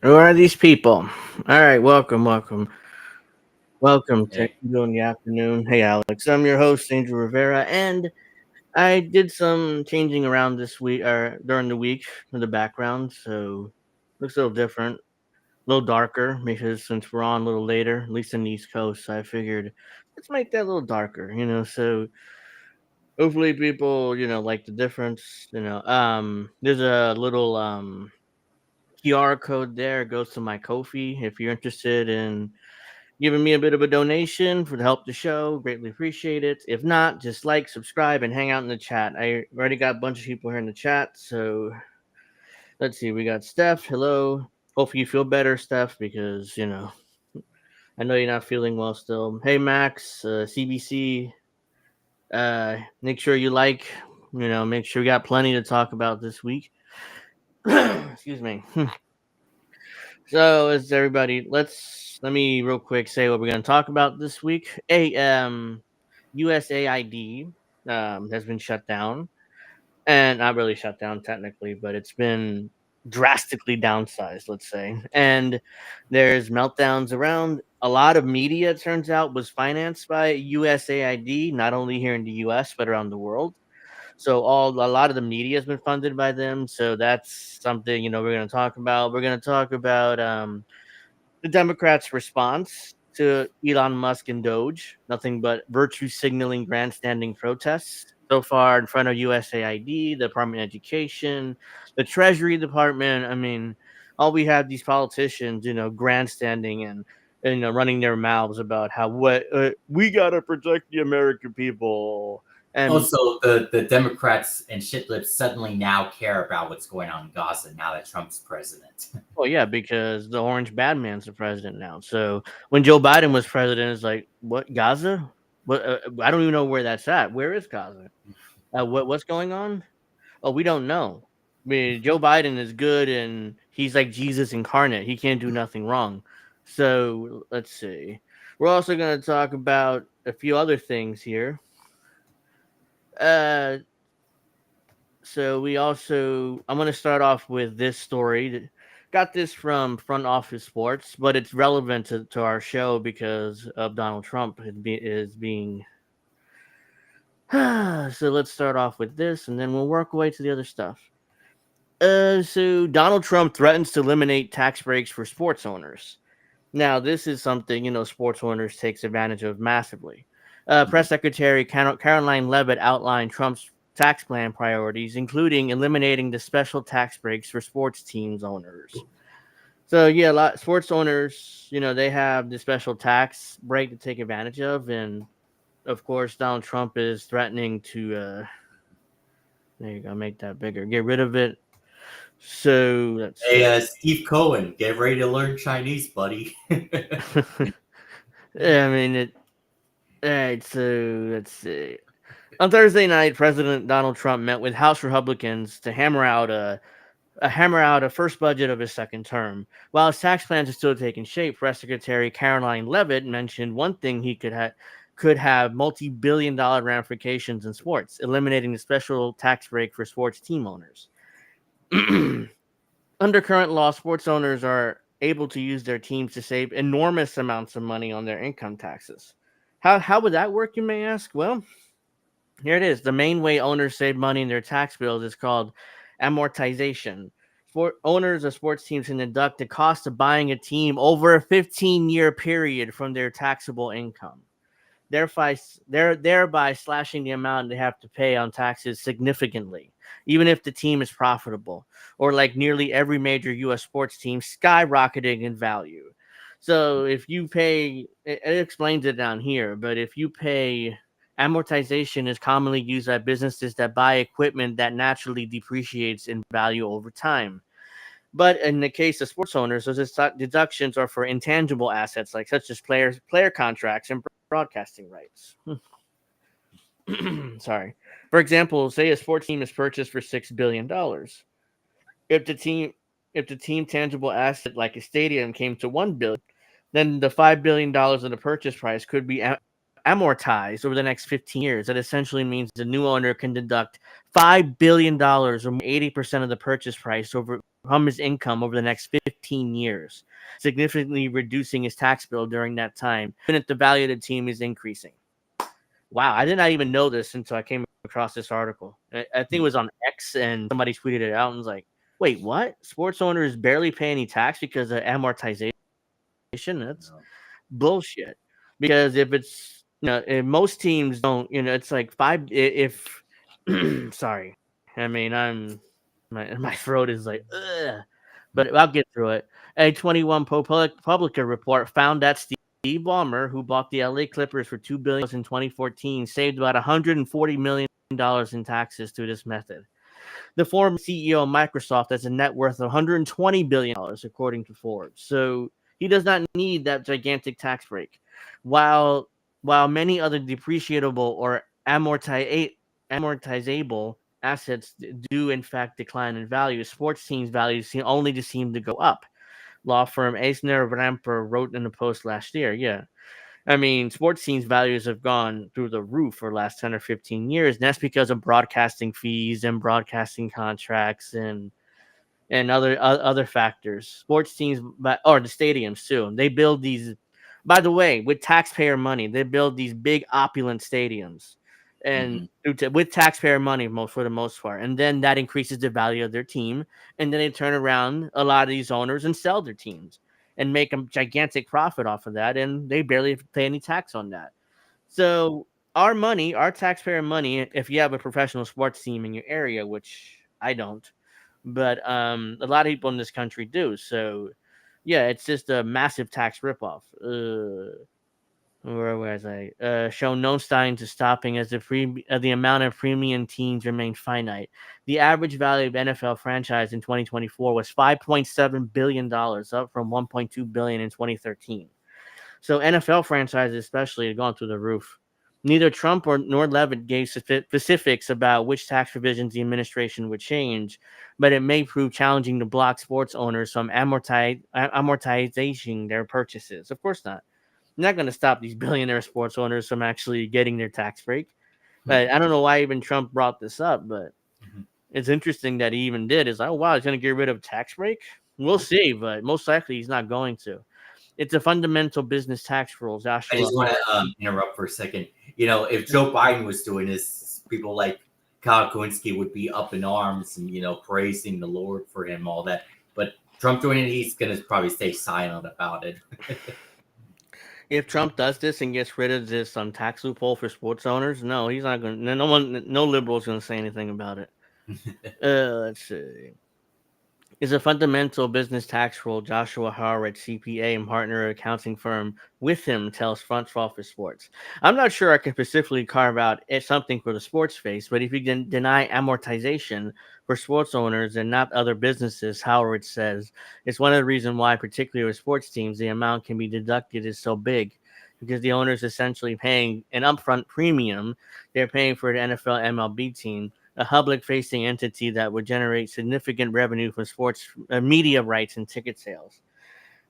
Who are these people? All right, welcome to Hey, Angel in the Afternoon. Hey, Alex, I'm your host, Angel Rivera, and I did some changing around this week or during the week in the background, so looks a little different, a little darker because since we're on a little later, at least in the East Coast, I figured let's make that a little darker, so hopefully people like the difference. There's a little QR code there. It goes to my Kofi if you're interested in giving me a bit of a donation for to help the show. Greatly appreciate it. If not, just like, subscribe, and hang out in the chat. I already got a bunch of people here in the chat. So let's see. We got Steph. Hello. Hopefully you feel better, Steph, because I know you're not feeling well still. Hey Max, CBC. Make sure you like. Make sure we got plenty to talk about this week. Excuse me. So, as everybody, let me real quick say what we're going to talk about this week. USAID has been shut down, and not really shut down technically, but it's been drastically downsized, let's say. And there's meltdowns around. A lot of media, it turns out, was financed by USAID, not only here in the US but around the world. So a lot of the media has been funded by them. So that's something we're going to talk about. We're going to talk about the Democrats' response to Elon Musk and Doge. Nothing but virtue signaling, grandstanding protests. So far, in front of USAID, the Department of Education, the Treasury Department. I mean, all we have these politicians, grandstanding and running their mouths about how what we gotta protect the American people. And Also, the Democrats and shitlibs suddenly now care about what's going on in Gaza now that Trump's president. well, yeah, because the orange bad man's the president now. So when Joe Biden was president, it's like, what, Gaza? What? I don't even know where that's at. Where is Gaza? What's going on? Oh, we don't know. I mean, Joe Biden is good, and he's like Jesus incarnate. He can't do nothing wrong. So let's see. We're also going to talk about a few other things here. Uh, I'm going to start off with this story. Got this from Front Office Sports, but it's relevant to our show because of Donald Trump is being. So let's start off with this, and then we'll work away to the other stuff. So Donald Trump threatens to eliminate tax breaks for sports owners. Now, this is something sports owners takes advantage of massively. Press Secretary Caroline Leavitt outlined Trump's tax plan priorities, including eliminating the special tax breaks for sports teams owners. So yeah, a lot sports owners, they have the special tax break to take advantage of, and of course, Donald Trump is threatening to. There you go, make that bigger, get rid of it. So let's Hey, see. Steve Cohen, get ready to learn Chinese, buddy. Yeah, I mean it. All right, so let's see. On Thursday night, President Donald Trump met with House Republicans to hammer out a first budget of his second term. While his tax plans are still taking shape, Press Secretary Caroline Leavitt mentioned one thing he could have multi-billion-dollar ramifications in sports, eliminating the special tax break for sports team owners. Under current law, sports owners are able to use their teams to save enormous amounts of money on their income taxes. How would that work, you may ask? Well, here it is. The main way owners save money in their tax bills is called amortization. Owners of sports teams can deduct the cost of buying a team over a 15-year period from their taxable income, thereby slashing the amount they have to pay on taxes significantly, even if the team is profitable, or like nearly every major U.S. sports team, skyrocketing in value. So if you pay, it explains it down here, but if you pay, amortization is commonly used by businesses that buy equipment that naturally depreciates in value over time. But in the case of sports owners, those deductions are for intangible assets like such as player contracts and broadcasting rights. Sorry. For example, say a sports team is purchased for $6 billion. If the team if the team tangible asset like a stadium came to $1 billion, then the $5 billion of the purchase price could be amortized over the next 15 years. That essentially means the new owner can deduct $5 billion or 80% of the purchase price over from his income over the next 15 years, significantly reducing his tax bill during that time, even if the value of the team is increasing. Wow, I did not even know this until I came across this article. I think it was on X, and somebody tweeted it out and was like, "Wait, what? Sports owners barely pay any tax because of amortization? That's No. bullshit." Because if it's if most teams don't, it's like five. If sorry, I mean my throat is like, ugh, but I'll get through it. A 21 Publica report found that Steve Ballmer, who bought the LA Clippers for $2 billion in 2014, saved about $140 million in taxes through this method. The former CEO of Microsoft has a net worth of $120 billion, according to Forbes. So he does not need that gigantic tax break. While while many other depreciable or amortizable assets do in fact decline in value, sports teams' values seem to go up. Law firm Eisner Ramper wrote in a post last year. Yeah, I mean, sports teams' values have gone through the roof for the last 10 or 15 years. And that's because of broadcasting fees and broadcasting contracts and other factors. Sports teams, or the stadiums too. They build these. By the way, with taxpayer money, they build these big opulent stadiums, and Mhm. with taxpayer money, for the most part, and then that increases the value of their team, and then they turn around a lot of these owners and sell their teams. and make a gigantic profit off of that, and they barely pay any tax on that. So our money, our taxpayer money, if you have a professional sports team in your area, which I don't, but a lot of people in this country do. So yeah, it's just a massive tax ripoff. Where was I? Show no signs of stopping as the amount of premium teams remain finite. The average value of NFL franchise in 2024 was $5.7 billion, up from 1.2 billion in 2013. So NFL franchises, especially, have gone through the roof. Neither Trump or nor Levitt gave specifics about which tax provisions the administration would change, but it may prove challenging to block sports owners from amortizing their purchases. Of course not. You're not going to stop these billionaire sports owners from actually getting their tax break. But I don't know why even Trump brought this up, but it's interesting that he even did. Is like, oh wow, he's going to get rid of tax break. We'll see, but most likely he's not going to. It's a fundamental business tax rule, I Joshua. just want to interrupt for a second. If Joe Biden was doing this, people like Kyle Kulinski would be up in arms and praising the Lord for him, all that. But Trump doing it, he's gonna probably stay silent about it. If Trump does this and gets rid of this tax loophole for sports owners, no, he's not going. No liberal's going to say anything about it. Let's see. Is a fundamental business tax rule. Joshua Horowitz, CPA and partner at accounting firm with him, tells Front Office Sports. I'm not sure I can specifically carve out something for the sports space, but if you can deny amortization for sports owners and not other businesses, Horowitz says, it's one of the reasons why, particularly with sports teams, the amount can be deducted is so big. Because the owner is essentially paying an upfront premium. They're paying for the NFL MLB team, a public-facing entity that would generate significant revenue from sports media rights and ticket sales.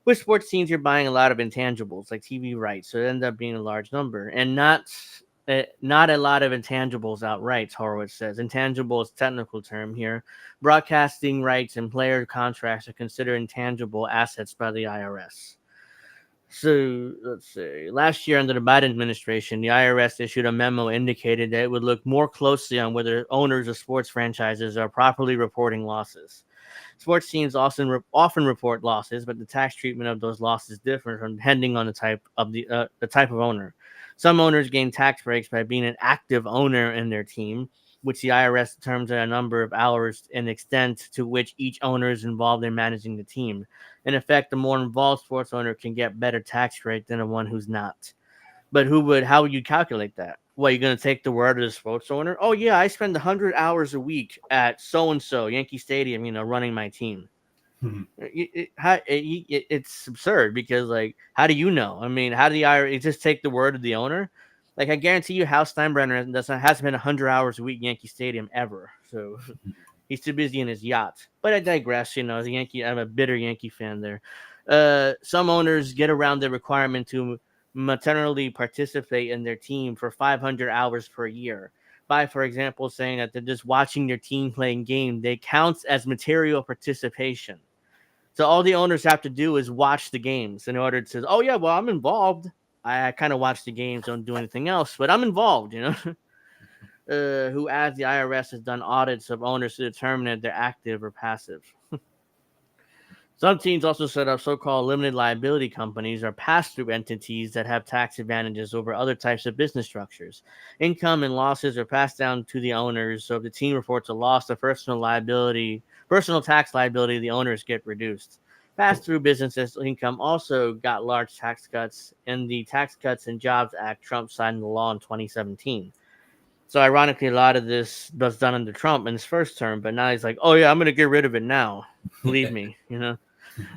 With sports teams, you're buying a lot of intangibles like TV rights, so it ends up being a large number, and not a lot of intangibles outright. Horowitz says intangible is a technical term here. Broadcasting rights and player contracts are considered intangible assets by the IRS. So let's see. Last year, under the Biden administration, the IRS issued a memo indicated that it would look more closely on whether owners of sports franchises are properly reporting losses. Sports teams often report losses, but the tax treatment of those losses differs depending on the type of owner. Some owners gain tax breaks by being an active owner in their team, which the IRS determines a number of hours and extent to which each owner is involved in managing the team. In effect, the more involved sports owner can get better tax rate than the one who's not. But how would you calculate that? Well, you're going to take the word of the sports owner? Oh, yeah, I spend 100 hours a week at so and so Yankee Stadium, running my team. It's absurd because, like, how do you know? I mean, how do the IRS just take the word of the owner? Like, I guarantee you, Hal Steinbrenner hasn't been 100 hours a week Yankee Stadium ever. So he's too busy in his yacht. But I digress. As a Yankee, I'm a bitter Yankee fan there. Some owners get around the requirement to maternally participate in their team for 500 hours per year. By, for example, saying that they're just watching their team playing game, they counts as material participation. So all the owners have to do is watch the games in order to, oh yeah, well, I'm involved. I kind of watch the games, don't do anything else, but I'm involved. Who adds the IRS has done audits of owners to determine if they're active or passive. Some teams also set up so-called limited liability companies or pass-through entities that have tax advantages over other types of business structures. Income and losses are passed down to the owners, so if the team reports a loss, the personal tax liability of the owners get reduced. Pass-through businesses income also got large tax cuts in the Tax Cuts and Jobs Act Trump signed into law in 2017. So ironically, a lot of this was done under Trump in his first term, but now he's like, "Oh yeah, I'm going to get rid of it now." Believe me.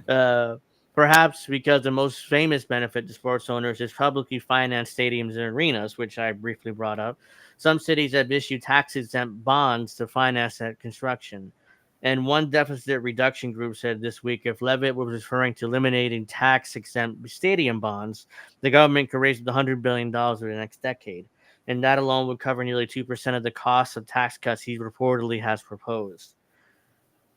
Uh, Perhaps because the most famous benefit to sports owners is publicly financed stadiums and arenas, which I briefly brought up. Some cities have issued tax exempt bonds to finance that construction. And one deficit reduction group said this week if Levitt was referring to eliminating tax exempt stadium bonds, the government could raise $100 billion over the next decade. And that alone would cover nearly 2% of the cost of tax cuts he reportedly has proposed.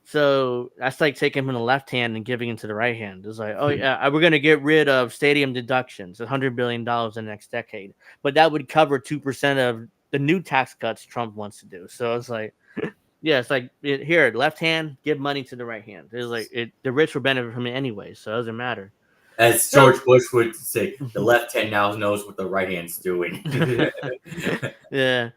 So that's like taking from the left hand and giving into the right hand. It's like, oh yeah, we're gonna get rid of stadium deductions, $100 billion in the next decade, but that would cover 2% of the new tax cuts Trump wants to do. So it's like, yeah, it's like here, left hand, give money to the right hand. It's like the rich will benefit from it anyway, so it doesn't matter. As So George Bush would say, the left hand now knows what the right hand's doing. yeah.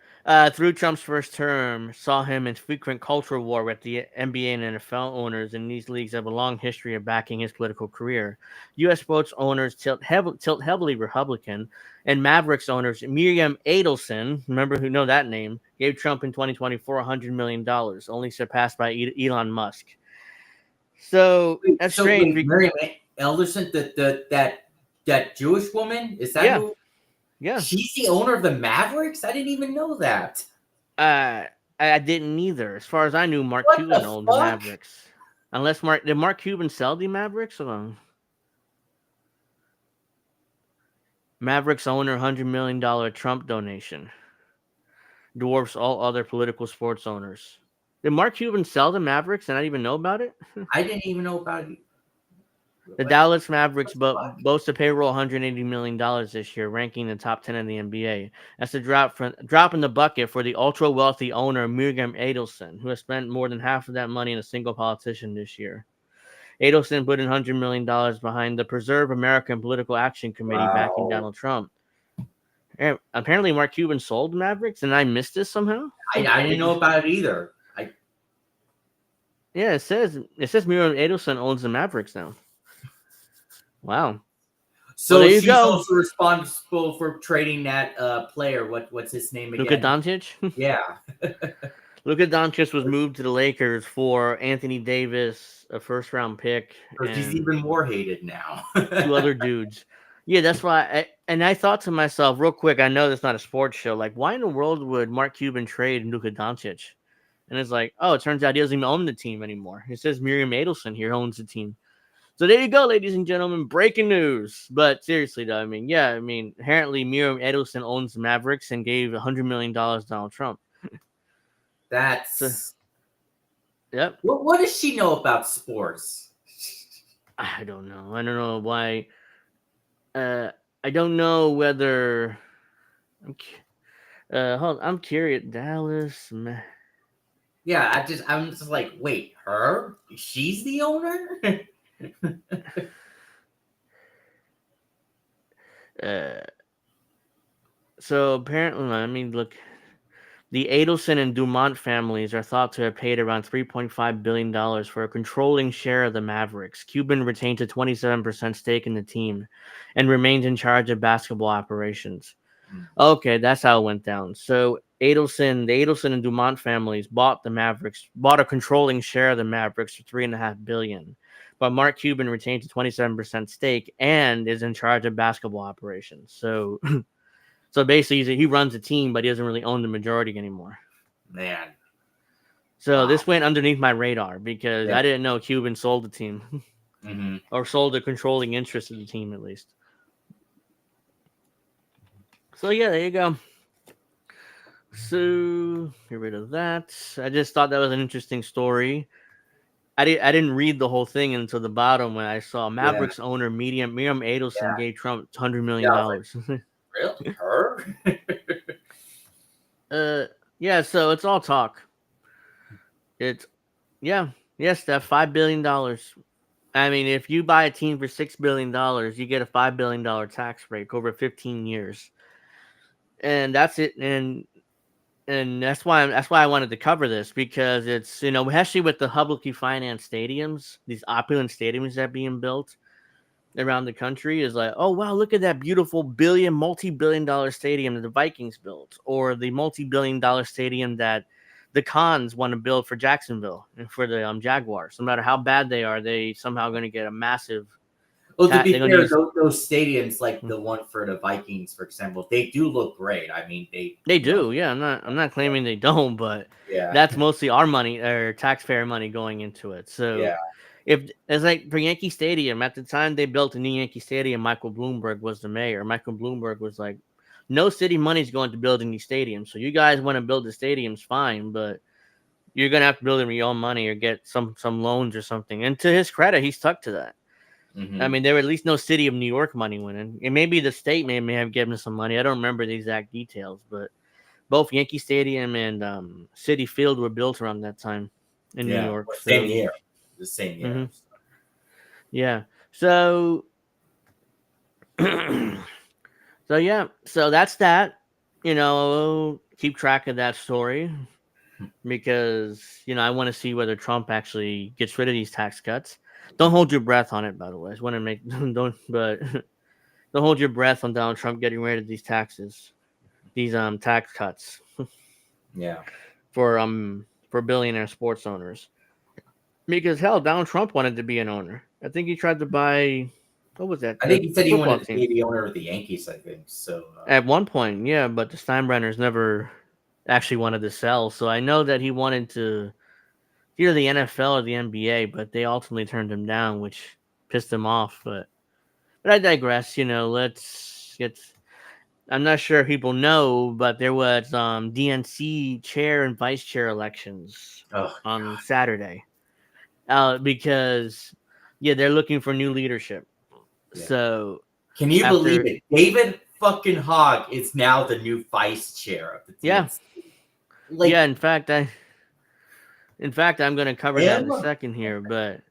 Through Trump's first term, saw him in frequent cultural war with the NBA and NFL owners, and these leagues have a long history of backing his political career. U.S. sports owners tilt heavily Republican, and Mavericks owners Miriam Adelson, remember who know that name, gave Trump in 2024 $100 million, only surpassed by Elon Musk. So that's So strange. wait, Mary Elderson, that Jewish woman, is that Yeah, who? yeah. She's the owner of the Mavericks. I didn't even know that. Uh, I didn't either. As far as I knew, Mark What Cuban the owned the fuck? Mavericks. Unless did Mark Cuban sell the Mavericks? Mavericks owner $100 million Trump donation dwarfs all other political sports owners. Did Mark Cuban sell the Mavericks and I didn't even know about it? I didn't even know about it. The What, Dallas Mavericks what the fuck? boast a payroll $180 million this year, ranking in the top 10 in the NBA. That's a drop in the bucket for the ultra wealthy owner Miriam Adelson, who has spent more than half of that money in a single politician this year. Adelson put in $100 million behind the Preserve American Political Action Committee backing Wow. Donald Trump. And apparently, Mark Cuban sold the Mavericks, and I missed this somehow. I didn't know about it either. Yeah, it says Miriam Adelson owns the Mavericks now. Wow. Well, So there you she's go. also responsible for trading that player. What's his name Luka again? Doncic. Yeah. Luka Doncic was moved to the Lakers for Anthony Davis, a first-round pick, So she's and even more hated now. two other dudes. Yeah, that's why. I thought to myself, real quick. I know that's not a sports show. Like, why in the world would Mark Cuban trade Luka Doncic? And it's like, oh, it turns out he doesn't even own the team anymore. It says Miriam Adelson here owns the team. So there you go, ladies and gentlemen. Breaking news. But seriously, though, apparently Miriam Adelson owns the Mavericks and gave $100 million to Donald Trump. So, That's yep. what does she know about sports? I don't know. I don't know why. Uh, I don't know whether. Hold. I'm curious. Dallas. Yeah, I'm just like, wait, her? She's the owner? Uh, so apparently, look. The Adelson and Dumont families are thought to have paid around $3.5 billion for a controlling share of the Mavericks. Cuban retains a 27% stake in the team and remains in charge of basketball operations. Okay, that's how it went down. So the Adelson and Dumont families bought a controlling share of the Mavericks for $3.5 billion. But Mark Cuban retains a 27% stake and is in charge of basketball operations. So so basically, he runs a team, but he doesn't really own the majority anymore. Man, So wow. this went underneath my radar because Yeah. I didn't know Cuban sold the team Hmm. or sold a controlling interest of the team at least. So yeah, there you go. So get rid of that. I just thought that was an interesting story. I didn't read the whole thing until the bottom when I saw Yeah. Mavericks owner Miriam Adelson Yeah. gave Trump $100 Yeah. million I was like, dollars. really? Her? uh, yeah. So it's all talk. It's yeah, yes, that $5 billion. If you buy a team for $6 billion, you get a $5 billion tax break over 15 years, and that's it. And that's why I wanted to cover this because it's especially with the publicly financed stadiums, these opulent stadiums that are being built around the country is like, oh wow, look at that beautiful multi-billion-dollar stadium that the Vikings built, or the multi-billion-dollar stadium that the Cons want to build for Jacksonville and for the Jaguars. No matter how bad they are, they somehow going to get a massive. Well, to They're be going to fair, use. those stadiums, like the one for the Vikings, for example, they do look great. I mean, They do, yeah. I'm not claiming they don't, but yeah, that's mostly our money or taxpayer money going into it. So yeah. if it's like for Yankee Stadium, at the time they built a new Yankee Stadium, Michael Bloomberg was the mayor. Michael Bloomberg was like, no city money's going to building these stadiums. So you guys want to build the stadiums, fine, but you're gonna have to build them with your own money or get some loans or something. And to his credit, he stuck to that. Hmm. There were at least no city of New York money winning. And maybe the state may have given us some money. I don't remember the exact details, but both Yankee Stadium and City Field were built around that time in New Yeah, York. same So year, the same year. mhm, yeah. So So yeah, so that's that. Keep track of that story because I want to see whether Trump actually gets rid of these tax cuts. Don't hold your breath on it, by the way. I just want to make don't but don't hold your breath on Donald Trump getting rid of these taxes, these tax cuts Yeah. for billionaire sports owners. Because hell, Donald Trump wanted to be an owner. I think he tried to buy what was that I think he the said he football wanted to team be the owner of the Yankees, I think. So, at one point, yeah. But the Steinbrenners never actually wanted to sell, so I know that he wanted to either the NFL or the NBA, but they ultimately turned him down, which pissed him off. But I digress. Let's get. I'm not sure if people know, but there was DNC chair and vice chair elections oh, on Saturday. Because they're looking for new leadership. yeah. So Can you believe after it? David fucking Hogg is now the new vice chair of the yeah DNC. yeah, Like in fact I'm going to cover that in him? a second here, but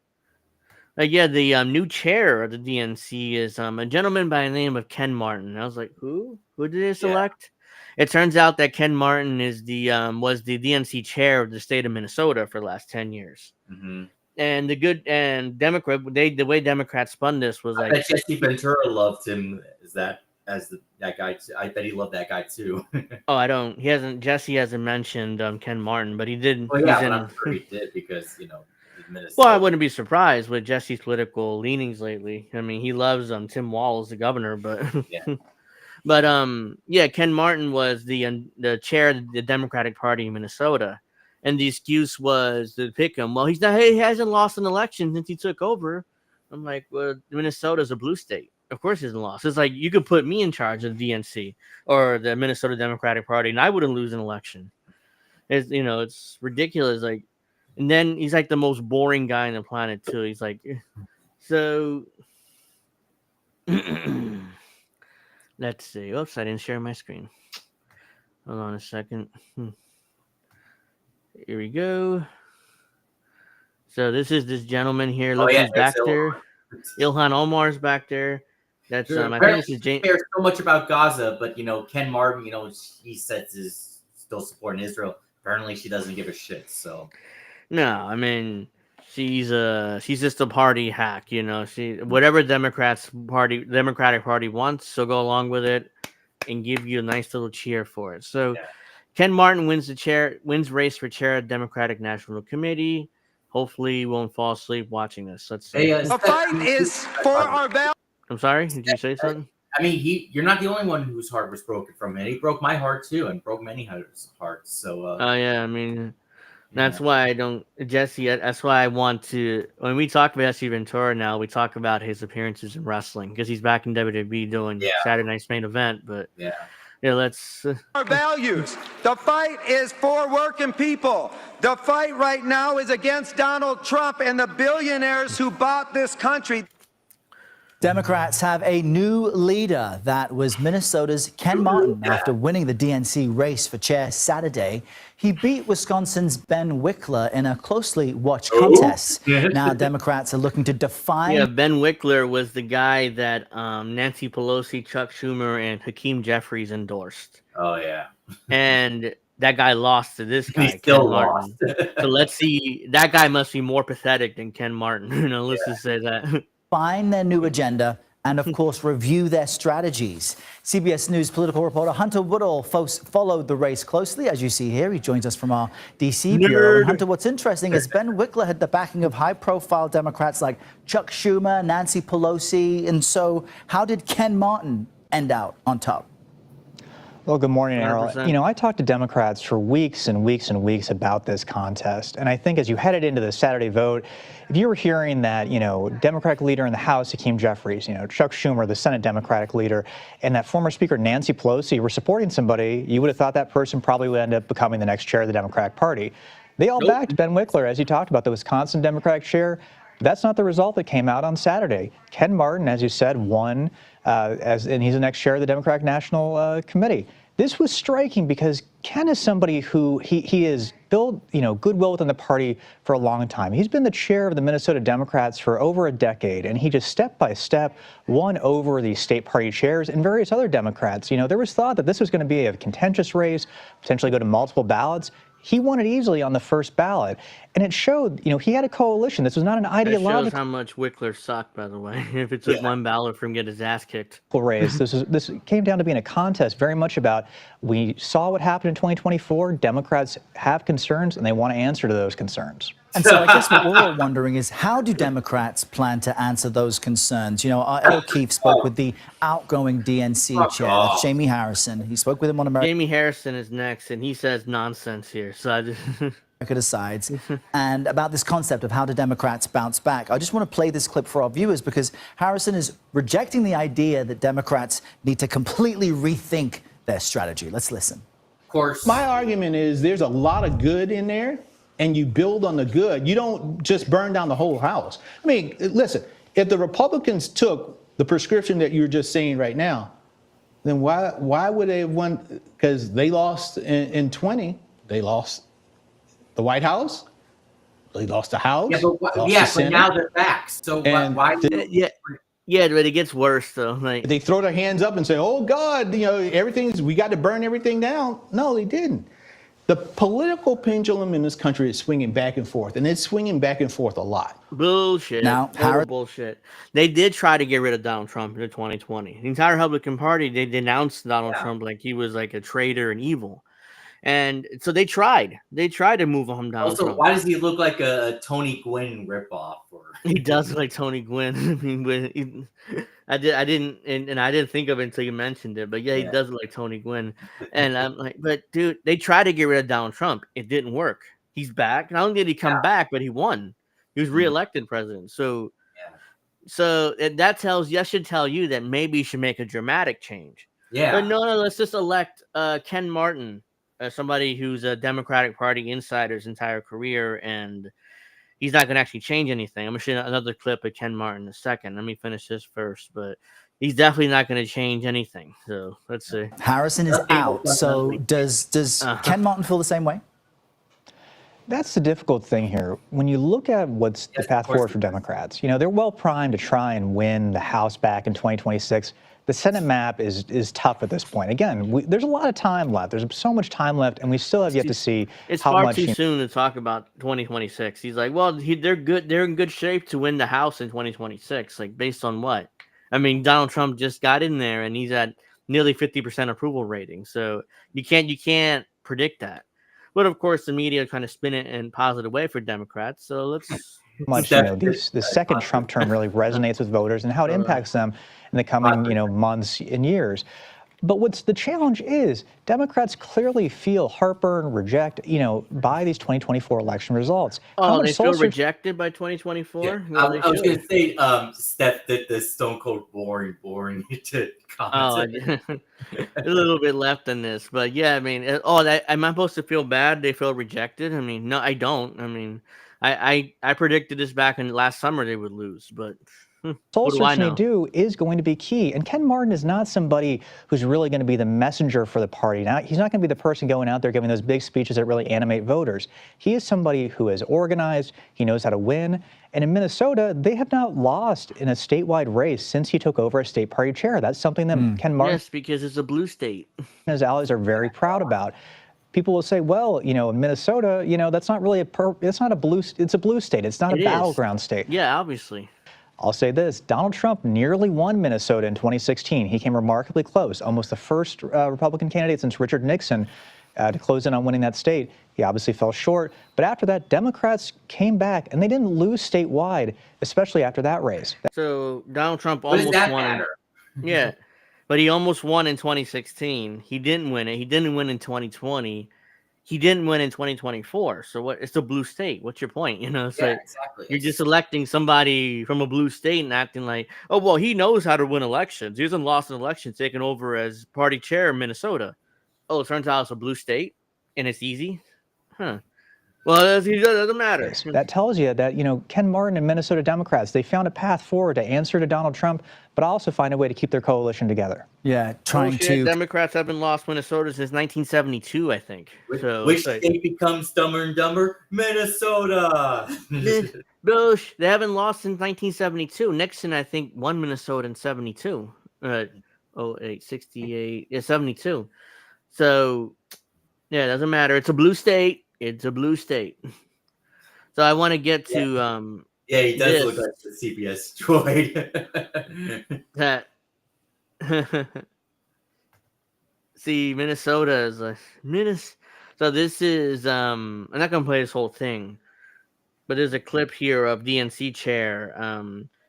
the new chair of the DNC is a gentleman by the name of Ken Martin. I was like, who? Who did they Yeah. select? It turns out that Ken Martin is the was the DNC chair of the state of Minnesota for the last 10 years. Mm-hmm. And the way Democrats spun this was I like, bet Jesse Ventura loved him that guy. I bet he loved that guy too. oh, I don't. He hasn't. Jesse hasn't mentioned Ken Martin, but he did. Well, He's yeah, but I'm in. sure he did because he's Well, I Minnesota. wouldn't be surprised with Jesse's political leanings lately. I mean, he loves Tim Wall as the governor, but Yeah. but Ken Martin was the chair of the Democratic Party in Minnesota, and the excuse was to pick him. Well, he hasn't lost an election since he took over. I'm like, well, Minnesota's a blue state. Of course, he hasn't lost. It's like you could put me in charge of the DNC or the Minnesota Democratic Party, and I wouldn't lose an election. It's ridiculous. Like, and then he's like the most boring guy on the planet too. He's like, so. Let's see. Oops, I didn't share my screen. Hold on a second. Here we go. So this is this gentleman here. Oh Look yeah, who's there's back there. Ilhan Omar's back there. That's I think this Apparently is he Jane. cares so much about Gaza, but Ken Martin, he says is still supporting Israel. Apparently she doesn't give a shit. So No, I mean she's just a party hack. She whatever Democratic Party wants, she'll go along with it and give you a nice little cheer for it. So yeah. Ken Martin wins race for chair of Democratic National Committee. Hopefully, you won't fall asleep watching this. Let's see. Hey, The fight is for our values. I'm sorry. Did you say something? I mean, you're not the only one whose heart was broken from it. He broke my heart too, and broke many hearts. So, Oh yeah. I mean, that's why I don't Jesse. That's why I want to. When we talk about Jesse Ventura now, we talk about his appearances in wrestling because he's back in WWE doing Saturday Night's Main Event. But let's. Our values. The fight is for working people. The fight right now is against Donald Trump and the billionaires who bought this country. Democrats have a new leader. That was Minnesota's Ken Martin after winning the DNC race for chair Saturday. He beat Wisconsin's Ben Wickler in a closely watched contest. Now Democrats are looking to define. Yeah, Ben Wickler was the guy that Nancy Pelosi, Chuck Schumer, and Hakeem Jeffries endorsed. Oh yeah. And that guy lost to this guy, He still Ken lost. Martin. So let's see. That guy must be more pathetic than Ken Martin. Let's just say that. Find their new agenda and, of course, review their strategies. CBS News political reporter Hunter Woodall followed the race closely, as you see here. He joins us from our D.C. bureau. And Hunter, what's interesting is Ben Wickler had the backing of high-profile Democrats like Chuck Schumer, Nancy Pelosi. And so how did Ken Martin end out on top? Well, good morning, Errol. 100%. I talked to Democrats for weeks and weeks and weeks about this contest. And I think as you headed into the Saturday vote, if you were hearing that, Democratic leader in the House, Hakeem Jeffries, Chuck Schumer, the Senate Democratic leader, and that former Speaker Nancy Pelosi were supporting somebody, you would have thought that person probably would end up becoming the next chair of the Democratic Party. They all backed Ben Wickler, as you talked about, the Wisconsin Democratic chair. That's not the result that came out on Saturday. Ken Martin, as you said, won, and he's the next chair of the Democratic National Committee. This was striking because Ken is somebody who he has built, goodwill within the party for a long time. He's been the chair of the Minnesota Democrats for over a decade, and he just step by step won over the state party chairs and various other Democrats. There was thought that this was going to be a contentious race, potentially go to multiple ballots. He won it easily on the first ballot, and it showed, he had a coalition. This was not an ideological. It shows how much Wickler sucked, by the way. If it took one ballot for him to get his ass kicked. Race. This came down to being a contest very much about, we saw what happened in 2024. Democrats have concerns, and they want to answer to those concerns. And so I guess what we're all wondering is, how do Democrats plan to answer those concerns? Ed O'Keefe spoke with the outgoing DNC chair, that's Jamie Harrison. He spoke with him on American. Jamie Harrison is next, and he says nonsense here. So I just decides, and about this concept of how do Democrats bounce back. I just want to play this clip for our viewers because Harrison is rejecting the idea that Democrats need to completely rethink their strategy. Let's listen. Of course. My argument is there's a lot of good in there, and you build on the good. You don't just burn down the whole house. I mean, listen, if the Republicans took the prescription that you're just saying right now, then why would they have won? Because they lost in 20. They lost the White House. They lost the House. Yeah, but now they're back. So why? Yeah, but it gets worse though. Like, they throw their hands up and say, "Oh God, we got to burn everything down." No, they didn't. The political pendulum in this country is swinging back and forth, and it's swinging back and forth a lot. Bullshit. Now, bullshit. They did try to get rid of Donald Trump in 2020. The entire Republican Party, they denounced Donald Trump like he was like a traitor and evil. And so they tried. They tried to move him down. Also, why does he look like a Tony Gwynn ripoff? He does look like Tony Gwynn. I didn't think of it until you mentioned it. But yeah, he does look like Tony Gwynn. And I'm like, but dude, they tried to get rid of Donald Trump. It didn't work. He's back. Not only did he come back, but he won. He was reelected president. So that should tell you that maybe you should make a dramatic change. Yeah. But no, let's just elect Ken Martin. Somebody who's a Democratic Party insider his entire career, and he's not going to actually change anything. I'm going to show another clip of Ken Martin in a second. Let me finish this first, but he's definitely not going to change anything. So let's see. Harrison is out. So does Ken Martin feel the same way? That's the difficult thing here. When you look at what's the path forward for Democrats, they're well primed to try and win the House back in 2026. The Senate map is tough at this point. Again, there's a lot of time left. There's so much time left, and we still have yet to see it's how far much. Too soon to talk about 2026. He's like, well, they're good. They're in good shape to win the House in 2026. Like, based on what? I mean, Donald Trump just got in there, and he's at nearly 50% approval rating. So you can't predict that. But of course, the media kind of spin it in a positive way for Democrats. So let's. The second Trump term really resonates with voters and how it impacts them in the coming, months and years. But what's the challenge is Democrats clearly feel heartburn, reject, by these 2024 election results. Oh, they feel rejected by 2024? Yeah. Well, I was going to say, Steph did the stone cold boring to comment. A little bit left in this, but yeah, I mean, am I supposed to feel bad? They feel rejected? I mean, no, I don't. I mean, I predicted this back in last summer they would lose, but soul searching they do is going to be key. And Ken Martin is not somebody who's really going to be the messenger for the party. Now, he's not going to be the person going out there giving those big speeches that really animate voters. He is somebody who is organized. He knows how to win. And in Minnesota, they have not lost in a statewide race since he took over as state party chair. That's something that Ken Martin. Yes, because it's a blue state. And his allies are very proud about. People will say, well, in Minnesota, that's not really it's not a blue, it's a blue state. It's not a battleground state. Yeah, obviously. I'll say this, Donald Trump nearly won Minnesota in 2016. He came remarkably close, almost the first Republican candidate since Richard Nixon to close in on winning that state. He obviously fell short. But after that, Democrats came back, and they didn't lose statewide, especially after that race. So Donald Trump almost won. Yeah. But he almost won in 2016. He didn't win it. He didn't win in 2020. He didn't win in 2024. So what? It's a blue state. What's your point? It's like exactly. You're just electing somebody from a blue state and acting like, oh, well, he knows how to win elections. He hasn't lost an election taking over as party chair in Minnesota. Oh, it turns out it's a blue state and it's easy. Huh. Well, it doesn't matter. That tells you that, Ken Martin and Minnesota Democrats, they found a path forward to answer to Donald Trump, but also find a way to keep their coalition together. Yeah, trying to. Democrats haven't lost Minnesota since 1972, I think. Which state becomes dumber and dumber? Minnesota. Bro, they haven't lost since 1972. Nixon, I think, won Minnesota in 72. 68, 72. So, yeah, it doesn't matter. It's a blue state. It's a blue state. So I want to get to yeah, he does look like the CBS droid. that. See, Minnesota is like So this is I'm not gonna play this whole thing, but there's a clip here of DNC chair.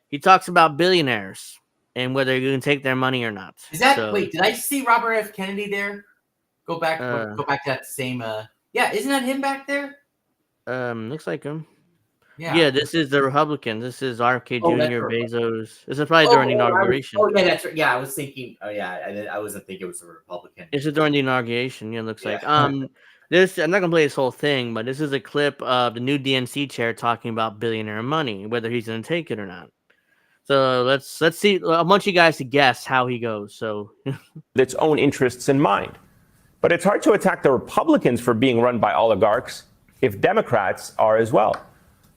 He talks about billionaires and whether you can take their money or not. Is that wait? Did I see Robert F. Kennedy there? Go back to that same. Yeah, isn't that him back there? Looks like him. Yeah, this is the Republican. This is RFK Jr. Bezos. This is probably during the inauguration. Yeah, that's right. Yeah, I was thinking. Oh, yeah, I wasn't thinking it was a Republican. This is during the inauguration. Yeah, it looks like. This I'm not gonna play this whole thing, but this is a clip of the new DNC chair talking about billionaire money, whether he's gonna take it or not. So let's see. I want you guys to guess how he goes. So its own interests in mind. But it's hard to attack the Republicans for being run by oligarchs if Democrats are as well.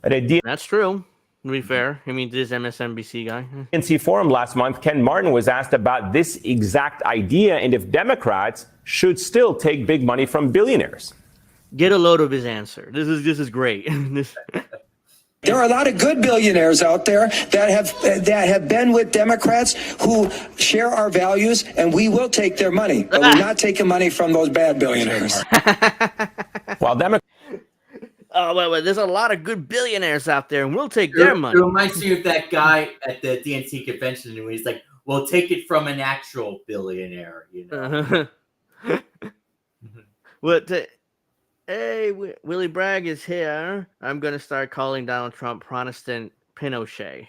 At a that's true. To be fair, I mean, this MSNBC guy. DNC forum last month, Ken Martin was asked about this exact idea and if Democrats should still take big money from billionaires. Get a load of his answer. This is great. There are a lot of good billionaires out there that have been with Democrats who share our values, and we will take their money, but we're not taking money from those bad billionaires. While Democrats. Oh, wait, there's a lot of good billionaires out there, and we'll take their money. It reminds me of that guy at the DNC convention, and he's like, "We'll take it from an actual billionaire," Hey, Willie Bragg is here. I'm going to start calling Donald Trump Protestant Pinochet.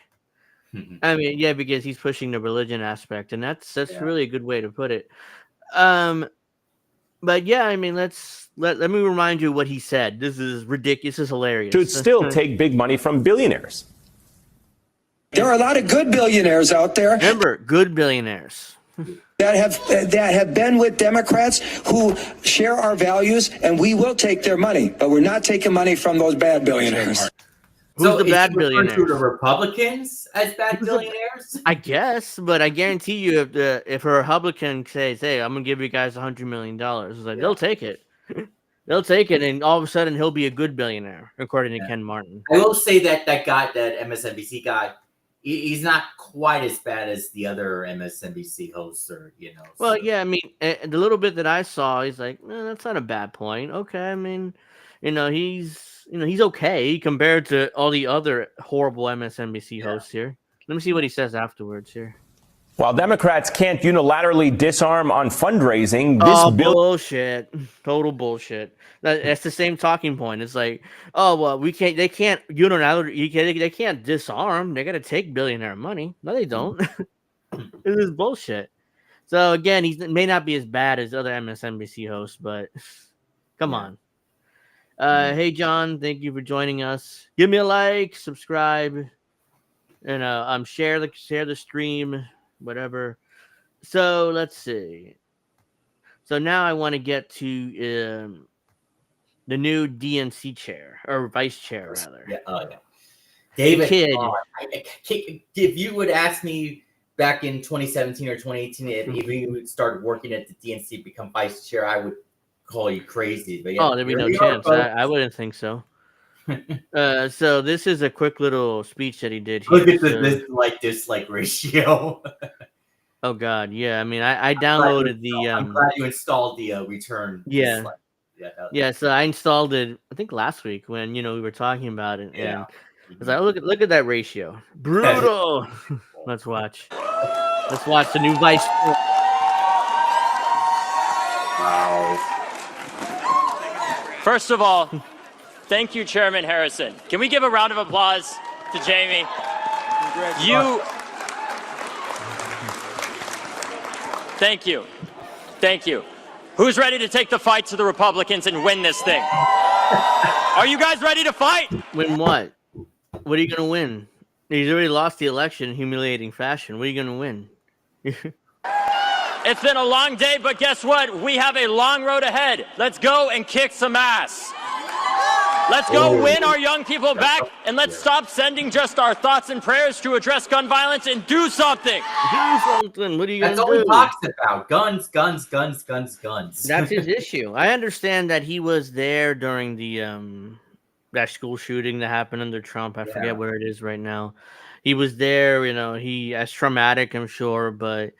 I mean, yeah, because he's pushing the religion aspect, and that's really a good way to put it. But yeah, I mean, let me remind you what he said. This is ridiculous. This is hilarious. Should still take big money from billionaires. There are a lot of good billionaires out there. Remember, good billionaires. That have been with Democrats who share our values, and we will take their money, but we're not taking money from those bad billionaires. Who's the bad billionaires? To the Republicans as bad billionaires? I guess, but I guarantee you, if a Republican says, "Hey, I'm gonna give you guys $100 million," it's like they'll take it. They'll take it, and all of a sudden he'll be a good billionaire, according to Ken Martin. I will say that guy, that MSNBC guy, he's not quite as bad as the other MSNBC hosts, Well, yeah, I mean, the little bit that I saw, he's like, that's not a bad point. Okay, I mean, he's okay compared to all the other horrible MSNBC hosts here. Let me see what he says afterwards here. While Democrats can't unilaterally disarm on fundraising, bullshit, total bullshit. That's the same talking point. It's like, oh well, they can't unilaterally, they can't disarm. They got to take billionaire money. No, they don't. This is bullshit. So again, he may not be as bad as other MSNBC hosts, but come on. Hey John, thank you for joining us. Give me a like, subscribe, and share the stream. Whatever. So let's see. So now I want to get to the new DNC chair or vice chair, rather. Yeah. David, if you would ask me back in 2017 or 2018, if you would start working at the DNC, become vice chair, I would call you crazy. But there'd be no chance. I wouldn't think so. So this is a quick little speech that he did here. Look at this dislike ratio. Oh God, yeah. I mean, I downloaded I'm glad you installed the return. Yeah. Yeah. So I installed it, I think last week when we were talking about it, and I was like, look at that ratio, brutal. Let's watch the new vice. Wow. First of all, thank you, Chairman Harrison. Can we give a round of applause to Jamie? Thank you. Who's ready to take the fight to the Republicans and win this thing? Are you guys ready to fight? Win what? What are you going to win? He's already lost the election in humiliating fashion. What are you going to win? It's been a long day, but guess what? We have a long road ahead. Let's go and kick some ass. Let's go win our young people back, and let's stop sending just our thoughts and prayers to address gun violence and do something. Do something. What are you going That's to all he do? talks about. Guns, guns, guns, guns, guns. That's his issue. I understand that he was there during the that school shooting that happened under Trump. I forget where it is right now. He was there, he as traumatic, I'm sure, but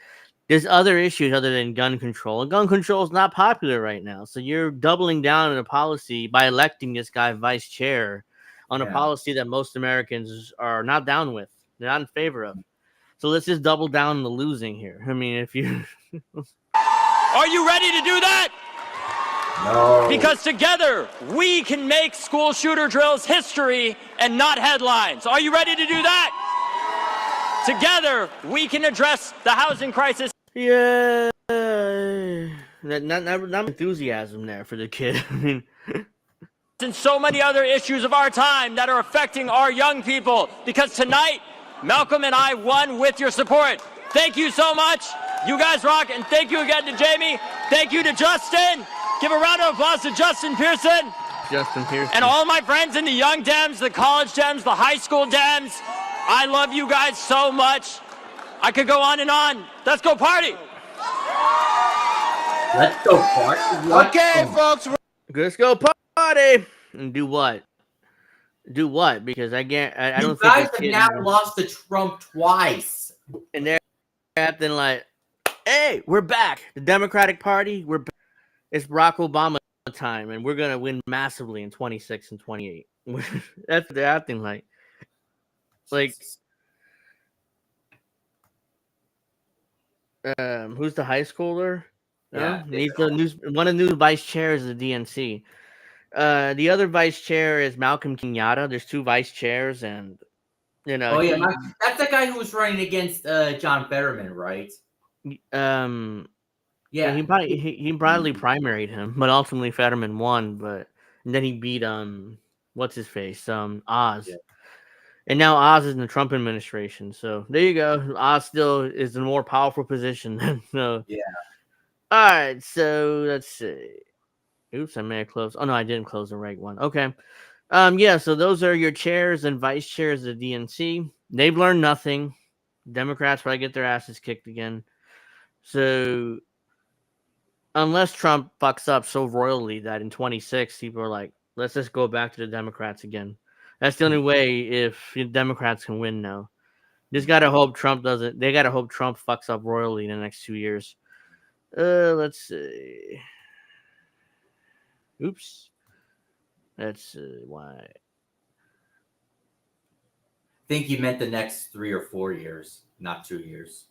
there's other issues other than gun control. And gun control is not popular right now. So you're doubling down on a policy by electing this guy vice chair on a policy that most Americans are not down with. They're not in favor of. So let's just double down on the losing here. I mean, if you Are you ready to do that? No. Because together we can make school shooter drills history and not headlines. Are you ready to do that? Together we can address the housing crisis. Yeah, not enthusiasm there for the kid. I mean, And so many other issues of our time that are affecting our young people. Because tonight, Malcolm and I won with your support. Thank you so much. You guys rock. And thank you again to Jamie. Thank you to Justin. Give a round of applause to Justin Pearson. Justin Pearson. And all my friends in the young Dems, the college Dems, the high school Dems. I love you guys so much. I could go on and on. Let's go party. Let's go party. Okay, folks. Let's go party and do what? Do what? Because I don't You think guys this have kid now lost to Trump twice. and they're acting like, hey, we're back. The Democratic Party, we're back. It's Barack Obama time, and we're gonna win massively in 26 and 28. That's what they're acting like. Like, who's the high schooler? Yeah, He's one of the new vice chairs of the DNC. The other vice chair is Malcolm Kenyatta. There's two vice chairs, and Oh yeah, that's the guy who was running against John Fetterman, right? Yeah, he probably primaried him, but ultimately Fetterman won. But and then he beat what's his face, Oz, and now Oz is in the Trump administration. So there you go. Oz still is in a more powerful position. So Yeah. All right, so let's see. Oops, I may have closed. Oh no, I didn't close the right one. Okay. Yeah, so those are your chairs and vice chairs of the DNC. They've learned nothing. Democrats probably get their asses kicked again. So unless Trump fucks up so royally that in 26 people are like, let's just go back to the Democrats again. That's the only way if the Democrats can win now. Just gotta hope Trump doesn't. They gotta hope Trump fucks up royally in the next 2 years. Let's see. Oops. That's why. I think you meant the next 3 or 4 years, not 2 years.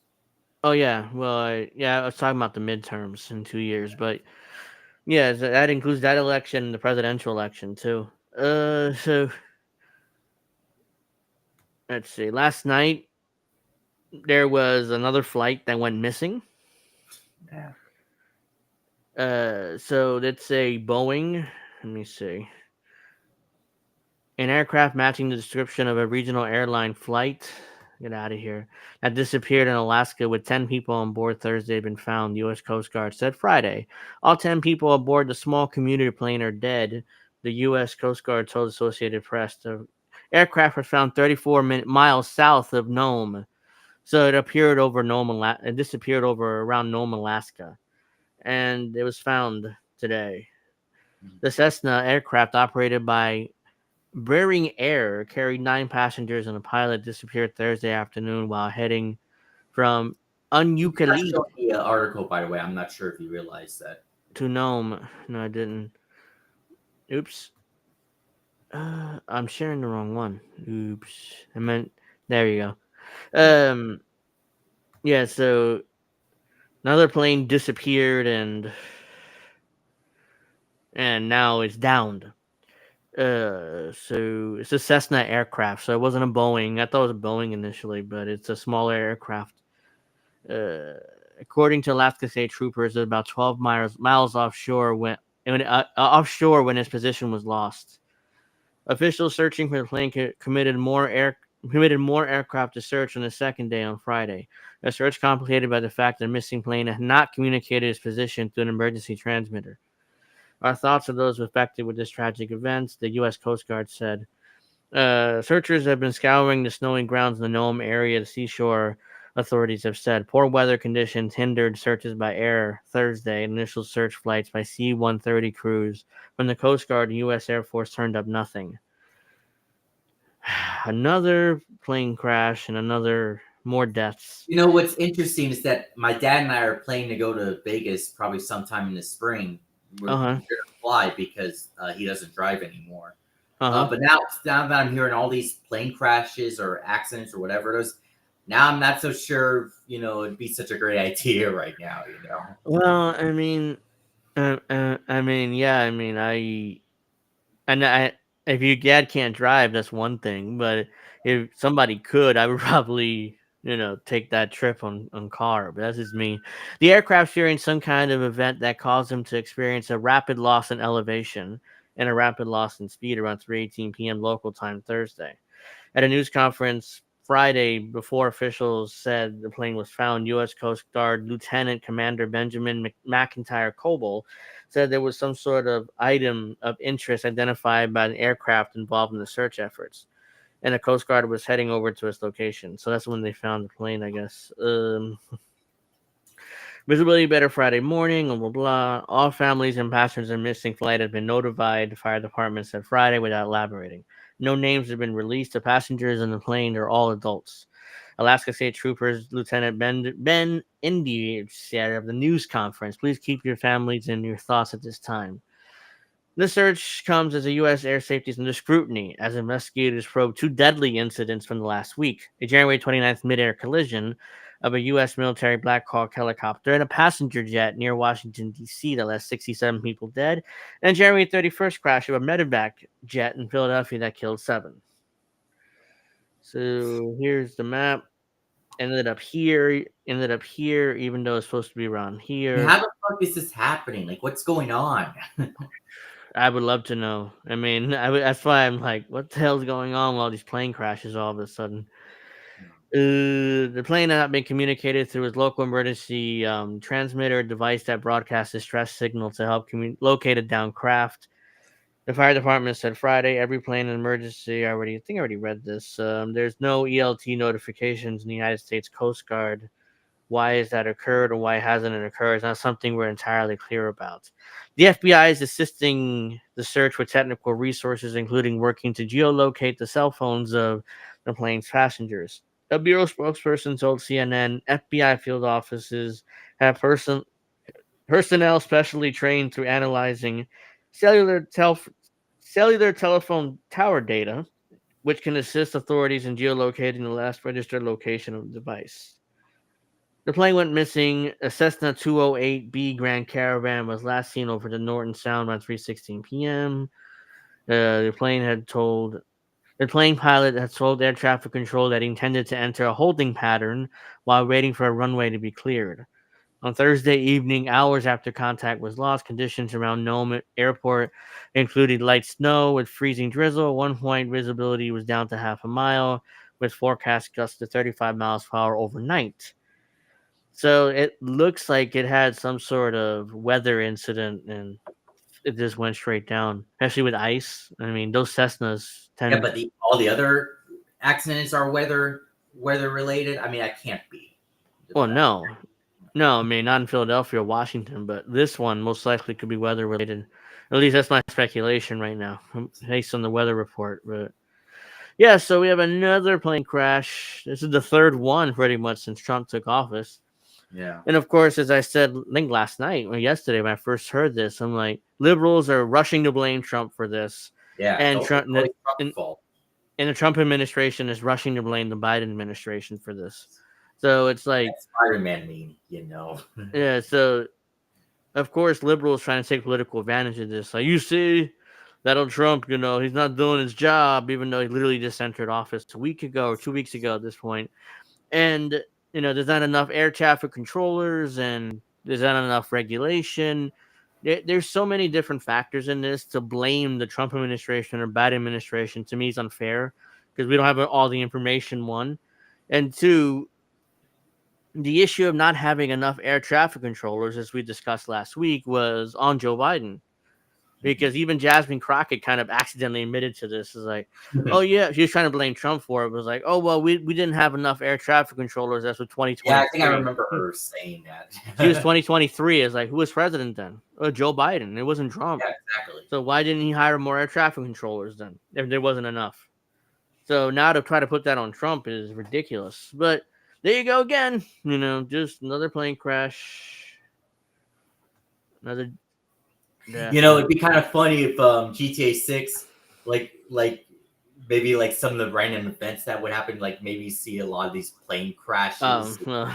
Oh yeah, well, I was talking about the midterms in 2 years, but yeah, that includes that election and the presidential election too. So let's see. Last night there was another flight that went missing. Yeah. So that's a Boeing. Let me see. An aircraft matching the description of a regional airline flight. Get out of here. That disappeared in Alaska with 10 people on board Thursday had been found, the U.S. Coast Guard said Friday. All 10 people aboard the small commuter plane are dead, the U.S. Coast Guard told Associated Press. The aircraft was found 34 miles south of Nome. So it appeared over Nome, it disappeared over around Nome, Alaska. And it was found today. The Cessna aircraft operated by Brering Air carried 9 passengers and a pilot disappeared Thursday afternoon while heading from Unukalik The article, by the way, I'm not sure if you realized that. to Nome. No, I didn't. Oops. I'm sharing the wrong one. Oops. I meant there you go. Yeah, so another plane disappeared and now it's downed. So it's a Cessna aircraft, so it wasn't a Boeing. I thought it was a Boeing initially, but it's a smaller aircraft. According to Alaska State troopers, about 12 miles offshore offshore when his position was lost. Officials searching for the plane committed more aircraft to search on the second day on Friday. A search complicated by the fact that the missing plane had not communicated its position through an emergency transmitter. Our thoughts are those affected with this tragic event, the U.S. Coast Guard said. Searchers have been scouring the snowy grounds in the Nome area, the seashore authorities have said. Poor weather conditions hindered searches by air Thursday. Initial search flights by C-130 crews from the Coast Guard and U.S. Air Force turned up nothing. Another plane crash and more deaths. You know what's interesting is that my dad and I are planning to go to Vegas probably sometime in the spring. We're going to fly because he doesn't drive anymore. But now that I'm hearing all these plane crashes or accidents or whatever it is, now I'm not so sure, it'd be such a great idea right now, Well, if your dad can't drive, that's one thing. But if somebody could, I would probably, take that trip on car. But that's just me. The aircraft fearing some kind of event that caused them to experience a rapid loss in elevation and a rapid loss in speed around 3:18 p.m. local time Thursday. At a news conference Friday, before officials said the plane was found, U.S. Coast Guard Lieutenant Commander Benjamin McIntyre Coble said there was some sort of item of interest identified by an aircraft involved in the search efforts. And the Coast Guard was heading over to its location. So that's when they found the plane, I guess. Visibility better Friday morning, blah, blah, blah. All families and passengers in missing flight have been notified, the fire department said Friday without elaborating. No names have been released. The passengers in the plane are all adults. Alaska State Troopers Lieutenant Ben Indy said of the news conference, please keep your families in your thoughts at this time. This search comes as the U.S. air safety is under scrutiny as investigators probe two deadly incidents from the last week. A January 29th midair collision of a U.S. military Black Hawk helicopter and a passenger jet near Washington, D.C. that left 67 people dead, and January 31st crash of a medevac jet in Philadelphia that killed 7. So here's the map. Ended up here, even though it's supposed to be around here. How the fuck is this happening? Like, what's going on? I would love to know. That's why I'm like, what the hell's going on with all these plane crashes all of a sudden? The plane had not been communicated through its local emergency transmitter device that broadcasts distress signal to help locate a downed craft. The fire department said Friday every plane in emergency. I think I already read this. There's no ELT notifications in the United States Coast Guard. Why has that occurred or why hasn't it occurred? It's not something we're entirely clear about. The FBI is assisting the search with technical resources, including working to geolocate the cell phones of the plane's passengers. A bureau spokesperson told CNN FBI field offices have personnel specially trained through analyzing cellular telephone tower data, which can assist authorities in geolocating the last registered location of the device. The plane went missing. A Cessna 208B Grand Caravan was last seen over the Norton Sound around 3:16 p.m. The plane pilot had told air traffic control that he intended to enter a holding pattern while waiting for a runway to be cleared. On Thursday evening, hours after contact was lost, conditions around Nome Airport included light snow with freezing drizzle. At one point, visibility was down to half a mile, with forecast gusts to 35 miles per hour overnight. So it looks like it had some sort of weather incident and it just went straight down, especially with ice. I mean, those Cessnas tend. Yeah, but all the other accidents are weather related. I mean, I can't be. Well, no. I mean, not in Philadelphia or Washington, but this one most likely could be weather related. At least that's my speculation right now, based on the weather report. But yeah, so we have another plane crash. This is the third one pretty much since Trump took office. Yeah. And of course, as I said, I think last night or yesterday when I first heard this, I'm like, liberals are rushing to blame Trump for this. Yeah. And Trump's fault. And the Trump administration is rushing to blame the Biden administration for this. So it's like Spider-Man meme, Yeah, so of course liberals trying to take political advantage of this. Like, you see, Donald Trump, he's not doing his job, even though he literally just entered office 2 weeks ago or 2 weeks ago at this point. And there's not enough air traffic controllers and there's not enough regulation. there's so many different factors in this. To blame the Trump administration or Biden administration to me is unfair because we don't have all the information. One, and two, the issue of not having enough air traffic controllers, as we discussed last week, was on Joe Biden. Because even Jasmine Crockett kind of accidentally admitted to this. Is like, oh yeah, she was trying to blame Trump for it. It was like, oh well, we didn't have enough air traffic controllers. That's what 2023. Yeah, I think I remember her saying that. She was 2023. Is like, who was president then? Oh, Joe Biden. It wasn't Trump. Yeah, exactly. So why didn't he hire more air traffic controllers then? If there wasn't enough. So now to try to put that on Trump is ridiculous. But there you go again. Just another plane crash. Another. Yeah. It'd be kind of funny if GTA 6, like maybe like some of the random events that would happen, like maybe see a lot of these plane crashes. Well,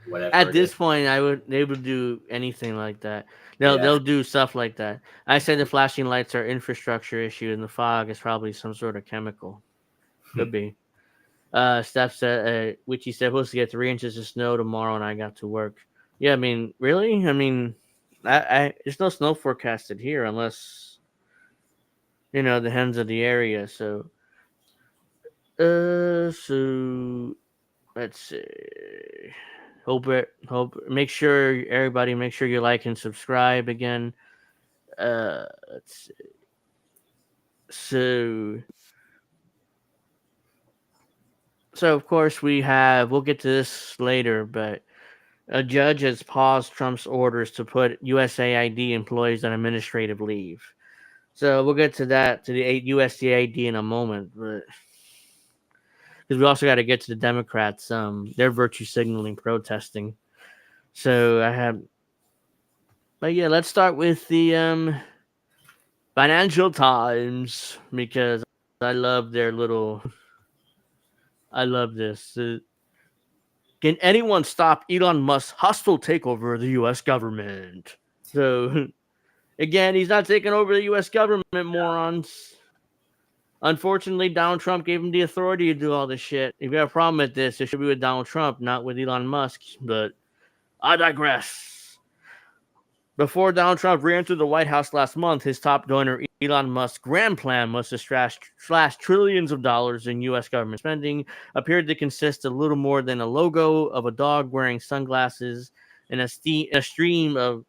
whatever. at this point, they would do anything like that. They'll do stuff like that. I say the flashing lights are infrastructure issue, and the fog is probably some sort of chemical. Could be. Steph said, which he said, supposed to get 3 inches of snow tomorrow, and I got to work. Yeah, I mean, really? I mean, I there's no snow forecasted here unless the hens of the area. So let's see. Hope make sure everybody make sure you like and subscribe again. Let's see. So of course we'll get to this later, but a judge has paused Trump's orders to put USAID employees on administrative leave. So we'll get to that, to the USAID in a moment, but because we also got to get to the Democrats, their virtue signaling protesting. So but yeah, let's start with the Financial Times, because I love this. Can anyone stop Elon Musk's hostile takeover of the U.S. government? So, again, he's not taking over the U.S. government, morons. Unfortunately, Donald Trump gave him the authority to do all this shit. If you have a problem with this, it should be with Donald Trump, not with Elon Musk. But I digress. Before Donald Trump re-entered the White House last month, his top donor, Elon Musk's grand plan was to slash trillions of dollars in U.S. government spending, appeared to consist of little more than a logo of a dog wearing sunglasses and a stream of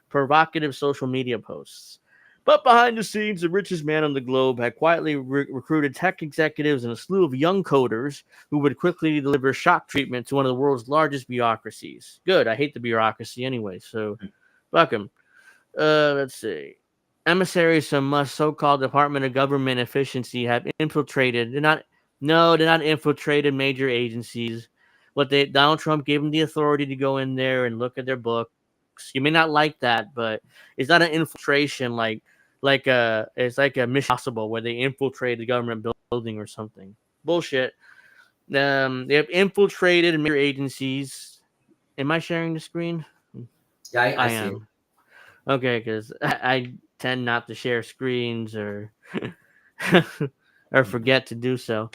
provocative social media posts. But behind the scenes, the richest man on the globe had quietly recruited tech executives and a slew of young coders who would quickly deliver shock treatment to one of the world's largest bureaucracies. Good. I hate the bureaucracy anyway, so fuck him. Let's see. Emissaries from Musk's so-called Department of Government Efficiency have infiltrated. They're not infiltrated major agencies. Donald Trump gave them the authority to go in there and look at their books. You may not like that, but it's not an infiltration it's like a Mission Impossible where they infiltrate the government building or something. Bullshit. They have infiltrated major agencies. Am I sharing the screen? Yeah, I see am. Okay, because I tend not to share screens or forget to do so.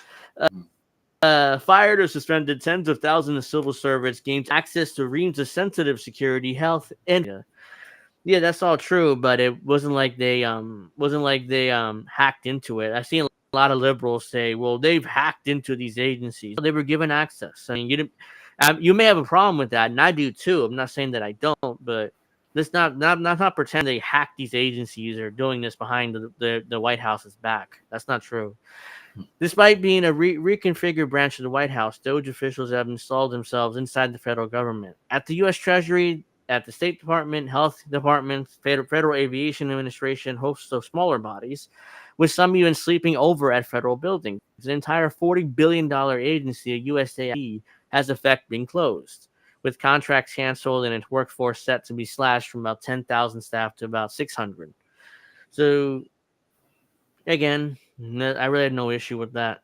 Fired or suspended tens of thousands of civil servants gained access to reams of sensitive security, health, and yeah, that's all true. But it wasn't like they hacked into it. I've seen a lot of liberals say, "Well, they've hacked into these agencies. They were given access." I mean, you may have a problem with that, and I do too. I'm not saying that I don't, but let's not pretend they hacked these agencies or doing this behind the White House's back. That's not true. Despite being a reconfigured branch of the White House, Doge officials have installed themselves inside the federal government. At the U.S. Treasury, at the State Department, Health Department, Federal Aviation Administration, hosts of smaller bodies, with some even sleeping over at federal buildings. The entire $40 billion agency, USAID, has effect been closed, with contracts canceled and its workforce set to be slashed from about 10,000 staff to about 600. So, again, I really had no issue with that.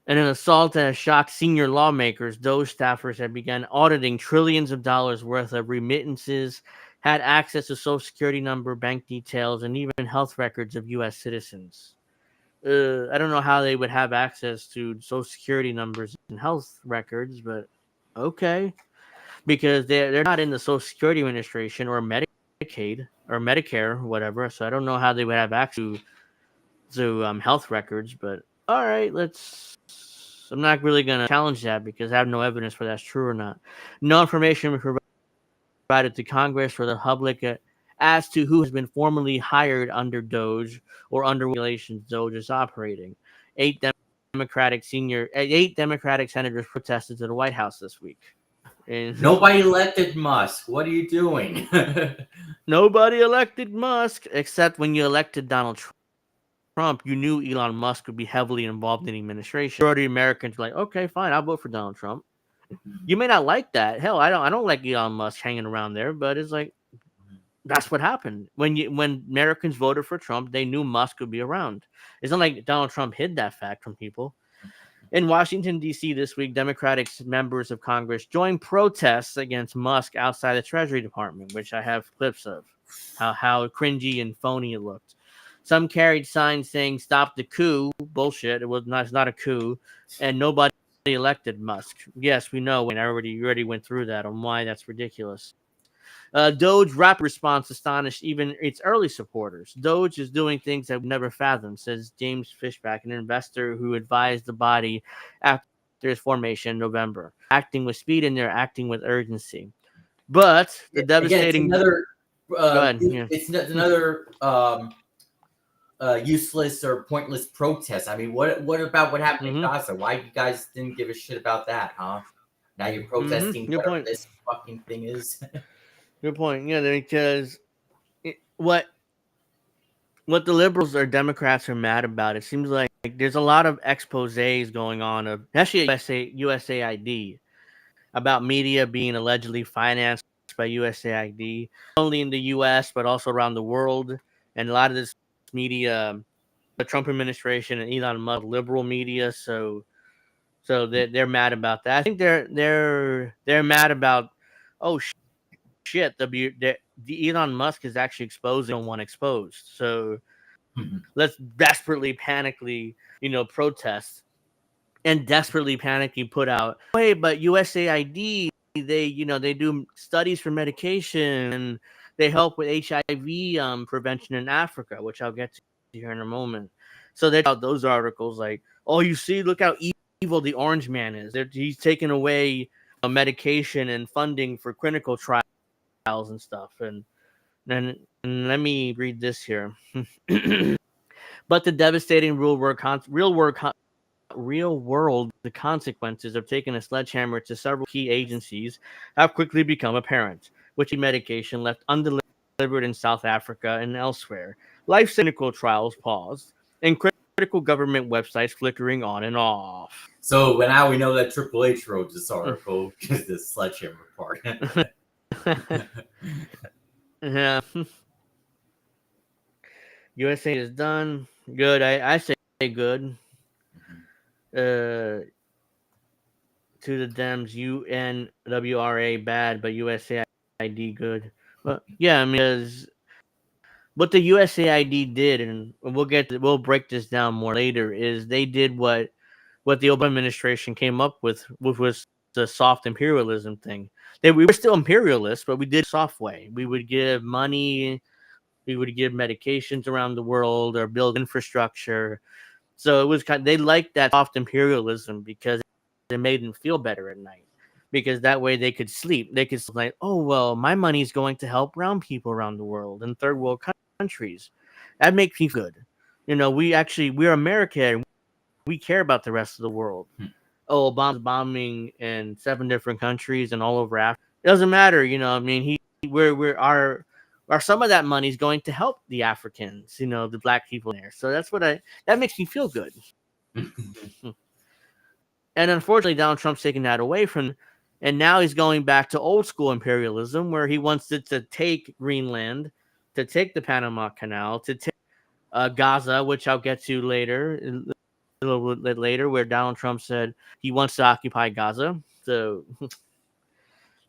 In an assault that has shocked senior lawmakers, those staffers have begun auditing trillions of dollars worth of remittances, had access to Social Security number, bank details, and even health records of U.S. citizens. I don't know how they would have access to Social Security numbers and health records, but okay. Because they're not in the Social Security Administration or Medicare Medicaid or Medicare or whatever. So I don't know how they would have access to health records. But all right, I'm not really going to challenge that because I have no evidence for that's true or not. No information was provided to Congress or the public as to who has been formally hired under Doge or under regulations Doge is operating. Eight Democratic senators protested to the White House this week. And Nobody elected Musk. What are you doing? nobody elected Musk, except when you elected Donald Trump, you knew Elon Musk would be heavily involved in the administration. Majority of Americans were like, okay, fine, I'll vote for Donald Trump. You may not like that. Hell, I don't like Elon Musk hanging around there, but it's like that's what happened. When Americans voted for Trump, they knew Musk would be around. It's not like Donald Trump hid that fact from people. In Washington, D.C. this week, Democratic members of Congress joined protests against Musk outside the Treasury Department, which I have clips of, how cringy and phony it looked. Some carried signs saying, "Stop the coup." Bullshit. It's not a coup. And nobody elected Musk. Yes, we know, and you already went through that on why that's ridiculous. Doge rapid response astonished even its early supporters. Doge is doing things I've never fathomed, says James Fishback, an investor who advised the body after its formation in November. Acting with speed and they're acting with urgency. But the devastating... Again, Go ahead. It's another useless or pointless protest. I mean, what about what happened in Gaza? Why you guys didn't give a shit about that, huh? Now you're protesting whatever this fucking thing is. Good point. Yeah, because what the liberals or Democrats are mad about, it seems like there's a lot of exposés going on of actually USAID about media being allegedly financed by USAID, not only in the U.S. but also around the world. And a lot of this media, the Trump administration and Elon Musk, liberal media, so they're mad about that. I think they're mad about shit, the Elon Musk is actually exposing one exposed. So let's desperately, panically, protest and desperately, panically put out, hey, but USAID, they do studies for medication and they help with HIV prevention in Africa, which I'll get to here in a moment. So they out those articles like, oh, you see, look how evil the orange man is. He's taking away medication and funding for clinical trials and stuff. And let me read this here. But the devastating real world the consequences of taking a sledgehammer to several key agencies have quickly become apparent, which medication left undelivered in South Africa and elsewhere, life clinical trials paused, and critical government websites flickering on and off. So now we know that Triple H wrote this article because the sledgehammer part. Yeah. USA is done. Good. I say good. To the Dems, UNWRA bad, but USAID good. But yeah, I mean, because what the USAID did, and we'll break this down more later, is they did what the Obama administration came up with was the soft imperialism thing. We were still imperialists, but we did it soft way. We would give money, we would give medications around the world or build infrastructure. So it was they liked that soft imperialism because it made them feel better at night. Because that way they could sleep. They could like, oh, well, my money is going to help brown people around the world and third world countries. That makes me good. We're America and we care about the rest of the world. Oh, Obama's bombing in 7 different countries and all over Africa. It doesn't matter, I mean, some of that money is going to help the Africans, the black people there. So that's that makes me feel good. And unfortunately, Donald Trump's taking that away from, and now he's going back to old school imperialism where he wants it to take Greenland, to take the Panama Canal, to take Gaza, which I'll get to later. A little bit later, where Donald Trump said he wants to occupy Gaza. So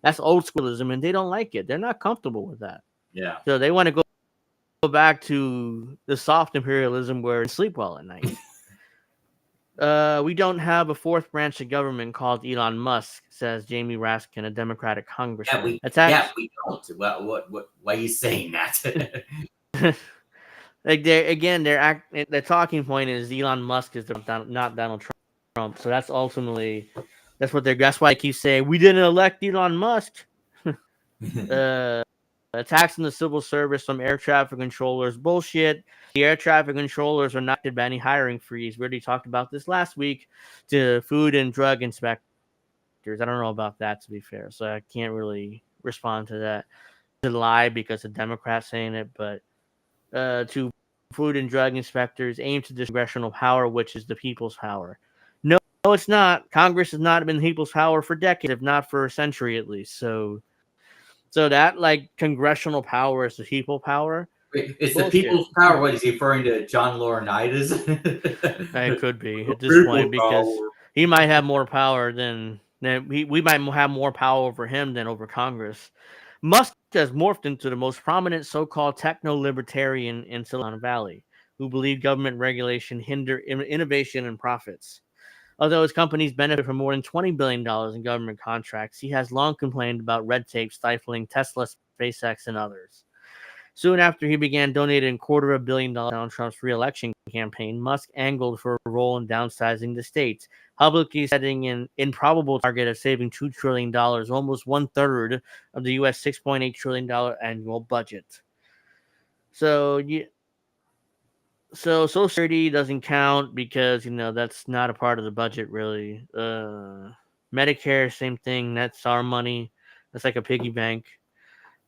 that's old schoolism, and they don't like it. They're not comfortable with that. Yeah. So they want to go back to the soft imperialism where they sleep well at night. We don't have a fourth branch of government called Elon Musk, says Jamie Raskin, a Democratic congressman. We don't. Why are you saying that? Like their talking point is Elon Musk is not Donald Trump. So that's ultimately that's why I keep saying we didn't elect Elon Musk. Attacks on the civil service from air traffic controllers, bullshit. The air traffic controllers are not affected by any hiring freeze. We already talked about this last week. To food and drug inspectors, I don't know about that, to be fair, so I can't really respond to that. It's a lie because a Democrat saying it, but to food and drug inspectors aim to this congressional power, which is the people's power. No, it's not. Congress has not been the people's power for decades, if not for a century at least. So that like congressional power is the people power. It's the people's power. What is he referring to? John Laurinaitis? It could be at this point because he might have more power than we might have more power over him than over Congress. Musk has morphed into the most prominent so-called techno-libertarian in Silicon Valley, who believe government regulation hinder innovation and profits. Although his companies benefit from more than $20 billion in government contracts, he has long complained about red tape stifling Tesla, SpaceX, and others. Soon after he began donating $250 million to Donald Trump's re-election campaign, Musk angled for a role in downsizing the state, publicly setting an improbable target of saving $2 trillion, almost one-third of the U.S. $6.8 trillion annual budget. So Social Security doesn't count because, that's not a part of the budget, really. Medicare, same thing. That's our money. That's like a piggy bank.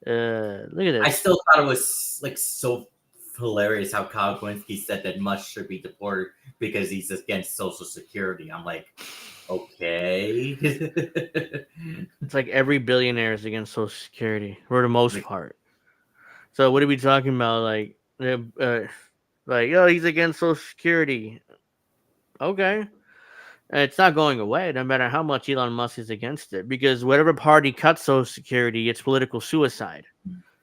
Look at this. I still thought it was like so hilarious how Kyle Kowinski said that Musk should be deported because he's against Social Security. I'm like, okay. It's like every billionaire is against Social Security for the most part. So what are we talking about? Like, he's against Social Security. Okay. It's not going away, no matter how much Elon Musk is against it, because whatever party cuts Social Security, it's political suicide.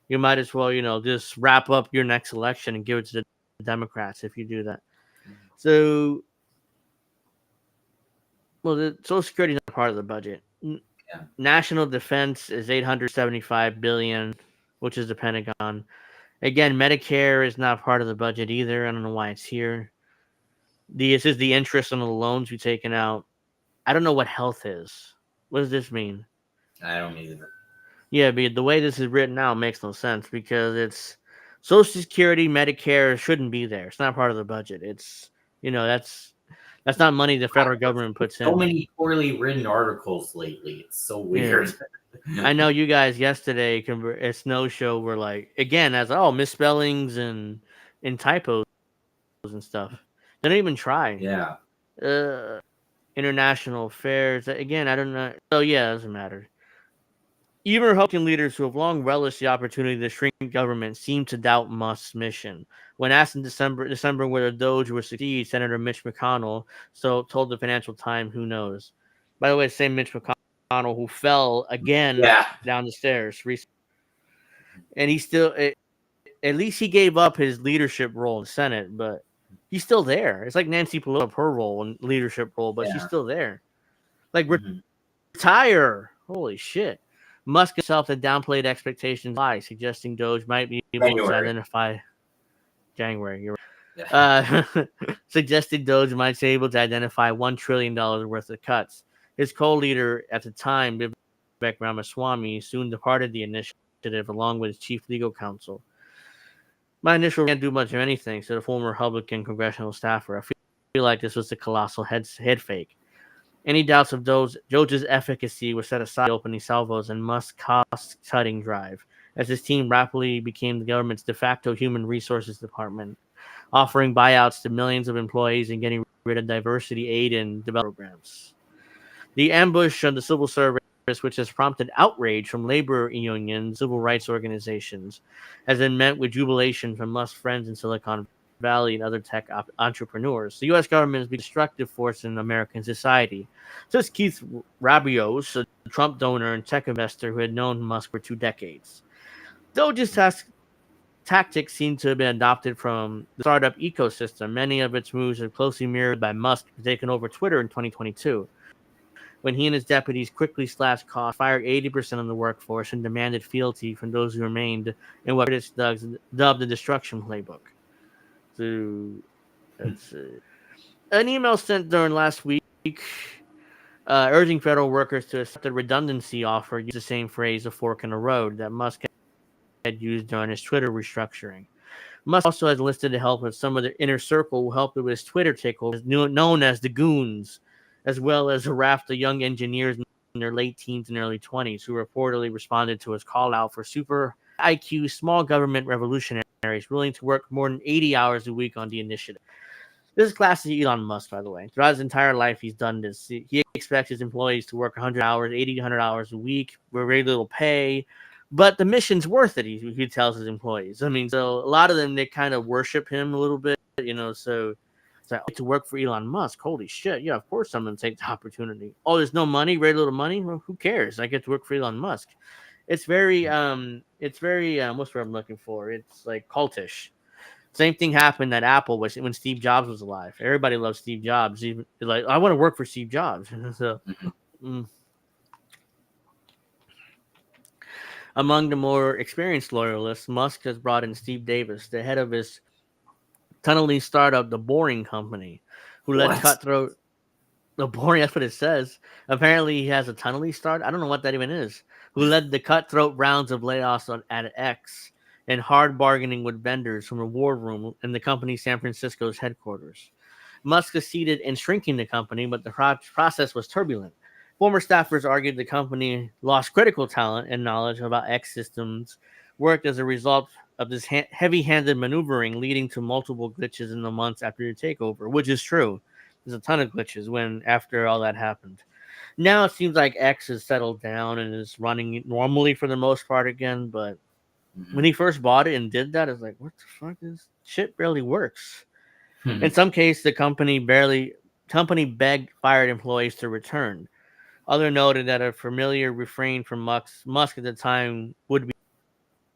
You might as well, just wrap up your next election and give it to the Democrats if you do that. So, the Social Security is not part of the budget. National defense is $875 billion, which is the Pentagon. Again, Medicare is not part of the budget either. I don't know why it's here. This is the interest on the loans we've taken out. I don't know what health is. What does this mean? I don't either. Yeah, but the way this is written out makes no sense because it's Social Security, Medicare shouldn't be there. It's not part of the budget. It's that's not money the federal government puts in. So many poorly written articles lately. It's so weird. Yeah. I know you guys yesterday at Snow Show were like, again, as misspellings and typos and stuff. They don't even try. Yeah. International affairs. Again, I don't know. So yeah, it doesn't matter. Even Republican leaders who have long relished the opportunity to shrink government seem to doubt Musk's mission. When asked in December whether Doge would succeed, Senator Mitch McConnell told the Financial Times, "Who knows?" By the way, same Mitch McConnell who fell again down the stairs recently, and he still, at least he gave up his leadership role in the Senate, but he's still there. It's like Nancy Pelosi, her role and leadership role, but she's still there. Like retire. Holy shit. Musk himself had downplayed expectations by suggesting Doge might be able to identify January. You're right. Suggested Doge might be able to identify $1 trillion worth of cuts. His co-leader at the time, Vivek Ramaswamy, soon departed the initiative along with his chief legal counsel. My initial can't do much of anything, said a former Republican congressional staffer. I feel like this was a colossal head fake. Any doubts of Doge's efficacy were set aside, opening salvos and Musk's cost-cutting drive, as his team rapidly became the government's de facto human resources department, offering buyouts to millions of employees and getting rid of diversity aid and development programs. The ambush of the civil service, which has prompted outrage from labor unions, civil rights organizations, has been met with jubilation from Musk's friends in Silicon Valley and other tech entrepreneurs. The U.S. government is a destructive force in American society, says Keith Rabios, a Trump donor and tech investor who had known Musk for 2 decades. Doge's task tactics seem to have been adopted from the startup ecosystem. Many of its moves are closely mirrored by Musk taking over Twitter in 2022, when he and his deputies quickly slashed costs, fired 80% of the workforce, and demanded fealty from those who remained in what critics dubbed the destruction playbook. So, let's see. An email sent during last week urging federal workers to accept the redundancy offer used the same phrase, a fork in the road, that Musk had used during his Twitter restructuring. Musk also has enlisted the help of some of the inner circle who helped with his Twitter takeover, known as the Goons, as well as a raft of young engineers in their late teens and early 20s who reportedly responded to his call out for super IQ small government revolutionaries willing to work more than 80 hours a week on the initiative. This is classic Elon Musk, by the way. Throughout his entire life, he's done this. He expects his employees to work 100 hours, 80, 100 hours a week with very little pay. But the mission's worth it, he tells his employees. I mean, so a lot of them, they kind of worship him a little bit, so it's like, to work for Elon Musk. Holy shit. Yeah, of course I'm going to take the opportunity. Oh, there's no money, very little money? Well, who cares? I get to work for Elon Musk. It's very, what's the word I'm looking for? It's like cultish. Same thing happened at Apple when Steve Jobs was alive. Everybody loves Steve Jobs. Even like, I want to work for Steve Jobs. So, among the more experienced loyalists, Musk has brought in Steve Davis, the head of his tunneling startup, The Boring Company, who led cutthroat. The Boring, that's what it says. Apparently, he has a tunneling startup. I don't know what that even is. Who led the cutthroat rounds of layoffs at X and hard bargaining with vendors from a war room in the company's San Francisco's headquarters. Musk succeeded in shrinking the company, but the process was turbulent. Former staffers argued the company lost critical talent and knowledge about X systems, worked as a result of this heavy-handed maneuvering, leading to multiple glitches in the months after the takeover, which is true. There's a ton of glitches after all that happened. Now it seems like X has settled down and is running normally for the most part again, but when he first bought it and did that, it's like, what the fuck? This shit barely works. In some cases, the company begged fired employees to return. Others noted that a familiar refrain from Musk at the time would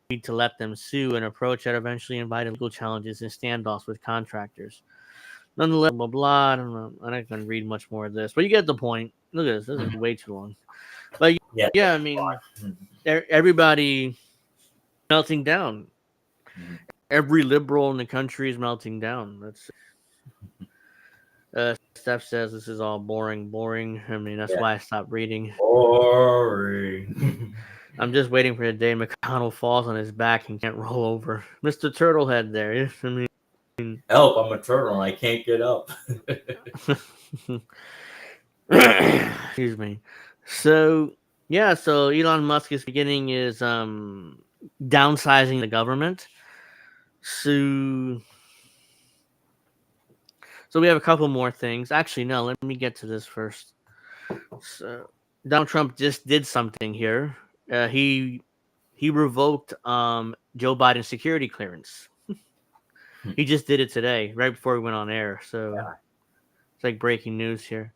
be to let them sue, an approach that eventually invited legal challenges and standoffs with contractors. Nonetheless, blah, blah, I don't know. I'm not going to read much more of this, but you get the point. Look at this. This is way too long. But yeah, I mean, everybody melting down. Every liberal in the country is melting down. That's Steph says this is all boring. I mean, that's why I stopped reading. Boring. I'm just waiting for the day McConnell falls on his back and can't roll over. Mr. Turtlehead there. I mean, help, I'm a turtle and I can't get up. Excuse me. So Elon Musk is beginning is downsizing the government. So we have a couple more things. Actually, no, let me get to this first. So Donald Trump just did something here. He revoked Joe Biden's security clearance. He just did it today, right before we went on air. So it's like breaking news here.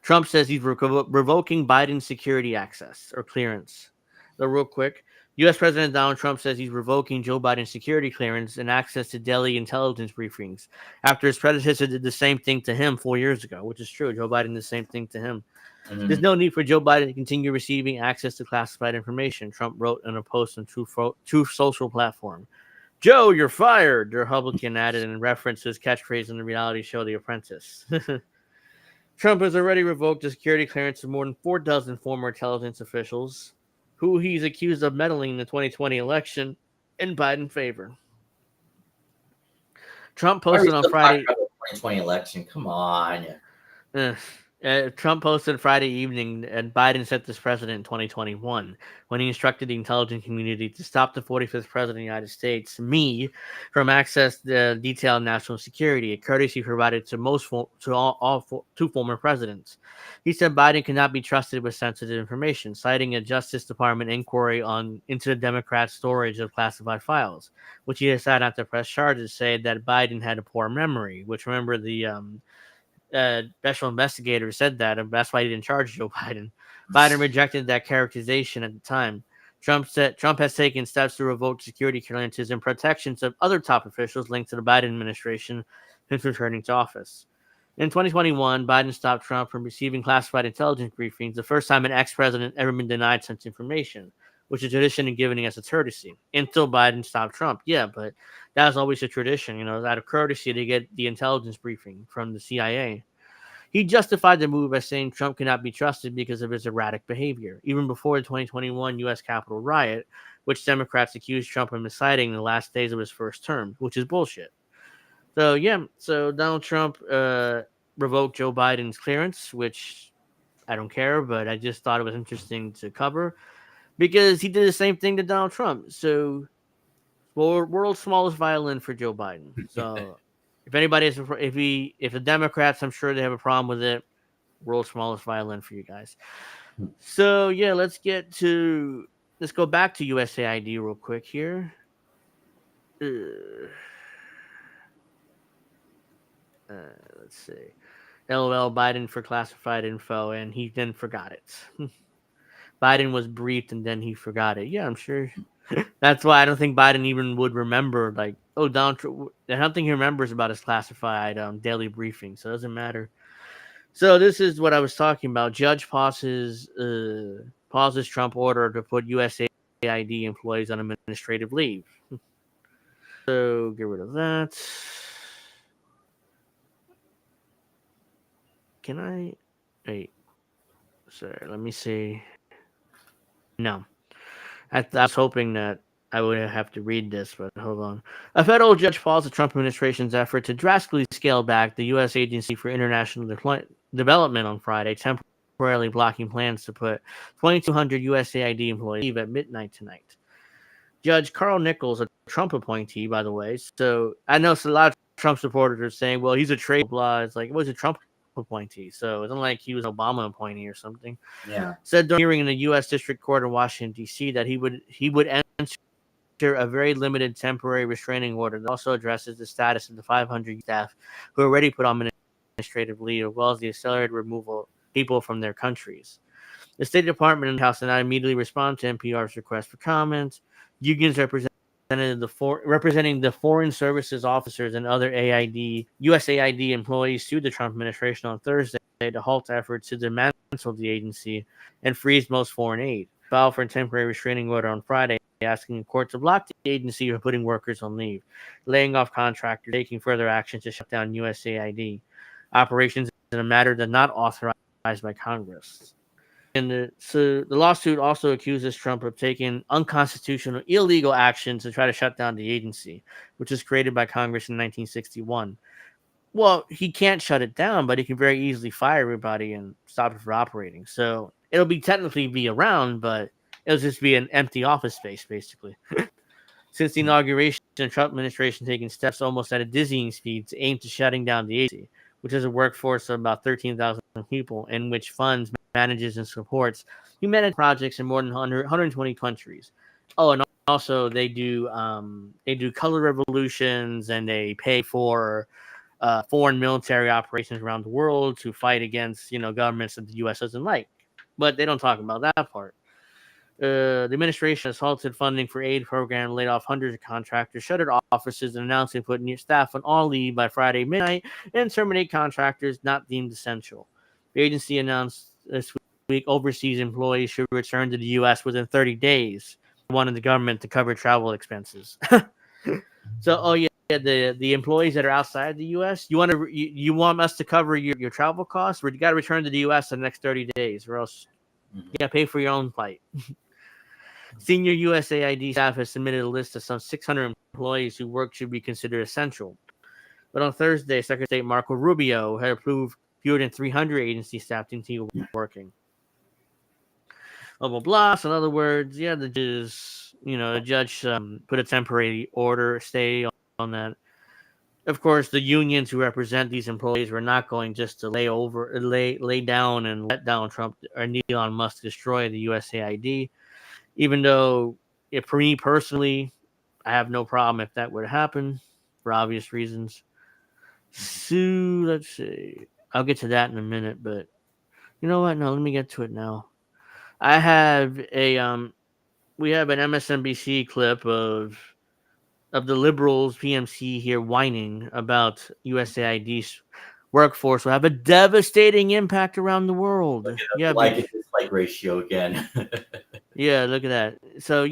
Trump says he's revoking Biden's security access or clearance. So real quick, U.S. President Donald Trump says he's revoking Joe Biden's security clearance and access to daily intelligence briefings after his predecessor did the same thing to him 4 years ago, which is true. Joe Biden did the same thing to him. There's no need for Joe Biden to continue receiving access to classified information, Trump wrote in a post on Truth Social platform. Joe, you're fired, the Republican added in reference to his catchphrase in the reality show The Apprentice. Trump has already revoked the security clearance of more than 4 dozen former intelligence officials who he's accused of meddling in the 2020 election in Biden's favor. Trump posted on Friday. The 2020 election, come on. Trump posted Friday evening that Biden set this precedent in 2021 when he instructed the intelligence community to stop the 45th president of the United States, me, from access to detailed national security, a courtesy provided to two former presidents. He said Biden cannot be trusted with sensitive information, citing a Justice Department inquiry into the Democrats' storage of classified files, which he decided not to press charges, saying that Biden had a poor memory, which, remember, the special investigator said that, and that's why he didn't charge Joe Biden. Biden rejected that characterization at the time. Trump said Trump has taken steps to revoke security clearances and protections of other top officials linked to the Biden administration since returning to office. In 2021, Biden stopped Trump from receiving classified intelligence briefings, the first time an ex-president ever been denied such information, which is a tradition and given as a courtesy. Until Biden stopped Trump. Yeah, but that was always a tradition, out of courtesy to get the intelligence briefing from the CIA. He justified the move by saying Trump cannot be trusted because of his erratic behavior, even before the 2021 U.S. Capitol riot, which Democrats accused Trump of inciting in the last days of his first term, which is bullshit. So Donald Trump revoked Joe Biden's clearance, which I don't care, but I just thought it was interesting to cover because he did the same thing to Donald Trump. So, world's smallest violin for Joe Biden. So, if anybody is, if the Democrats, I'm sure they have a problem with it. World's smallest violin for you guys. So yeah, let's go back to USAID real quick here. Let's see. LOL Biden for classified info, and he then forgot it. Biden was briefed and then he forgot it. Yeah, I'm sure. That's why I don't think Biden even would remember. Donald Trump. I don't think he remembers about his classified daily briefing, so it doesn't matter. So this is what I was talking about. Judge pauses Trump order to put USAID employees on administrative leave. So get rid of that. Can I? Wait. Sorry, let me see. No. I was hoping that I would have to read this, but hold on. A federal judge paused the Trump administration's effort to drastically scale back the U.S. Agency for International Development on Friday, temporarily blocking plans to put 2,200 USAID employees leave at midnight tonight. Judge Carl Nichols, a Trump appointee, by the way. So I know a lot of Trump supporters are saying, well, he's a trade blah. It's like, it was a Trump appointee. So it's not like he was an Obama appointee or something. Yeah. Said during a hearing in the U.S. District Court in Washington, D.C., that he would enter a very limited temporary restraining order that also addresses the status of the 500 staff who are already put on administrative leave, as well as the accelerated removal of people from their countries. The State Department and the House did not immediately respond to NPR's request for comment. Unions representing the foreign services officers and other USAID employees sued the Trump administration on Thursday to halt efforts to dismantle the agency and freeze most foreign aid. Filed for a temporary restraining order on Friday, asking the court to block the agency from putting workers on leave, laying off contractors, taking further action to shut down USAID operations in a matter that not authorized by Congress. And so the lawsuit also accuses Trump of taking unconstitutional, illegal action to try to shut down the agency, which was created by Congress in 1961. Well, he can't shut it down, but he can very easily fire everybody and stop it from operating. So it'll technically be around, but it'll just be an empty office space, basically. Since the inauguration, the Trump administration taking steps almost at a dizzying speed to aim to shutting down the agency, which has a workforce of about 13,000 people, and which funds, manages, and supports humanitarian projects in more than 120 countries. Oh, and also they do color revolutions, and they pay for foreign military operations around the world to fight against governments that the U.S. doesn't like. But they don't talk about that part. The administration has halted funding for aid program, laid off hundreds of contractors, shuttered offices, and announced they put new staff on all leave by Friday midnight and terminate contractors not deemed essential. The agency announced this week overseas employees should return to the U.S. within 30 days. They wanted the government to cover travel expenses. The employees that are outside the U.S., you want us to cover your travel costs? You got to return to the U.S. in the next 30 days, or else you got to pay for your own flight. Senior USAID staff has submitted a list of some 600 employees whose work should be considered essential. But on Thursday, Secretary of State Marco Rubio had approved fewer than 300 agency staff to continue working. Blah, blah, blah. So in other words, the judge put a temporary order stay on that. Of course, the unions who represent these employees were not going just to lay down and let Donald Trump or Elon Musk destroy the USAID. Even though, for me personally, I have no problem if that would happen for obvious reasons. So let's see. I'll get to that in a minute, but you know what? No, let me get to it now. I have a we have an MSNBC clip of the liberals PMC here whining about USAID's workforce will have a devastating impact around the world. Yeah, like and dislike ratio again. yeah, look at that. So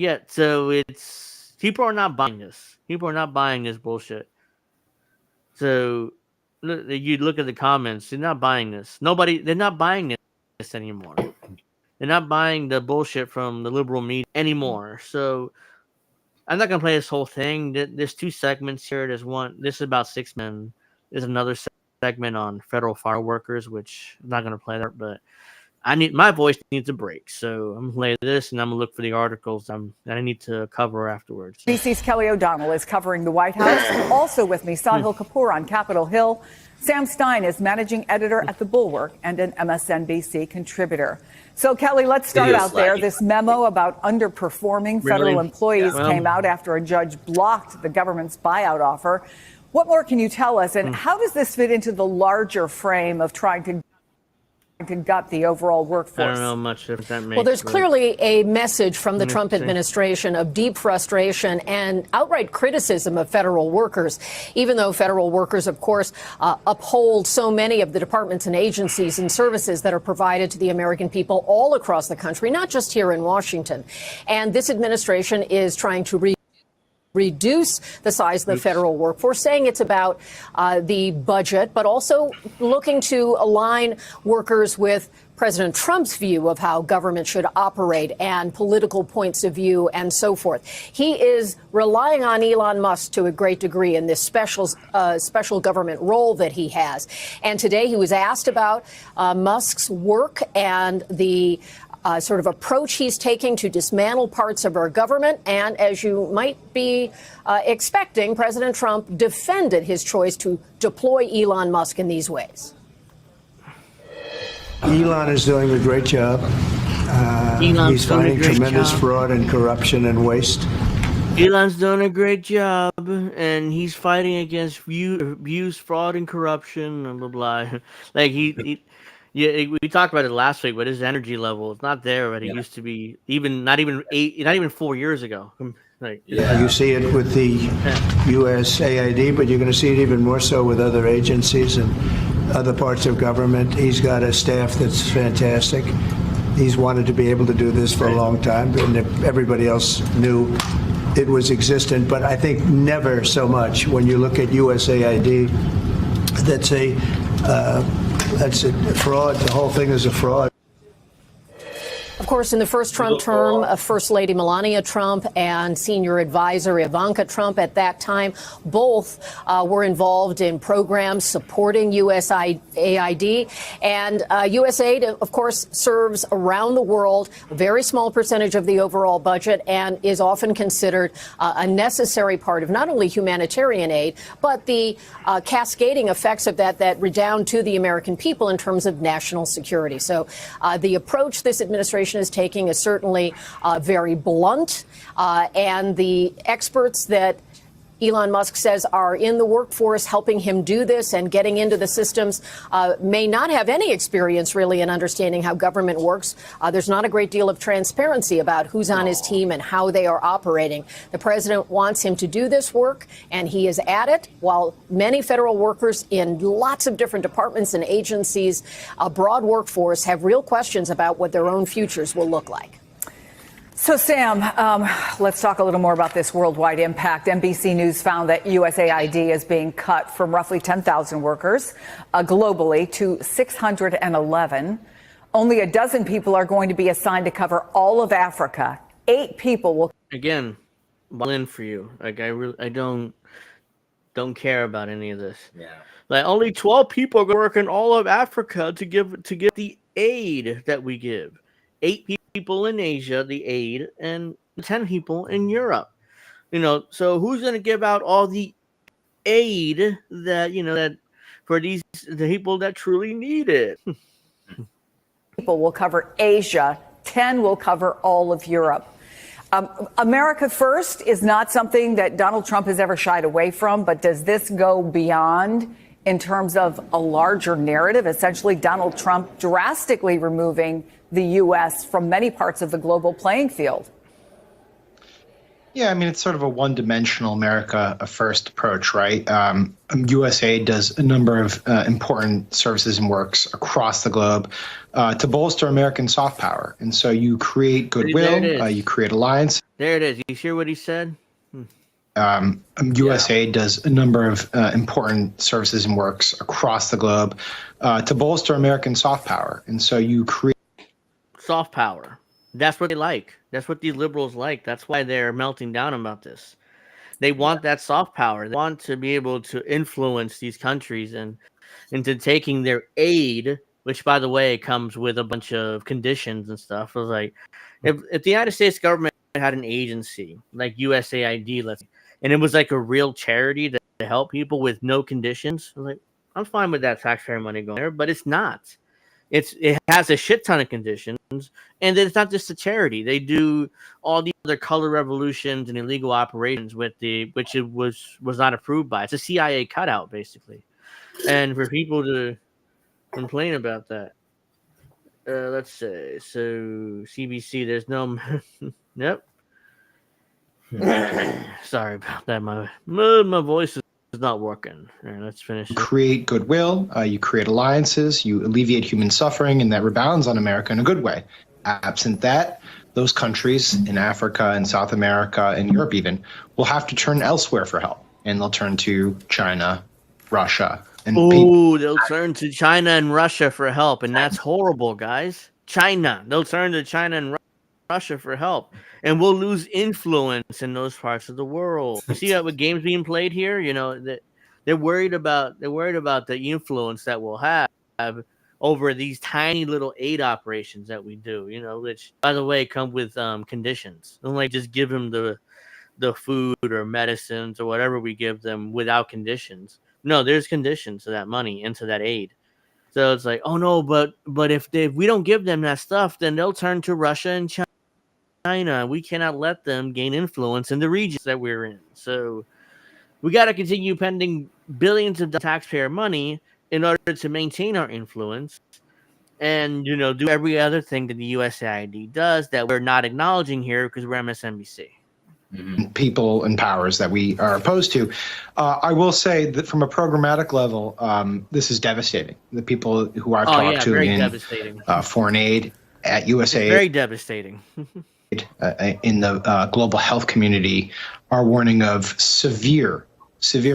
it's people are not buying this. People are not buying this bullshit. So you look at the comments. They're not buying this. They're not buying this anymore. They're not buying the bullshit from the liberal media anymore. So I'm not gonna play this whole thing. There's two segments here. There's one. This is about 6 men. There's another segment on federal fire workers, which I'm not gonna play that. But my voice needs a break. So I'm gonna play this, and I'm gonna look for the articles that I need to cover afterwards. BC's Kelly O'Donnell is covering the White House. Also with me, Sahil Kapoor on Capitol Hill. Sam Stein is managing editor at The Bulwark and an MSNBC contributor. So, Kelly, let's start out there. This memo about underperforming federal employees came out after a judge blocked the government's buyout offer. What more can you tell us? And how does this fit into the larger frame of trying to gut the overall workforce? I don't know much if that makes. Well, there's clearly a message from the Trump administration of deep frustration and outright criticism of federal workers, even though federal workers, of course, uphold so many of the departments and agencies and services that are provided to the American people all across the country, not just here in Washington. And this administration is trying to reduce the size of the federal workforce, saying it's about the budget, but also looking to align workers with President Trump's view of how government should operate and political points of view and so forth. He is relying on Elon Musk to a great degree in this special government role that he has. And today he was asked about Musk's work and the sort of approach he's taking to dismantle parts of our government. And as you might be expecting, President Trump defended his choice to deploy Elon Musk in these ways. Elon is doing a great job. He's fighting tremendous fraud and corruption and waste. Elon's doing a great job, and he's fighting against abuse, fraud, and corruption, and blah blah. Like yeah, we talked about it last week, but his energy level is not there what it used to be. Not even 4 years ago. Like, You see it with the USAID, but you're going to see it even more so with other agencies and other parts of government. He's got a staff that's fantastic. He's wanted to be able to do this for a long time, and everybody else knew it was existent. But I think never so much when you look at USAID. That's a fraud. The whole thing is a fraud. Of course, in the first Trump term, First Lady Melania Trump and senior advisor Ivanka Trump at that time, both were involved in programs supporting USAID. And USAID, of course, serves around the world, a very small percentage of the overall budget, and is often considered a necessary part of not only humanitarian aid, but the cascading effects of that redound to the American people in terms of national security. So the approach this administration is taking is certainly very blunt, and the experts that Elon Musk says are in the workforce helping him do this and getting into the systems may not have any experience really in understanding how government works. There's not a great deal of transparency about who's on his team and how they are operating. The president wants him to do this work, and he is at it, while many federal workers in lots of different departments and agencies, a broad workforce, have real questions about what their own futures will look like. So, Sam, let's talk a little more about this worldwide impact. NBC News found that USAID is being cut from roughly 10,000 workers globally to 611. Only a dozen people are going to be assigned to cover all of Africa. 8 people will. Again, in for you. Like I don't care about any of this. Yeah. Like only 12 people are working all of Africa to give the aid that we give. 8 people in Asia, the aid, and 10 people in Europe. So who's going to give out all the aid that for the people that truly need it? People will cover Asia. 10 will cover all of Europe. America First is not something that Donald Trump has ever shied away from, but does this go beyond in terms of a larger narrative? Essentially, Donald Trump drastically removing the U.S. from many parts of the global playing field. Yeah, I mean, it's sort of a one-dimensional America First approach, right? USAID does a number of important services and works across the globe to bolster American soft power. And so you create goodwill, you create alliance. There it is. You hear what he said? USAID does a number of important services and works across the globe to bolster American soft power. And so you create soft power. That's what they like. That's what these liberals like. That's why they're melting down about this. They want that soft power. They want to be able to influence these countries and into taking their aid, which, by the way, comes with a bunch of conditions and stuff. It was like, if the United States government had an agency like USAID, and it was like a real charity to help people with no conditions, I'm fine with that taxpayer money going there, but it's not. It has a shit ton of conditions, and it's not just a charity. They do all the other color revolutions and illegal operations which it was not approved by. It's a CIA cutout, basically. And for people to complain about that, let's say so CBC. There's no. Yep. Sorry about that. My voice is not working. All right, let's finish. You create goodwill, you create alliances, you alleviate human suffering, and that rebounds on America in a good way. Absent that, those countries in Africa and South America and Europe even will have to turn elsewhere for help, and they'll turn to China, Russia, and they'll turn to China and Russia for help, and that's horrible, guys. They'll turn to China and Russia for help, and we'll lose influence in those parts of the world. You see what games being played here? You know that they're worried about the influence that we'll have over these tiny little aid operations that we do. You know, which, by the way, come with conditions. Don't just give them the food or medicines or whatever we give them without conditions. No, there's conditions to that money and to that aid. So it's like, oh no, but if we don't give them that stuff, then they'll turn to Russia and China. We cannot let them gain influence in the regions that we're in. So we got to continue spending billions of taxpayer money in order to maintain our influence and, do every other thing that the USAID does that we're not acknowledging here because we're MSNBC. People and powers that we are opposed to. I will say that from a programmatic level, this is devastating. The people who I've talked to in foreign aid at USAID. Very devastating. In the global health community are warning of severe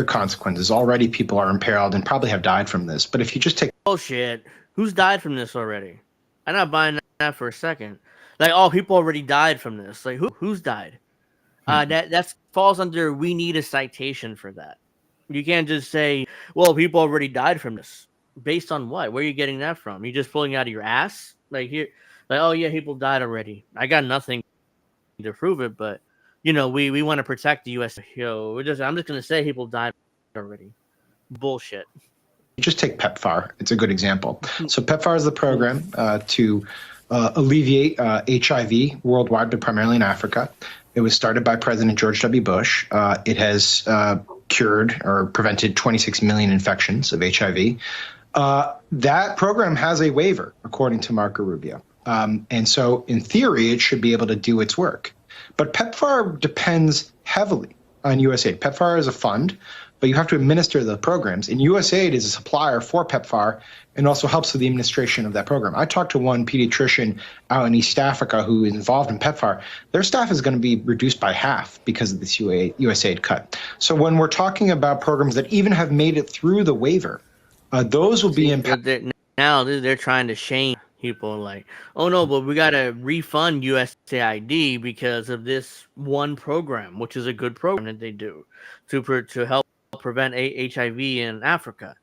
consequences. Already people are imperiled and probably have died from this. But if you just take bullshit, who's died from this already? I'm not buying that for a second. People already died from this. Who's died? That falls under, we need a citation for that. You can't just say, well, people already died from this. Based on what? Where are you getting that from? You just pulling out of your ass? Oh yeah, people died already. I got nothing to prove it, but we want to protect the U.S. I'm just gonna say people died already. Bullshit. Just take PEPFAR. It's a good example. So PEPFAR is the program to alleviate HIV worldwide, but primarily in Africa. It was started by President George W. Bush. It has cured or prevented 26 million infections of HIV. That program has a waiver, according to Marco Rubio. And so, in theory, it should be able to do its work. But PEPFAR depends heavily on USAID. PEPFAR is a fund, but you have to administer the programs. And USAID is a supplier for PEPFAR and also helps with the administration of that program. I talked to one pediatrician out in East Africa who is involved in PEPFAR. Their staff is going to be reduced by half because of this USAID cut. So when we're talking about programs that even have made it through the waiver, those will be impacted. Now they're trying to shame people oh no, but we got to refund USAID because of this one program, which is a good program that they do to help prevent HIV in Africa.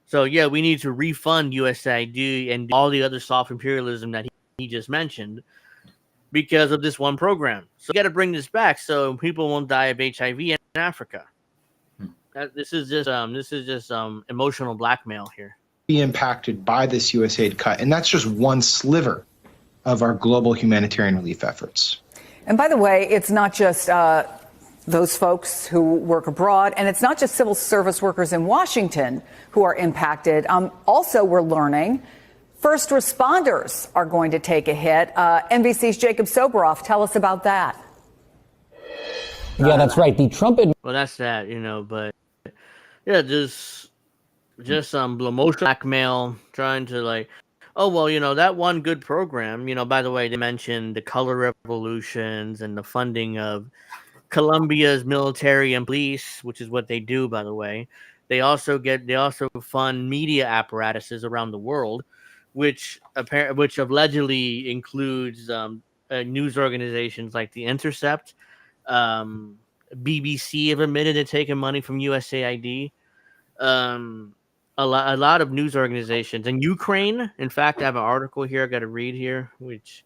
So yeah, we need to refund USAID and all the other soft imperialism that he just mentioned because of this one program. So we got to bring this back so people won't die of HIV in Africa. This is just emotional blackmail here. Be impacted by this USAID cut, and that's just one sliver of our global humanitarian relief efforts. And by the way, it's not just those folks who work abroad, and it's not just civil service workers in Washington who are impacted. Also, we're learning first responders are going to take a hit. NBC's Jacob Soboroff, tell us about that. Yeah, that's right. The Trump Well, that's that, but yeah, just emotional blackmail, trying to oh well, that one good program. By the way, they mentioned the color revolutions and the funding of Colombia's military and police, which is what they do, by the way. They also fund media apparatuses around the world, which allegedly includes news organizations like The Intercept. BBC have admitted to taking money from USAID. A lot of news organizations and Ukraine. In fact, I have an article here I got to read here, which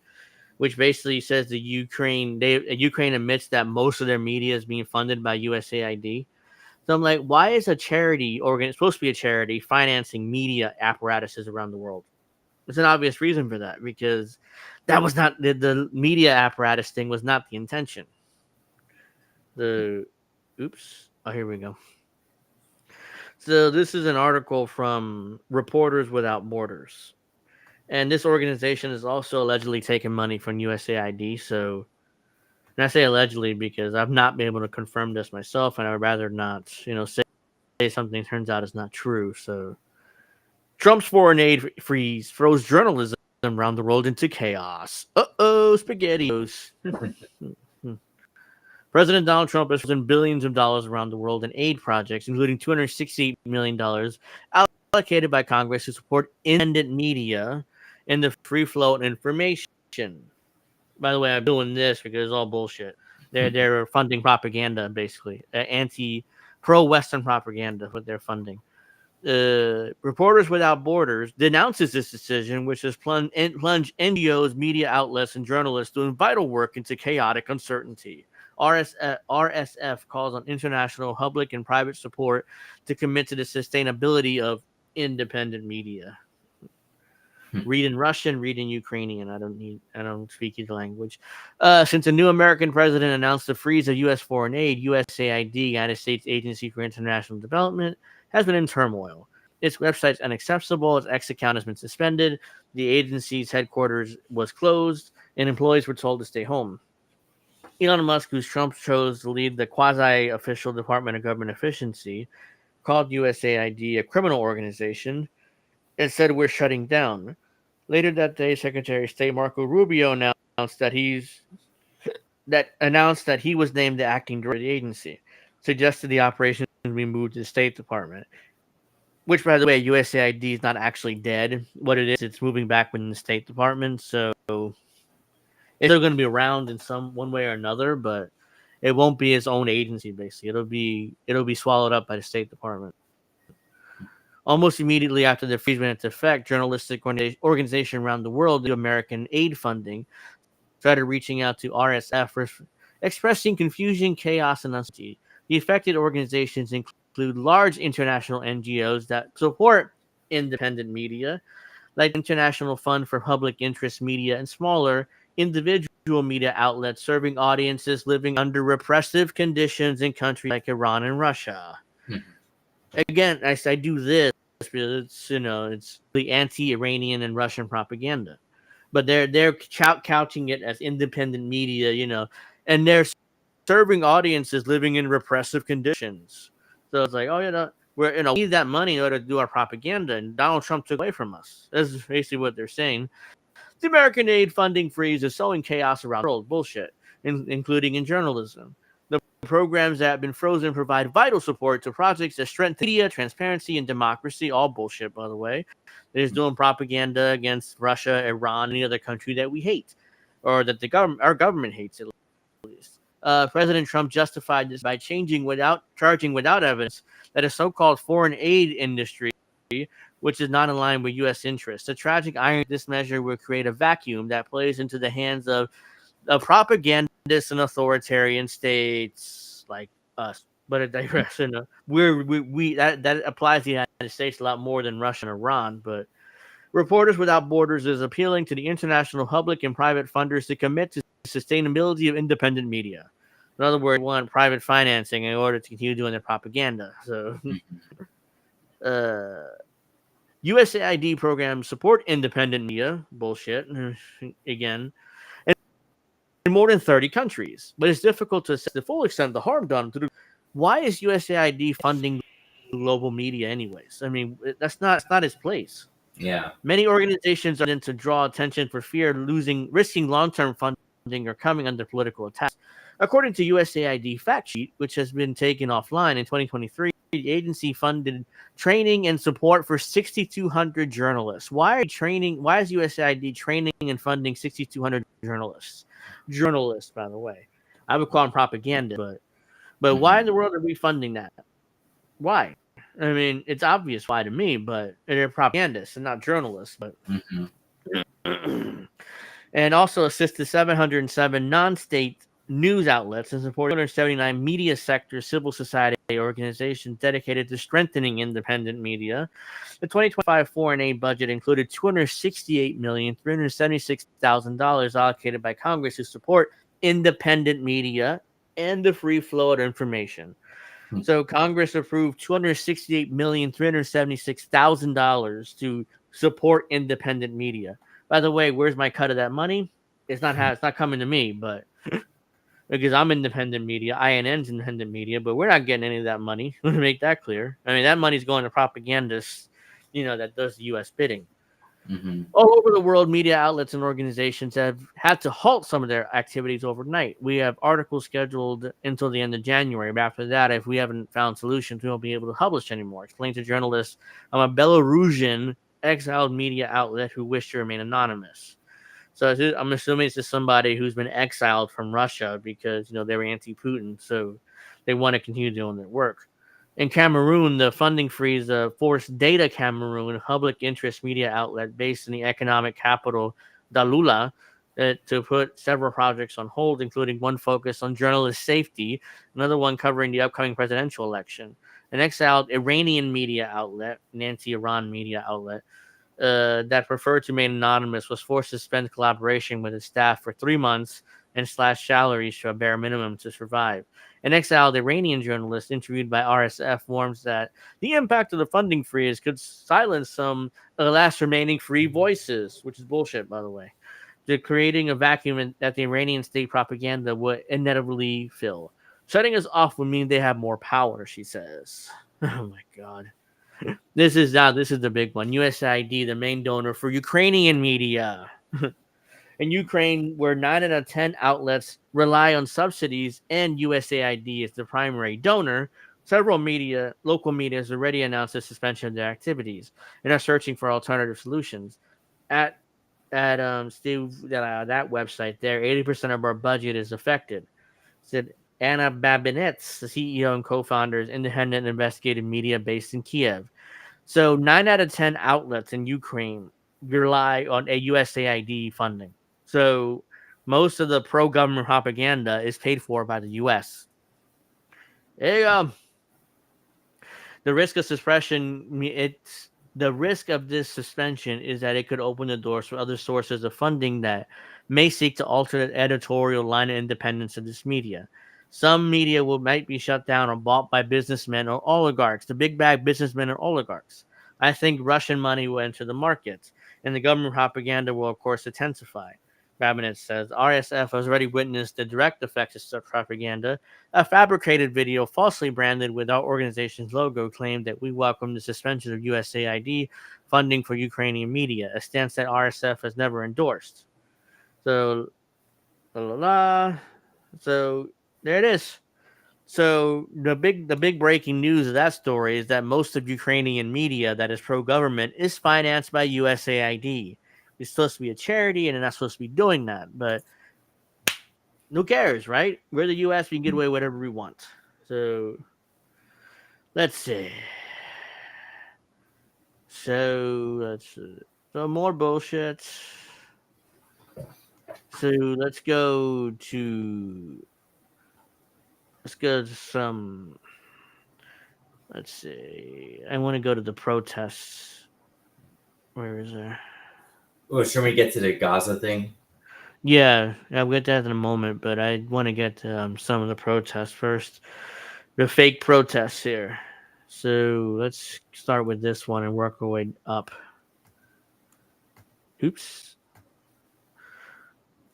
basically says Ukraine admits that most of their media is being funded by USAID. So I'm like, why is a charity supposed to be a charity financing media apparatuses around the world? There's an obvious reason for that, because that was not the media apparatus thing was not the intention. Here we go. So this is an article from Reporters Without Borders. And this organization is also allegedly taking money from USAID. So, and I say allegedly because I've not been able to confirm this myself, and I would rather not, say something turns out is not true. So, Trump's foreign aid freeze throws journalism around the world into chaos. SpaghettiOs. President Donald Trump has spent billions of dollars around the world in aid projects, including $268 million allocated by Congress to support independent media and the free flow of information. By the way, I'm doing this because it's all bullshit. They're funding propaganda, basically. Pro-Western propaganda, what they're funding. Reporters Without Borders denounces this decision, which has plunged NGOs, media outlets, and journalists doing vital work into chaotic uncertainty. RSF calls on international public and private support to commit to the sustainability of independent media. Read in Russian, read in Ukrainian. I don't speak either language. Since a new American president announced the freeze of U.S. foreign aid, USAID, United States Agency for International Development, has been in turmoil. Its website's inaccessible. Its X account has been suspended. The agency's headquarters was closed, and employees were told to stay home. Elon Musk, who Trump chose to lead the quasi-official Department of Government Efficiency, called USAID a criminal organization and said we're shutting down. Later that day, Secretary of State Marco Rubio announced that he was named the acting director of the agency, suggested the operation be moved to the State Department. Which, by the way, USAID is not actually dead. What it is, it's moving back within the State Department, so it's still going to be around in one way or another, but it won't be its own agency. Basically, it'll be swallowed up by the State Department. Almost immediately after the freeze went into effect, journalistic organizations around the world, the American aid funding, started reaching out to RSF for expressing confusion, chaos, and uncertainty. The affected organizations include large international NGOs that support independent media, like the International Fund for Public Interest Media, and smaller individual media outlets serving audiences living under repressive conditions in countries like Iran and Russia. Again, I do this because it's the anti-Iranian and Russian propaganda, but they're couching it as independent media, and they're serving audiences living in repressive conditions. So it's like, we need that money in order to do our propaganda, and Donald Trump took away from us. That's basically what they're saying. The American aid funding freeze is sowing chaos around the world. Bullshit, including in journalism. The programs that have been frozen provide vital support to projects that strengthen media, transparency, and democracy. All bullshit, by the way. They're just doing propaganda against Russia, Iran, any other country that we hate, or that our government hates at least. President Trump justified this by charging without evidence that a so-called foreign aid industry, which is not in line with U.S. interests. The tragic irony of this measure will create a vacuum that plays into the hands of propagandists and authoritarian states like us. But it digress. That applies to the United States a lot more than Russia and Iran. But Reporters Without Borders is appealing to the international public and private funders to commit to the sustainability of independent media. In other words, they want private financing in order to continue doing their propaganda. So, USAID programs support independent media. Bullshit. Again. in more than 30 countries, but it's difficult to assess the full extent of the harm done. Why is USAID funding global media anyways? I mean, that's not its place. Yeah. Many organizations are in to draw attention for fear of risking long-term funding or coming under political attack. According to USAID fact sheet, which has been taken offline in 2023, the agency funded training and support for 6,200 journalists. Why is USAID training and funding 6,200 journalists? Journalists, by the way. I would call them propaganda, but why in the world are we funding that? Why? I mean, it's obvious why to me, but they're propagandists and not journalists. But and also assisted 707 non-state news outlets and supported 279 media sector civil society organizations dedicated to strengthening independent media. The 2025 foreign aid budget included $268,376,000 allocated by Congress to support independent media and the free flow of information. So Congress approved $268,376,000 to support independent media. By the way, where's my cut of that money? It's not coming to me, but because I'm independent media, INN's independent media, but we're not getting any of that money. Let me make that clear. I mean, that money's going to propagandists, that does the U.S. bidding. All over the world, media outlets and organizations have had to halt some of their activities overnight. We have articles scheduled until the end of January, but after that, if we haven't found solutions, we won't be able to publish anymore. Explained to journalists a Belarusian exiled media outlet who wished to remain anonymous. So I'm assuming it's just somebody who's been exiled from Russia because they were anti-Putin, so they want to continue doing their work. In Cameroon, the funding freeze forced Data Cameroon, a public interest media outlet based in the economic capital Douala, to put several projects on hold, including one focused on journalist safety, another one covering the upcoming presidential election. An exiled Iranian media outlet, an anti-Iran media outlet, that preferred to remain anonymous was forced to suspend collaboration with its staff for 3 months and slash salaries to a bare minimum to survive. An exiled Iranian journalist interviewed by RSF warns that the impact of the funding freeze could silence some of the last remaining free voices, which is bullshit, by the way. They're creating a vacuum that the Iranian state propaganda would inevitably fill. Shutting us off would mean they have more power, she says. Oh my God. This is the big one. USAID, the main donor for Ukrainian media. In Ukraine, where 9 out of 10 outlets rely on subsidies and USAID is the primary donor, several local media has already announced the suspension of their activities and are searching for alternative solutions. At Steve, that website there, 80% of our budget is affected, said Anna Babinets, the CEO and co-founder of independent investigative media based in Kiev. So 9 out of 10 outlets in Ukraine rely on a USAID funding. So most of the pro-government propaganda is paid for by the U.S. There you go. The risk of this suspension is that it could open the doors for other sources of funding that may seek to alter the editorial line of independence of this media. Some media might be shut down or bought by businessmen or oligarchs, the big bag businessmen or oligarchs. I think Russian money will enter the market, and the government propaganda will, of course, intensify. Rabinet says RSF has already witnessed the direct effects of such propaganda. A fabricated video falsely branded with our organization's logo claimed that we welcome the suspension of USAID funding for Ukrainian media, a stance that RSF has never endorsed. So, So there it is. So the big breaking news of that story is that most of Ukrainian media that is pro-government is financed by USAID. It's supposed to be a charity, and they're not supposed to be doing that. But who cares, right? We're the U.S. We can get away with whatever we want. So let's see. So more bullshit. So let's go to some. Let's see. I want to go to the protests. Where is there? Well, should we get to the Gaza thing? Yeah, I'll get that in a moment, but I want to get to some of the protests first. The fake protests here. So let's start with this one and work our way up. Oops.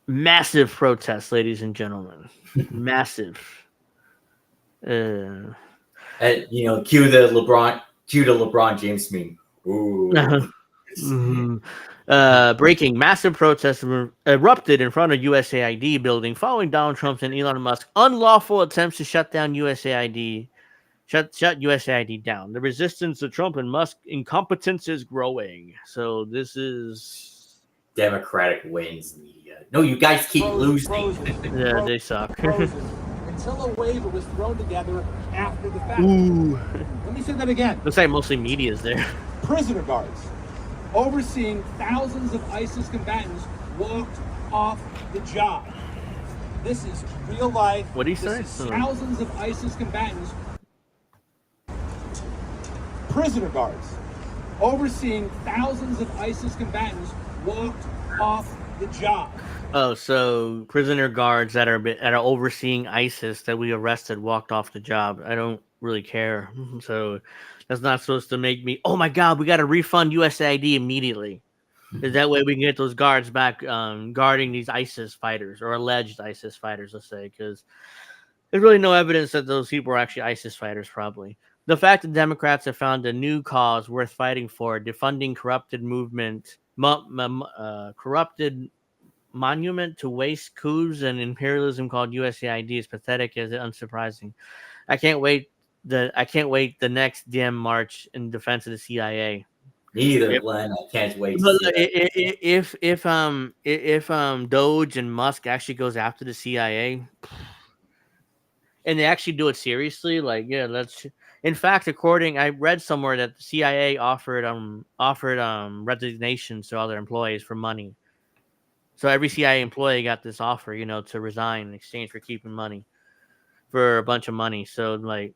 Massive protests, ladies and gentlemen. Massive. And cue the LeBron James meme. Ooh. Breaking massive protests erupted in front of USAID building following Donald Trump's and Elon Musk's unlawful attempts to shut down USAID. Shut USAID down. The resistance to Trump and Musk incompetence is growing. So this is Democratic wins media. No, you guys keep losing. Yeah, they suck. Until a waiver was thrown together after the fact. Ooh. Let me say that again. Looks like mostly media is there. Prisoner guards overseeing thousands of ISIS combatants walked off the job. This is real life. What do you say? Thousands of ISIS combatants. Prisoner guards overseeing thousands of ISIS combatants walked off the job. Oh, so prisoner guards that are overseeing ISIS that we arrested walked off the job. I don't really care. So that's not supposed to make me, oh my God, we got to refund USAID immediately. Is that way we can get those guards back guarding these ISIS fighters or alleged ISIS fighters, let's say, because there's really no evidence that those people are actually ISIS fighters, probably. The fact that Democrats have found a new cause worth fighting for, defunding corrupted corrupted monument to waste coups and imperialism called USAID is pathetic as unsurprising. I can't wait the next damn march in defense of the CIA. Neither, Glenn. I can't wait. If Doge and Musk actually goes after the CIA, and they actually do it seriously, like let's. In fact, I read somewhere that the CIA offered resignations to other employees for money. So every CIA employee got this offer, to resign in exchange for keeping money, for a bunch of money. So like,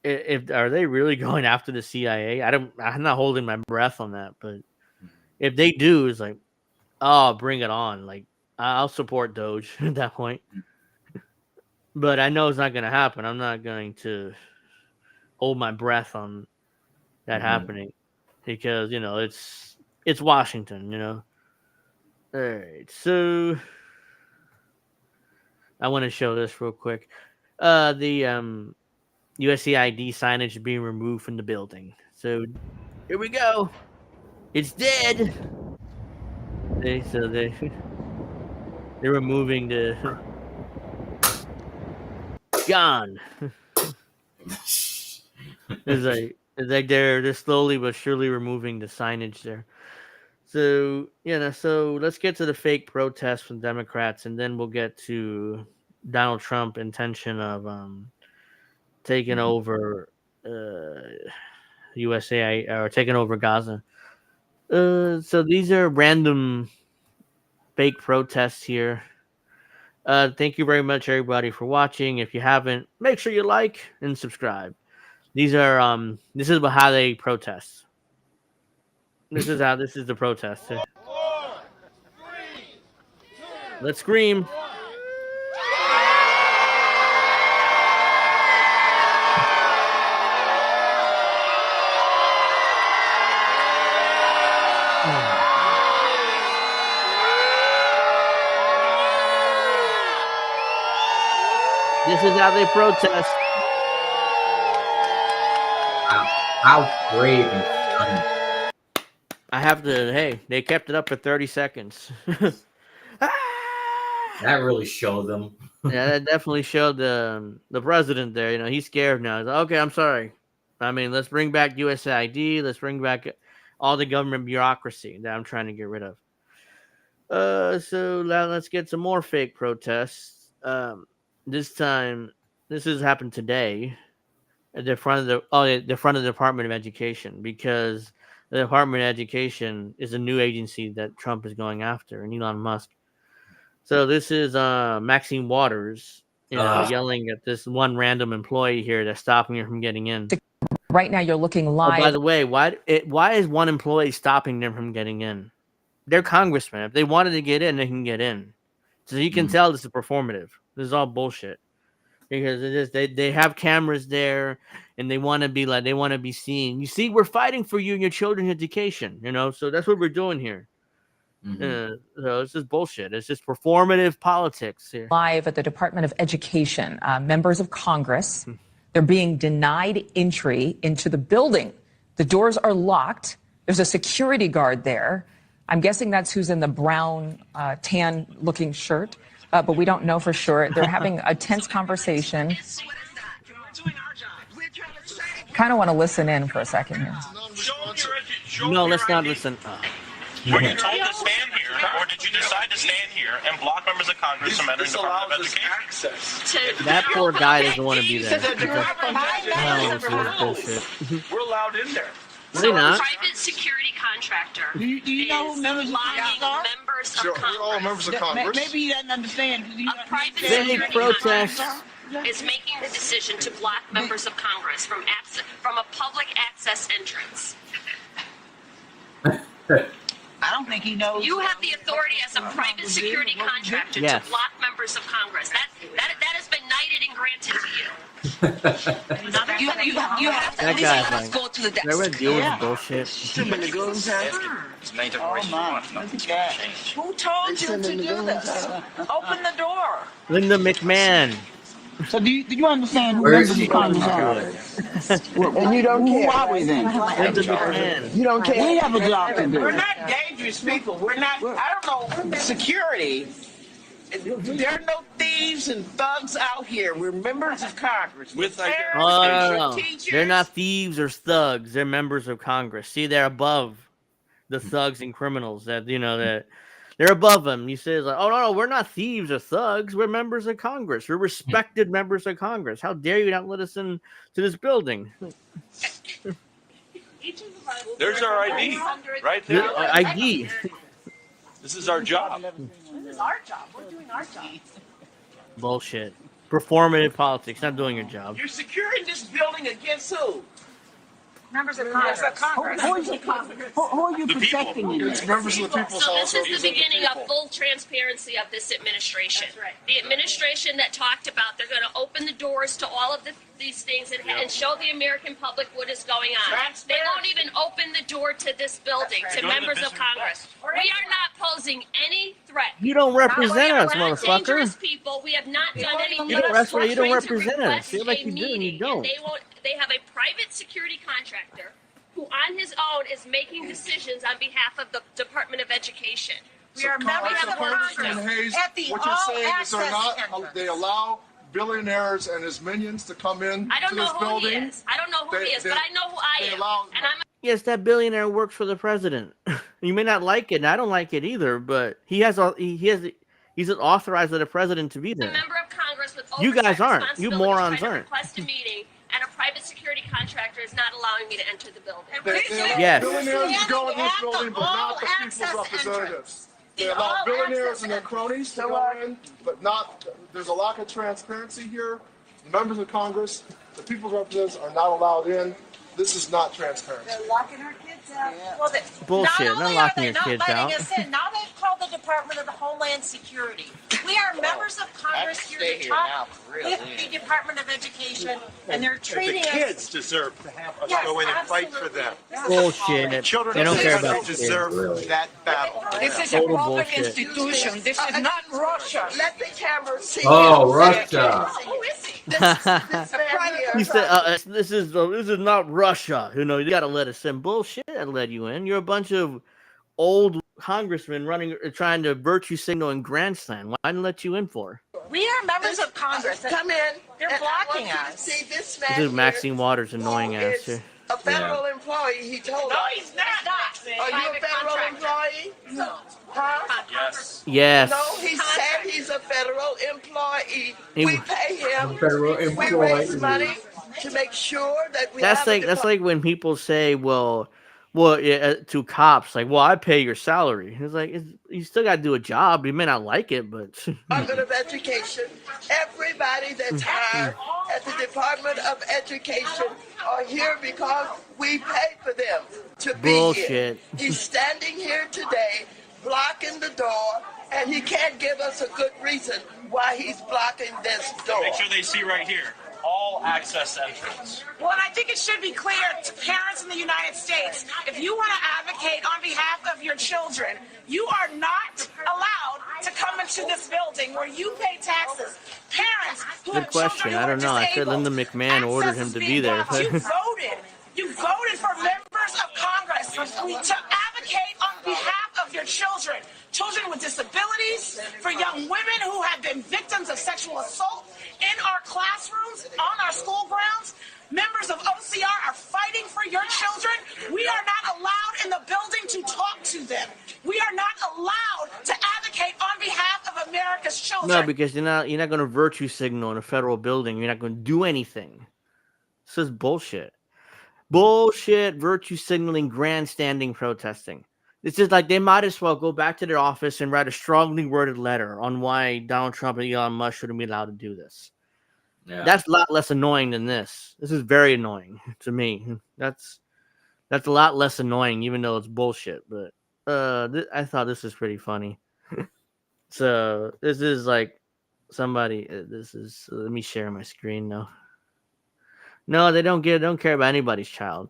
if are they really going after the CIA? I'm not holding my breath on that, but if they do, it's like, oh, bring it on. Like, I'll support Doge at that point. But I know it's not going to happen. I'm not going to hold my breath on that happening because it's Washington. All right, so I want to show this real quick. The USAID signage is being removed from the building. So here we go. It's dead. They're removing the gone. It's like they're slowly but surely removing the signage there. So so let's get to the fake protests from Democrats, and then we'll get to Donald Trump intention of taking over USA or taking over Gaza. So these are random fake protests here. Thank you very much, everybody, for watching. If you haven't, make sure you like and subscribe. These are this is about how they protest. This is the protest. 4, 3, 2, let's scream. This is how they protest. How brave and stunning. I have to. Hey, they kept it up for 30 seconds. That really showed them. Yeah, that definitely showed the president there. He's scared now. He's like, okay, I'm sorry. I mean, let's bring back USAID. Let's bring back all the government bureaucracy that I'm trying to get rid of. So now let's get some more fake protests. This time, this has happened today at the front of the Department of Education, because the Department of Education is a new agency that Trump is going after, and Elon Musk. So this is Maxine Waters, yelling at this one random employee here that's stopping her from getting in. Right now, you're looking live. Oh, by the way, why is one employee stopping them from getting in? They're congressmen. If they wanted to get in, they can get in. So you can tell this is performative. This is all bullshit. Because they have cameras there, and they want to be seen. You see, we're fighting for you and your children's education. So that's what we're doing here. So it's just bullshit. It's just performative politics here. Live at the Department of Education, members of Congress, they're being denied entry into the building. The doors are locked. There's a security guard there. I'm guessing that's who's in the brown, tan-looking shirt, but we don't know for sure. They're having a tense conversation. Kind of want to listen in for a second here. No, let's not listen. Were you told to stand here, or did you decide to stand here and block members of Congress from entering the Department of Education? That poor guy doesn't want to be there. Bullshit. We're allowed in there. Really not. Private security contractor. Do you know who members of Congress are? Members of Congress. We're all members of Congress. Maybe you didn't understand. A private They security protest. contractor is making the decision to block members of Congress from a public access entrance. I don't think he knows. You have the authority as a private security contractor to block members of Congress. That has been knighted and granted to you. You have to That guy's let's go to the desk. Everyone deal with bullshit. Oh my! Who told you to do this? Open the door. Linda McMahon. So do you understand who members of Congress are? And you don't care. Who are we then? Linda McMahon. You don't care. We have a job to do. We're not dangerous people. We're not. I don't know. Security. There are no thieves and thugs out here. We're members of Congress. With No. They're not thieves or thugs. They're members of Congress. See, they're above the thugs and criminals. That that they're above them. You say like, oh no, we're not thieves or thugs. We're members of Congress. We're respected members of Congress. How dare you not let us in to this building? There's our ID, right there. ID. This is our job. This is our job. We're doing our job. Bullshit. Performative politics. Not doing your job. You're securing this building against who? Members of Congress. Who are you protecting in this? Members of the People's So House. this is the beginning of full transparency of this administration. The administration that talked about they're going to open the doors to all of these things and show the American public what is going on. They won't even open the door to this building, to members of Congress. We are not posing any threat. You don't represent us, We're not motherfucker. dangerous people. We have not done anything. You don't represent us. Feel like you do and you don't. They have a private security contractor who on his own is making decisions on behalf of the Department of Education. We are members of Congress at the what you're saying is all-access they allow billionaires and his minions to come in I don't to know this who building. he is. I don't know who he is, but I know who I am. And I'm Yes, that billionaire works for the president. You may not like it, and I don't like it either, but he's authorized by the president to be a there. member of Congress with You guys oversight aren't. You responsibilities morons trying to aren't. request a meeting, and a private security contractor is not allowing me to enter the building. Yes. Billionaires to go in this building, but not the people's representatives. They allow billionaires and their cronies to go in, but not. There's a lack of transparency here. The members of Congress, the people's representatives, are not allowed in. This is not transparent. They're locking our kids out. Well, Bullshit. Not Not only locking are your they not kids letting out. us in, now they've called the Department of Homeland Security. We are members of Congress here to talk with the Department of Education, and they're treating The us. kids deserve to have us go in and fight for them. Bullshit. Children They don't care about kids kids. deserve that battle. This is a Total public bullshit. institution. This is not Russia. Let the camera see. Oh, Russia. Who is he? He said, "This is not Russia. You got to let us in." Bullshit. I let you in. You're a bunch of old congressmen trying to virtue signal in Grandstanding. Why didn't let you in for? We are members of Congress. Come in. They're blocking us. See this This man is Maxine Waters' annoying ass here. a federal employee. He told us. No, he's not. Are you a federal employee? No. Huh? Yes. Yes. No, he said he's a federal employee. He- We pay him. Federal We employee. raise money to make sure that we have That's like when people say, well, to cops, like, well, I pay your salary. It's like you still got to do a job. You may not like it, but Department of Education. Everybody that's hired at the Department of Education are here because we pay for them to be here. Bullshit. He's standing here today, blocking the door, and he can't give us a good reason why he's blocking this door. Make sure they see right here. All access entrance. Well, and I think it should be clear to parents in the United States, if you want to advocate on behalf of your children, You are not allowed to come into this building where you pay taxes. Parents who Good have question. children who I are don't know. I said disabled. Linda McMahon ordered him Access is to be being there. blocked. You voted for members of Congress to advocate on behalf of your children, children with disabilities, for young women who have been victims of sexual assault in our classrooms, on our school grounds. Members of OCR are fighting for your children. We are not allowed in the building to talk to them. We are not allowed to advocate on behalf of America's children. No, because you're not going to virtue signal in a federal building. You're not going to do anything. This is bullshit. Bullshit, virtue signaling, grandstanding, protesting. It's just like they might as well go back to their office and write a strongly worded letter on why Donald Trump and Elon Musk shouldn't be allowed to do this. Yeah. That's a lot less annoying than this. This is very annoying to me. That's a lot less annoying, even though it's bullshit. But I thought this was pretty funny. So this is like somebody. This is. Let me share my screen now. No, they don't care about anybody's child.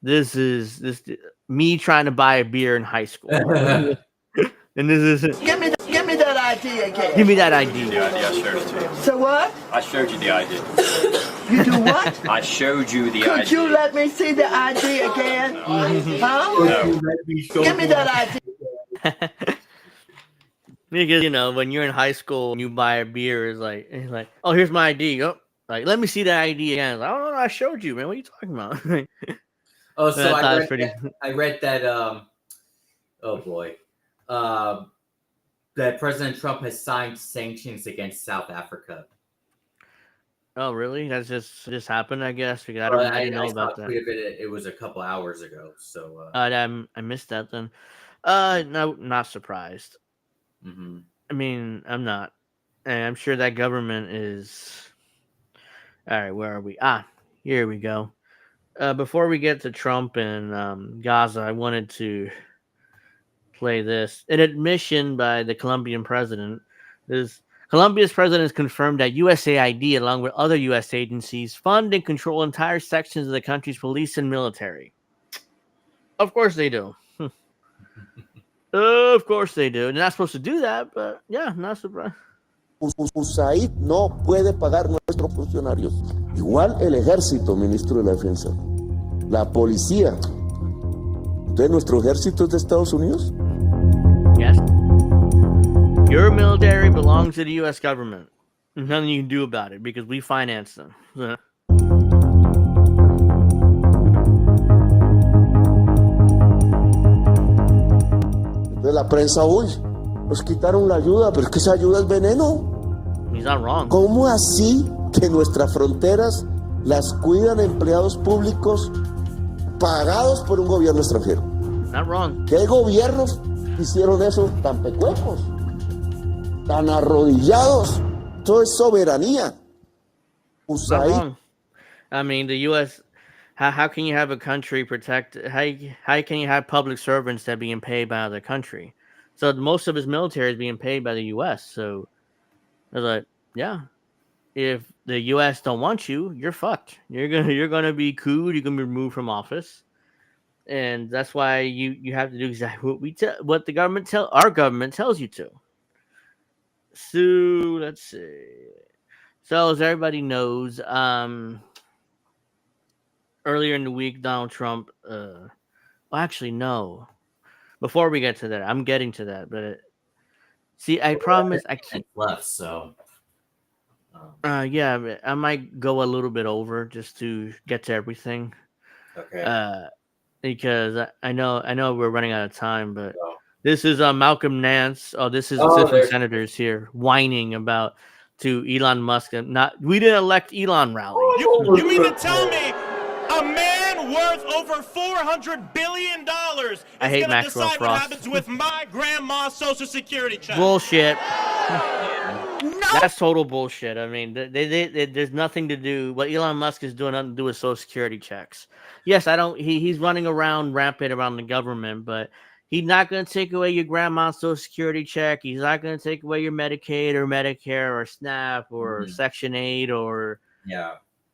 This is me trying to buy a beer in high school. And this is Give me that ID again. Give me that ID. The ID, I showed it to you. So what? I showed you the ID. You do what? I showed you the Could ID. you let me see the ID again? Huh? No. Give me that ID. Because when you're in high school and you buy a beer, it's like, oh, here's my ID. Oh, like, let me see that ID again. Like, oh, no, I showed you, man. What are you talking about? Oh, so I read that. Oh boy, that President Trump has signed sanctions against South Africa. Oh, really? That's just happened, I guess. Because I didn't know about that. It was a couple hours ago. So I missed that then. No, not surprised. Mm-hmm. I mean, I'm not. And I'm sure that government is. All right, where are we? Here we go. Before we get to Trump and Gaza, I wanted to play this. An admission by the Colombian president. Colombia's president has confirmed that USAID, along with other U.S. agencies, fund and control entire sections of the country's police and military. Of course they do. Of course they do. They're not supposed to do that, but yeah, not surprised. USAID no puede pagar nuestros funcionarios. Igual el ejército, ministro de la Defensa. La policía. ¿Entonces nuestro ejército es de Estados Unidos? Yes. Your military belongs to the U.S. government. There's nothing you can do about it because we finance them. De la prensa hoy. Nos quitaron la ayuda, pero es que esa ayuda es veneno. He's not wrong. ¿Cómo así que nuestras fronteras las cuidan empleados públicos pagados por un gobierno extranjero? Not wrong. ¿Qué gobiernos hicieron eso tan pecuecos, tan arrodillados? Eso es soberanía. Not wrong. I mean, the U.S. How can you have a country protect? How can you have public servants that are being paid by other country? So most of his military is being paid by the U.S. So I was like, yeah, if the U.S. don't want you, you're fucked. You're gonna be cooed. You're gonna be removed from office, and that's why you have to do exactly what the government our government tells you to. So let's see. So as everybody knows, earlier in the week, Donald Trump. Well, actually, no. Before we get to that, I'm getting to that, but see, I promise I can't left. So, yeah, I might go a little bit over just to get to everything. Okay. Because I know we're running out of time, but this is Malcolm Nance. Oh, this is senators here whining about to Elon Musk. We didn't elect Elon rally. You mean to tell me a man worth over $400 billion is going to decide what happens with my grandma's Social Security check? Bullshit. That's total bullshit. I mean, there's nothing to do. What Elon Musk is doing nothing to do with Social Security checks. Yes, he's running around rampant around the government, but he's not going to take away your grandma's Social Security check. He's not going to take away your Medicaid or Medicare or SNAP or Section 8 or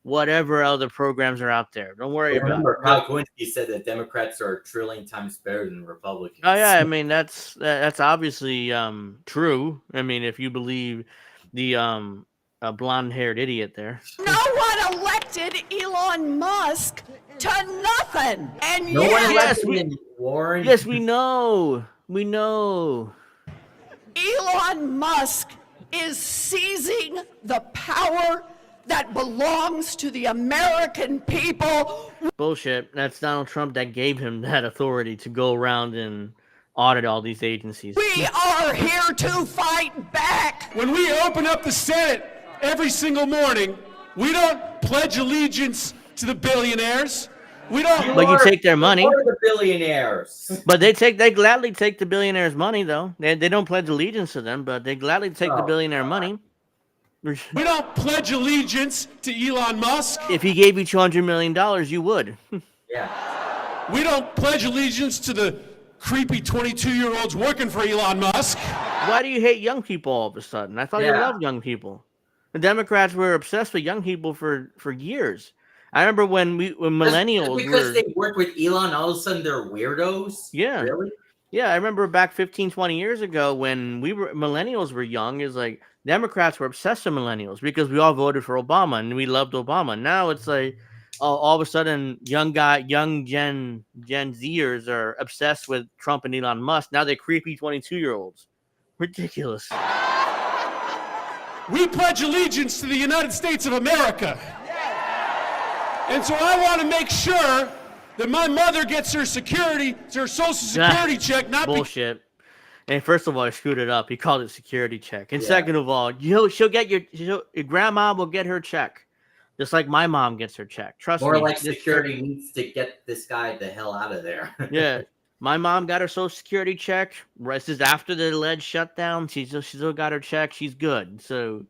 whatever other programs are out there. Don't worry about it. Remember, Kyle Kowinski said that Democrats are a trillion times better than Republicans. Oh yeah, I mean that's obviously true. I mean, if you believe the blonde-haired idiot there. No one elected Elon Musk to nothing. And No one yet, elected Warren. Yes, we know. We know. Elon Musk is seizing the power that belongs to the American people. Bullshit. That's Donald Trump that gave him that authority to go around and audit all these agencies. We are here to fight back. When we open up the Senate every single morning, we don't pledge allegiance to the billionaires. We don't. But you take their money. Or the billionaires. But they gladly take the billionaires' money, though. They don't pledge allegiance to them, but they gladly take the billionaire money. We don't pledge allegiance to Elon Musk. If he gave you $200 million, you would. Yeah. We don't pledge allegiance to the creepy 22-year-olds working for Elon Musk. Why do you hate young people all of a sudden? I thought you loved young people. The Democrats were obsessed with young people for years. I remember when millennials because they work with Elon, all of a sudden they're weirdos. Yeah. Really? Yeah, I remember back 15, 20 years ago when millennials were young, is like Democrats were obsessed with millennials because we all voted for Obama and we loved Obama. Now it's like all of a sudden young Gen Zers are obsessed with Trump and Elon Musk. Now they're creepy 22-year-olds. Ridiculous. We pledge allegiance to the United States of America. And so I want to make sure that my mother gets her social security check, not bullshit. And first of all, he screwed it up. He called it security check. And second of all, she'll get your grandma will get her check, just like my mom gets her check. Trust me. More like security needs to get this guy the hell out of there. Yeah, my mom got her social security check. This is after the alleged shutdown. She still got her check. She's good. So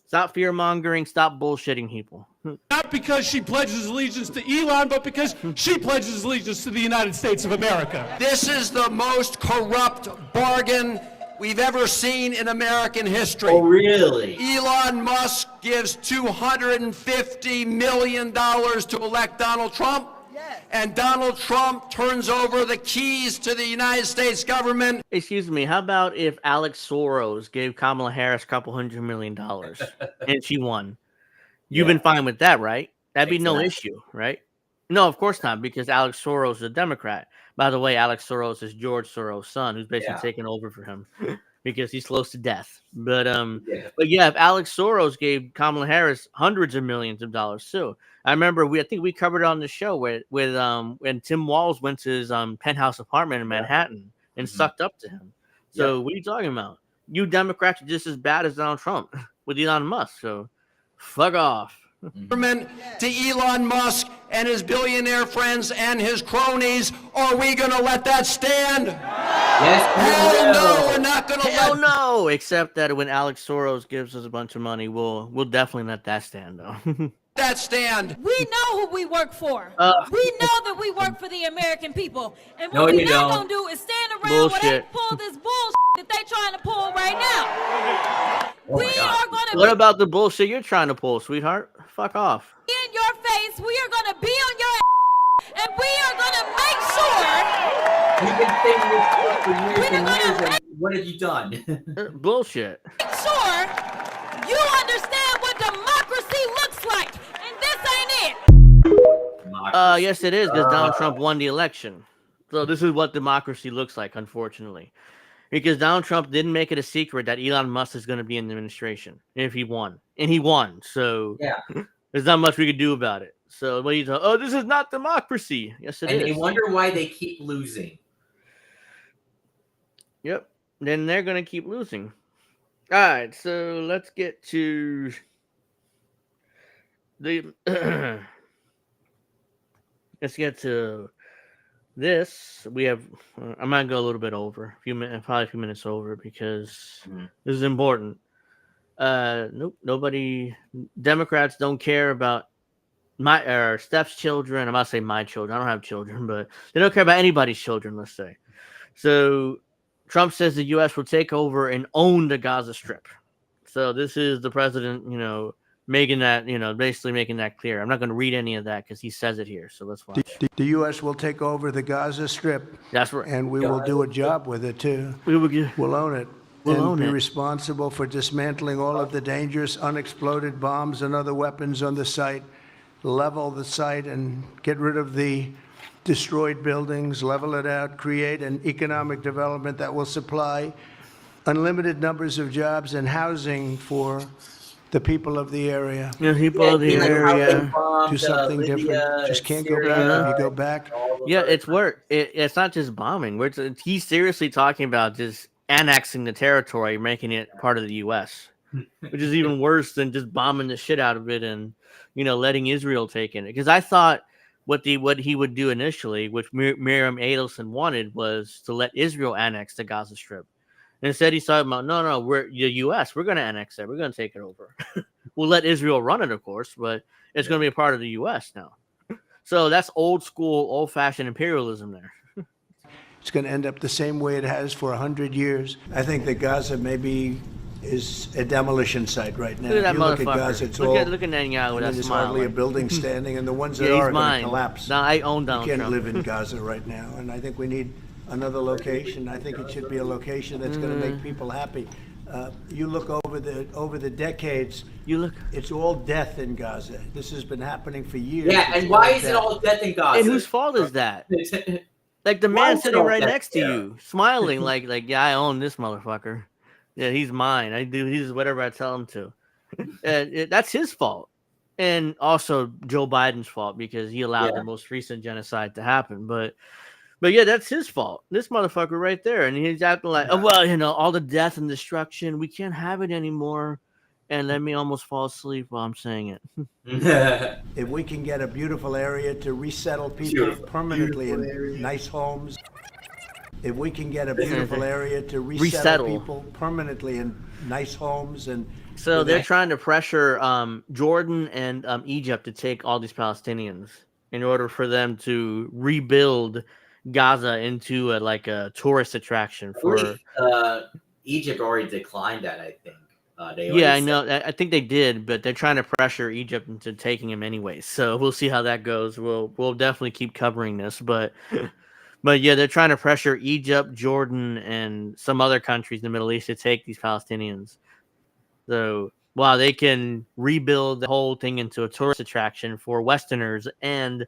stop fear mongering. Stop bullshitting people. Not because she pledges allegiance to Elon, but because she pledges allegiance to the United States of America. This is the most corrupt bargain we've ever seen in American history. Oh, really? Elon Musk gives $250 million to elect Donald Trump, and Donald Trump turns over the keys to the United States government. Excuse me, how about if Alex Soros gave Kamala Harris $200 million and she won? You've been fine with that, right? That'd be no issue, right? No, of course not, because Alex Soros is a Democrat. By the way, Alex Soros is George Soros' son, who's basically taken over for him because he's close to death. But if Alex Soros gave Kamala Harris hundreds of millions of dollars too. I remember I think we covered it on the show with when Tim Walz went to his penthouse apartment in Manhattan and sucked up to him. So what are you talking about? You Democrats are just as bad as Donald Trump with Elon Musk. So fuck off. To Elon Musk and his billionaire friends and his cronies. Are we going to let that stand? Yes. Hell no, we're not going to let. Hell no. Except that when Alex Soros gives us a bunch of money, we'll definitely let that stand, though. That stand. We know who we work for. We know that we work for the American people. And No, what you we're not don't. going to do is stand around while they Bullshit. pull this bullshit that they trying to pull right now. Oh we my God. are going to What about the bullshit you're trying to pull, sweetheart? Fuck off. be in your face. We are going to be on your ass. And we are going to make sure. You've been saying this for years and years, and what have you done? Bullshit. Make sure you understand what democracy looks like. And this ain't it. Yes, it is, because Donald Trump won the election. So this is what democracy looks like, unfortunately. Because Donald Trump didn't make it a secret that Elon Musk is going to be in the administration if he won. And he won. So there's not much we could do about it. So what do you talk? Oh, this is not democracy. Yes, it is. And you wonder why they keep losing. Yep. Then they're going to keep losing. All right. So let's get to the... let's get to this. We have... I might go a little bit over. Probably a few minutes over because this is important. Nope. Nobody... Democrats don't care about Steph's children. I'm about to say my children. I don't have children, but they don't care about anybody's children, let's say. So Trump says the U.S. will take over and own the Gaza Strip. So this is the president, making that, basically making that clear. I'm not going to read any of that because he says it here. So let's watch. The U.S. will take over the Gaza Strip. That's right. And we will do a job with it, too. We'll own it. We'll and be responsible for dismantling all of the dangerous unexploded bombs and other weapons on the site, level the site and get rid of the destroyed buildings, level it out, create an economic development that will supply unlimited numbers of jobs and housing for the people of the area. Yeah, people of the area. Do something different. Just can't go back. If you go back. Yeah, it's work. It's not just bombing. He's seriously talking about just annexing the territory, making it part of the U.S., which is even worse than just bombing the shit out of it and, letting Israel take in it. Because I thought what he would do initially, which Miriam Adelson wanted, was to let Israel annex the Gaza Strip. And instead, he's talking about, no, we're the U.S. We're going to annex it. We're going to take it over. We'll let Israel run it, of course, but it's going to be a part of the U.S. now. So that's old school, old-fashioned imperialism there. It's going to end up the same way it has for 100 years. I think that Gaza maybe is a demolition site right now. Look at that if you look motherfucker. at Gaza, it's look at Netanyahu with that there's smile. hardly a building standing, and the ones that are going to collapse. Now, I own Donald You can't Trump. live in Gaza right now, and I think we need another location. I think it should be a location that's going to make people happy. You look over the decades. It's all death in Gaza. This has been happening for years. Yeah, and why is it all death in Gaza? And whose fault is that? Like the man sitting right next to you, smiling like, yeah, I own this motherfucker. Yeah, he's mine. I do. He's whatever I tell him to. That's his fault, and also Joe Biden's fault because he allowed the most recent genocide to happen. But yeah, that's his fault. This motherfucker right there, and he's acting like, oh well, all the death and destruction, we can't have it anymore. And let me almost fall asleep while I'm saying it. If we can get a beautiful area to resettle people permanently in nice homes. If we can get a beautiful area to resettle people permanently in nice homes. So they're trying to pressure Jordan and Egypt to take all these Palestinians in order for them to rebuild Gaza into a tourist attraction for Egypt already declined that, I think. I know. I think they did, but they're trying to pressure Egypt into taking him anyways. So we'll see how that goes. We'll definitely keep covering this, but yeah, they're trying to pressure Egypt, Jordan, and some other countries in the Middle East to take these Palestinians. So while they can rebuild the whole thing into a tourist attraction for Westerners and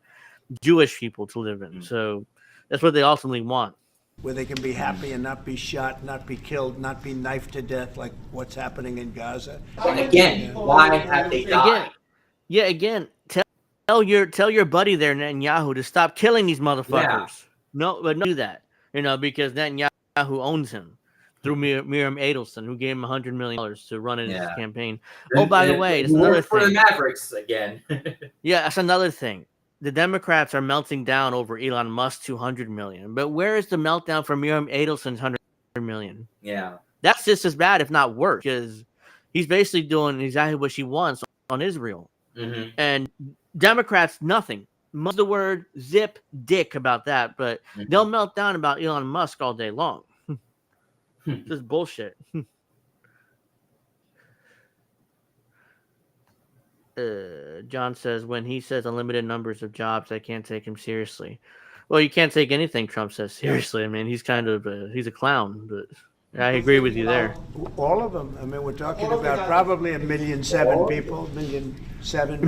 Jewish people to live in. So that's what they ultimately want. Where they can be happy and not be shot, not be killed, not be knifed to death like what's happening in Gaza. Again, why have they died? Again, tell your buddy there, Netanyahu, to stop killing these motherfuckers. Yeah. No, but don't do that. Because Netanyahu owns him through Miriam Adelson, who gave him $100 million to run in his campaign. Oh, by the way, that's another for thing. the Mavericks again. Yeah, that's another thing. The Democrats are melting down over Elon Musk's $200 million, but where is the meltdown for Miriam Adelson's $100 million? Yeah, that's just as bad, if not worse, because he's basically doing exactly what she wants on Israel. Mm-hmm. And Democrats, nothing. Most of the word zip dick about that, but they'll melt down about Elon Musk all day long. Just bullshit. John says, when he says unlimited numbers of jobs, I can't take him seriously. Well, you can't take anything Trump says seriously. I mean, he's kind of he's a clown, but I agree with you there. All of them. I mean, we're talking about probably 1.7 million people, 1.7 million,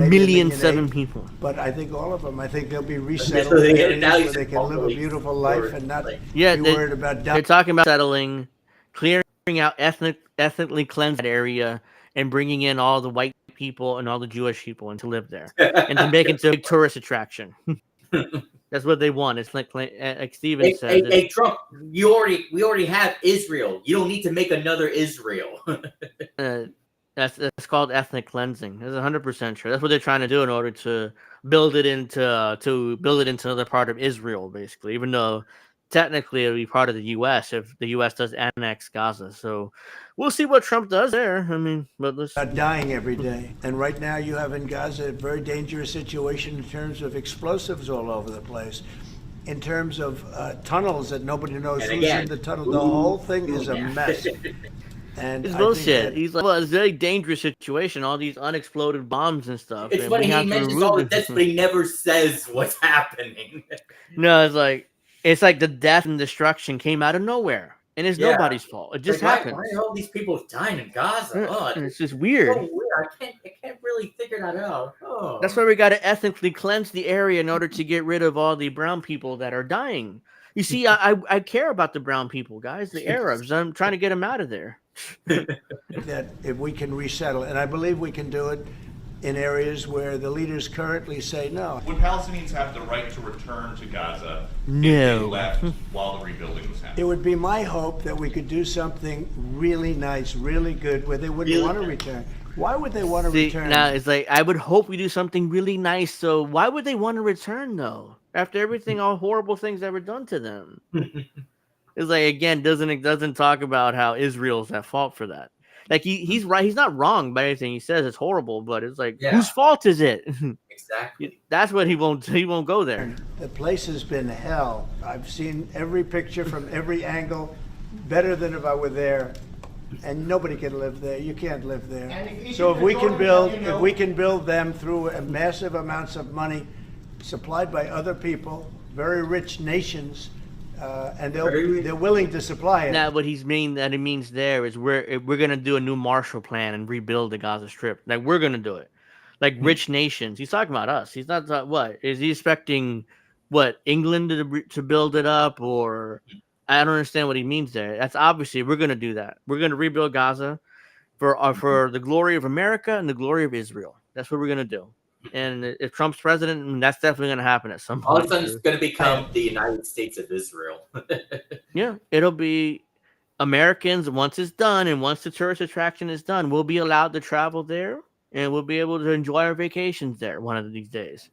maybe 1.7 people. But I think all of them. I think they'll be resettled areas where they can live a beautiful life and not be worried about dying. They're talking about settling, clearing out ethnically cleansed area, and bringing in all the white people and all the Jewish people and to live there and to make it a tourist attraction. That's what they want. It's like Steven said. Hey, Trump, we already have Israel. You don't need to make another Israel. That's called ethnic cleansing. That's 100% true. That's what they're trying to do in order to build it into another part of Israel, basically. Even though technically it'll be part of the U.S. if the U.S. does annex Gaza. So we'll see what Trump does there. I mean, but let's dying every day. And right now you have in Gaza a very dangerous situation in terms of explosives all over the place. In terms of tunnels that nobody knows who's in the tunnel. The whole thing is a mess. And It's I think bullshit. that He's like, well, it's a very dangerous situation. All these unexploded bombs and stuff, It's and we funny, have he to mentions all remove the deaths, but he never says what's happening. No, it's like the death and destruction came out of nowhere, and it's Yeah. nobody's fault. It just Like, happens. why are all these people dying in Gaza? Yeah, Oh, and it's just so weird. weird. I can't really figure that out. Oh. That's why we got to ethnically cleanse the area in order to get rid of all the brown people that are dying. You see, I care about the brown people, guys, the Arabs. I'm trying to get them out of there. that if we can resettle, and I believe we can do it in areas where the leaders currently say no. Would Palestinians have the right to return to Gaza if No. they left while the rebuilding was happening? It would be my hope that we could do something really nice, really good, where they wouldn't want to return. Why would they want to return? Now it's like I would hope we do something really nice. So why would they want to return though? After everything, all horrible things that were done to them. It's like again, it doesn't talk about how Israel's at fault for that. Like he's right, he's not wrong by anything he says. It's horrible, but it's like whose fault is it? Exactly. That's what he won't go there. The place has been hell. I've seen every picture from every angle, better than if I were there. And nobody can live there. You can't live there. So if we can build them through massive amounts of money supplied by other people, very rich nations, and they're willing to supply it. Now, what he means there is we're gonna do a new Marshall Plan and rebuild the Gaza Strip. Like we're gonna do it, like rich nations. He's talking about us. He's not what is he expecting? What England to build it up, or I don't understand what he means there. That's obviously we're gonna do that. We're gonna rebuild Gaza for the glory of America and the glory of Israel. That's what we're gonna do. And if Trump's president, that's definitely going to happen at some point. All of a sudden, it's going to become the United States of Israel. Yeah, it'll be Americans once it's done, and once the tourist attraction is done, we'll be allowed to travel there, and we'll be able to enjoy our vacations there one of these days.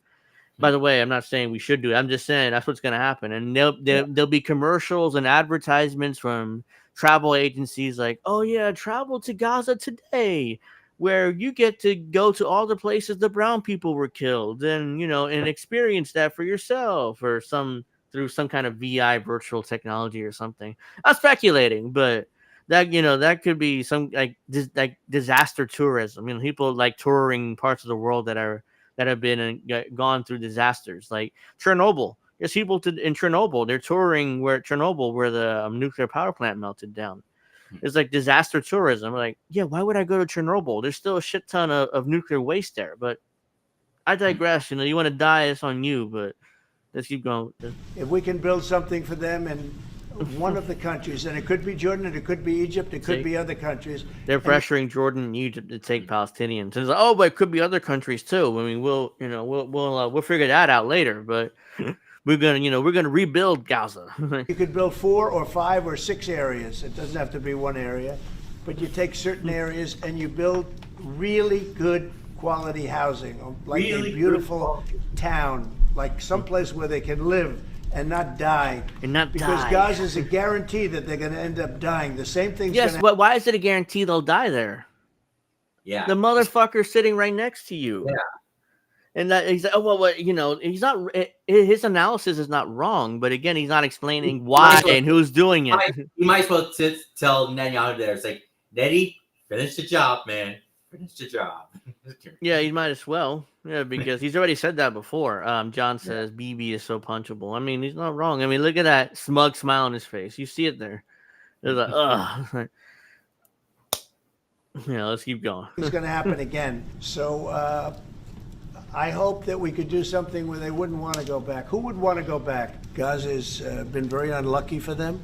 By the way, I'm not saying we should do it. I'm just saying that's what's going to happen, and there'll be commercials and advertisements from travel agencies like, "Oh yeah, travel to Gaza today." Where you get to go to all the places the brown people were killed and, and experience that for yourself or through some kind of VI virtual technology or something. I'm speculating, but that could be some like disaster tourism. People like touring parts of the world that have been gone through disasters like Chernobyl. There's people in Chernobyl. They're touring where the nuclear power plant melted down. It's like disaster tourism. Like, yeah, why would I go to Chernobyl? There's still a shit ton of nuclear waste there. But I digress. You want to die, it's on you. But let's keep going. If we can build something for them in one of the countries, and it could be Jordan, it could be Egypt, it could be other countries. They're pressuring Jordan and Egypt to take Palestinians. And it's like, but it could be other countries too. I mean, we'll figure that out later. But we're gonna rebuild Gaza. You could build 4 or 5 or 6 areas. It doesn't have to be one area, but you take certain areas and you build really good quality housing, like a beautiful town, like someplace where they can live and not die. Because Gaza is a guarantee that they're going to end up dying. The same thing's yes, going to but why is it a guarantee they'll die there? Yeah, the motherfucker's sitting right next to you. Yeah. And that he's like, he's not. His analysis is not wrong, but again, he's not explaining why and who's doing it. You might as well tell Netanyahu there. It's like, Nettie, finish the job, man. Finish the job. Yeah, he might as well. Yeah, because he's already said that before. John says BB is so punchable. I mean, he's not wrong. I mean, look at that smug smile on his face. You see it there. It's like, ugh. Yeah, let's keep going. It's going to happen again. So I hope that we could do something where they wouldn't want to go back. Who would want to go back? Gaza's been very unlucky for them.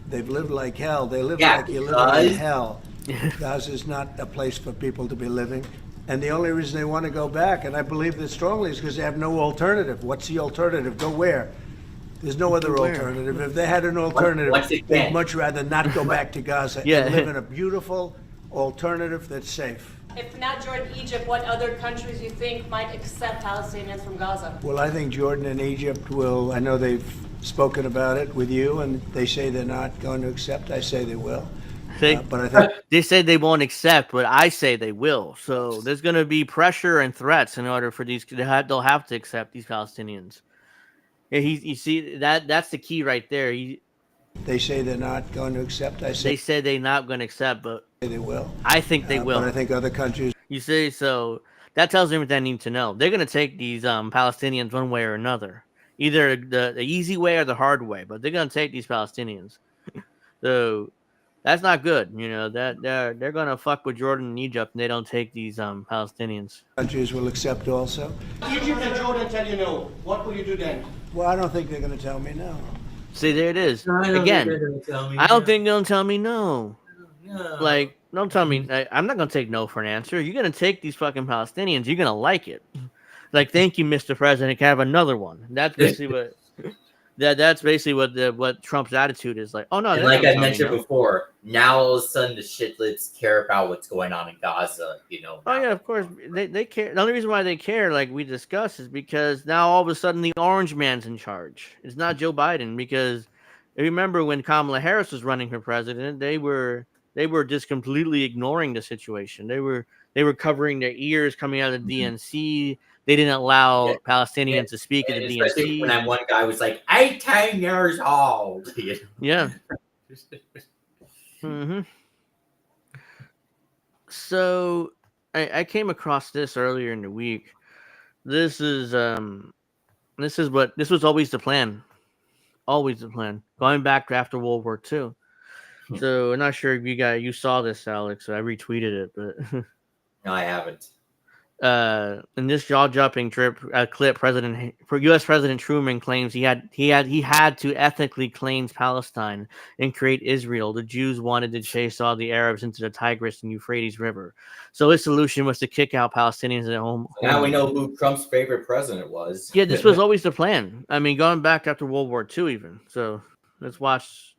They've lived like hell. They live like you live in hell. Gaza's not a place for people to be living. And the only reason they want to go back, and I believe this strongly, is because they have no alternative. What's the alternative? Go where? There's no other alternative. If they had an alternative, they'd much rather not go back to Gaza and live in a beautiful alternative that's safe. If not Jordan, Egypt, what other countries you think might accept Palestinians from Gaza? Well, I think Jordan and Egypt will. I know they've spoken about it with you, and they say they're not going to accept. I say they will. But I think they say they won't accept, but I say they will. So there's going to be pressure and threats in order for these. They'll have to accept these Palestinians. Yeah, you see that's the key right there. They say they're not going to accept. I say They said they're not going to accept, but they will. I think they will. But I think other countries. You see, so that tells them what they need to know. They're going to take these Palestinians one way or another, either the easy way or the hard way. But they're going to take these Palestinians. So that's not good. You know that they're going to fuck with Jordan and Egypt, and they don't take these Palestinians. Countries will accept also. Egypt and Jordan tell you no. What will you do then? Well, I don't think they're going to tell me no. See, there it is again. I don't think they'll tell me no. Like, don't tell me. I'm not gonna take no for an answer. You're gonna take these fucking Palestinians. You're gonna like it. Like, thank you, Mr. President. Can I have another one? That's basically what. That's basically what Trump's attitude is. Like, oh no. And like I mentioned before, now all of a sudden the shitlibs care about what's going on in Gaza. You know. Oh yeah, of course they care. The only reason why they care, like we discussed, is because now all of a sudden the orange man's in charge. It's not Joe Biden, because remember when Kamala Harris was running for president, they were just completely ignoring the situation. They were covering their ears coming out of the DNC. They didn't allow Palestinians to speak at the DNC. When that one guy was like 18 years old. Yeah. Mm-hmm. So I came across this earlier in the week. This was always the plan. Always the plan. Going back to after World War II. So I'm not sure if you saw this, Alex. So I retweeted it, but no, I haven't. In this jaw-dropping clip, U.S. President Truman claims he had to ethnically cleanse Palestine and create Israel. The Jews wanted to chase all the Arabs into the Tigris and Euphrates River, so his solution was to kick out Palestinians at home. Now we know who Trump's favorite president was. Yeah, this was always the plan. I mean, going back after World War II, even. So let's watch.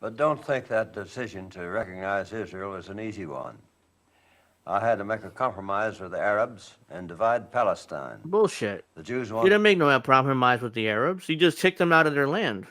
But don't think that decision to recognize Israel is an easy one. I had to make a compromise with the Arabs and divide Palestine. Bullshit. The Jews You didn't make no compromise with the Arabs. You just kicked them out of their land.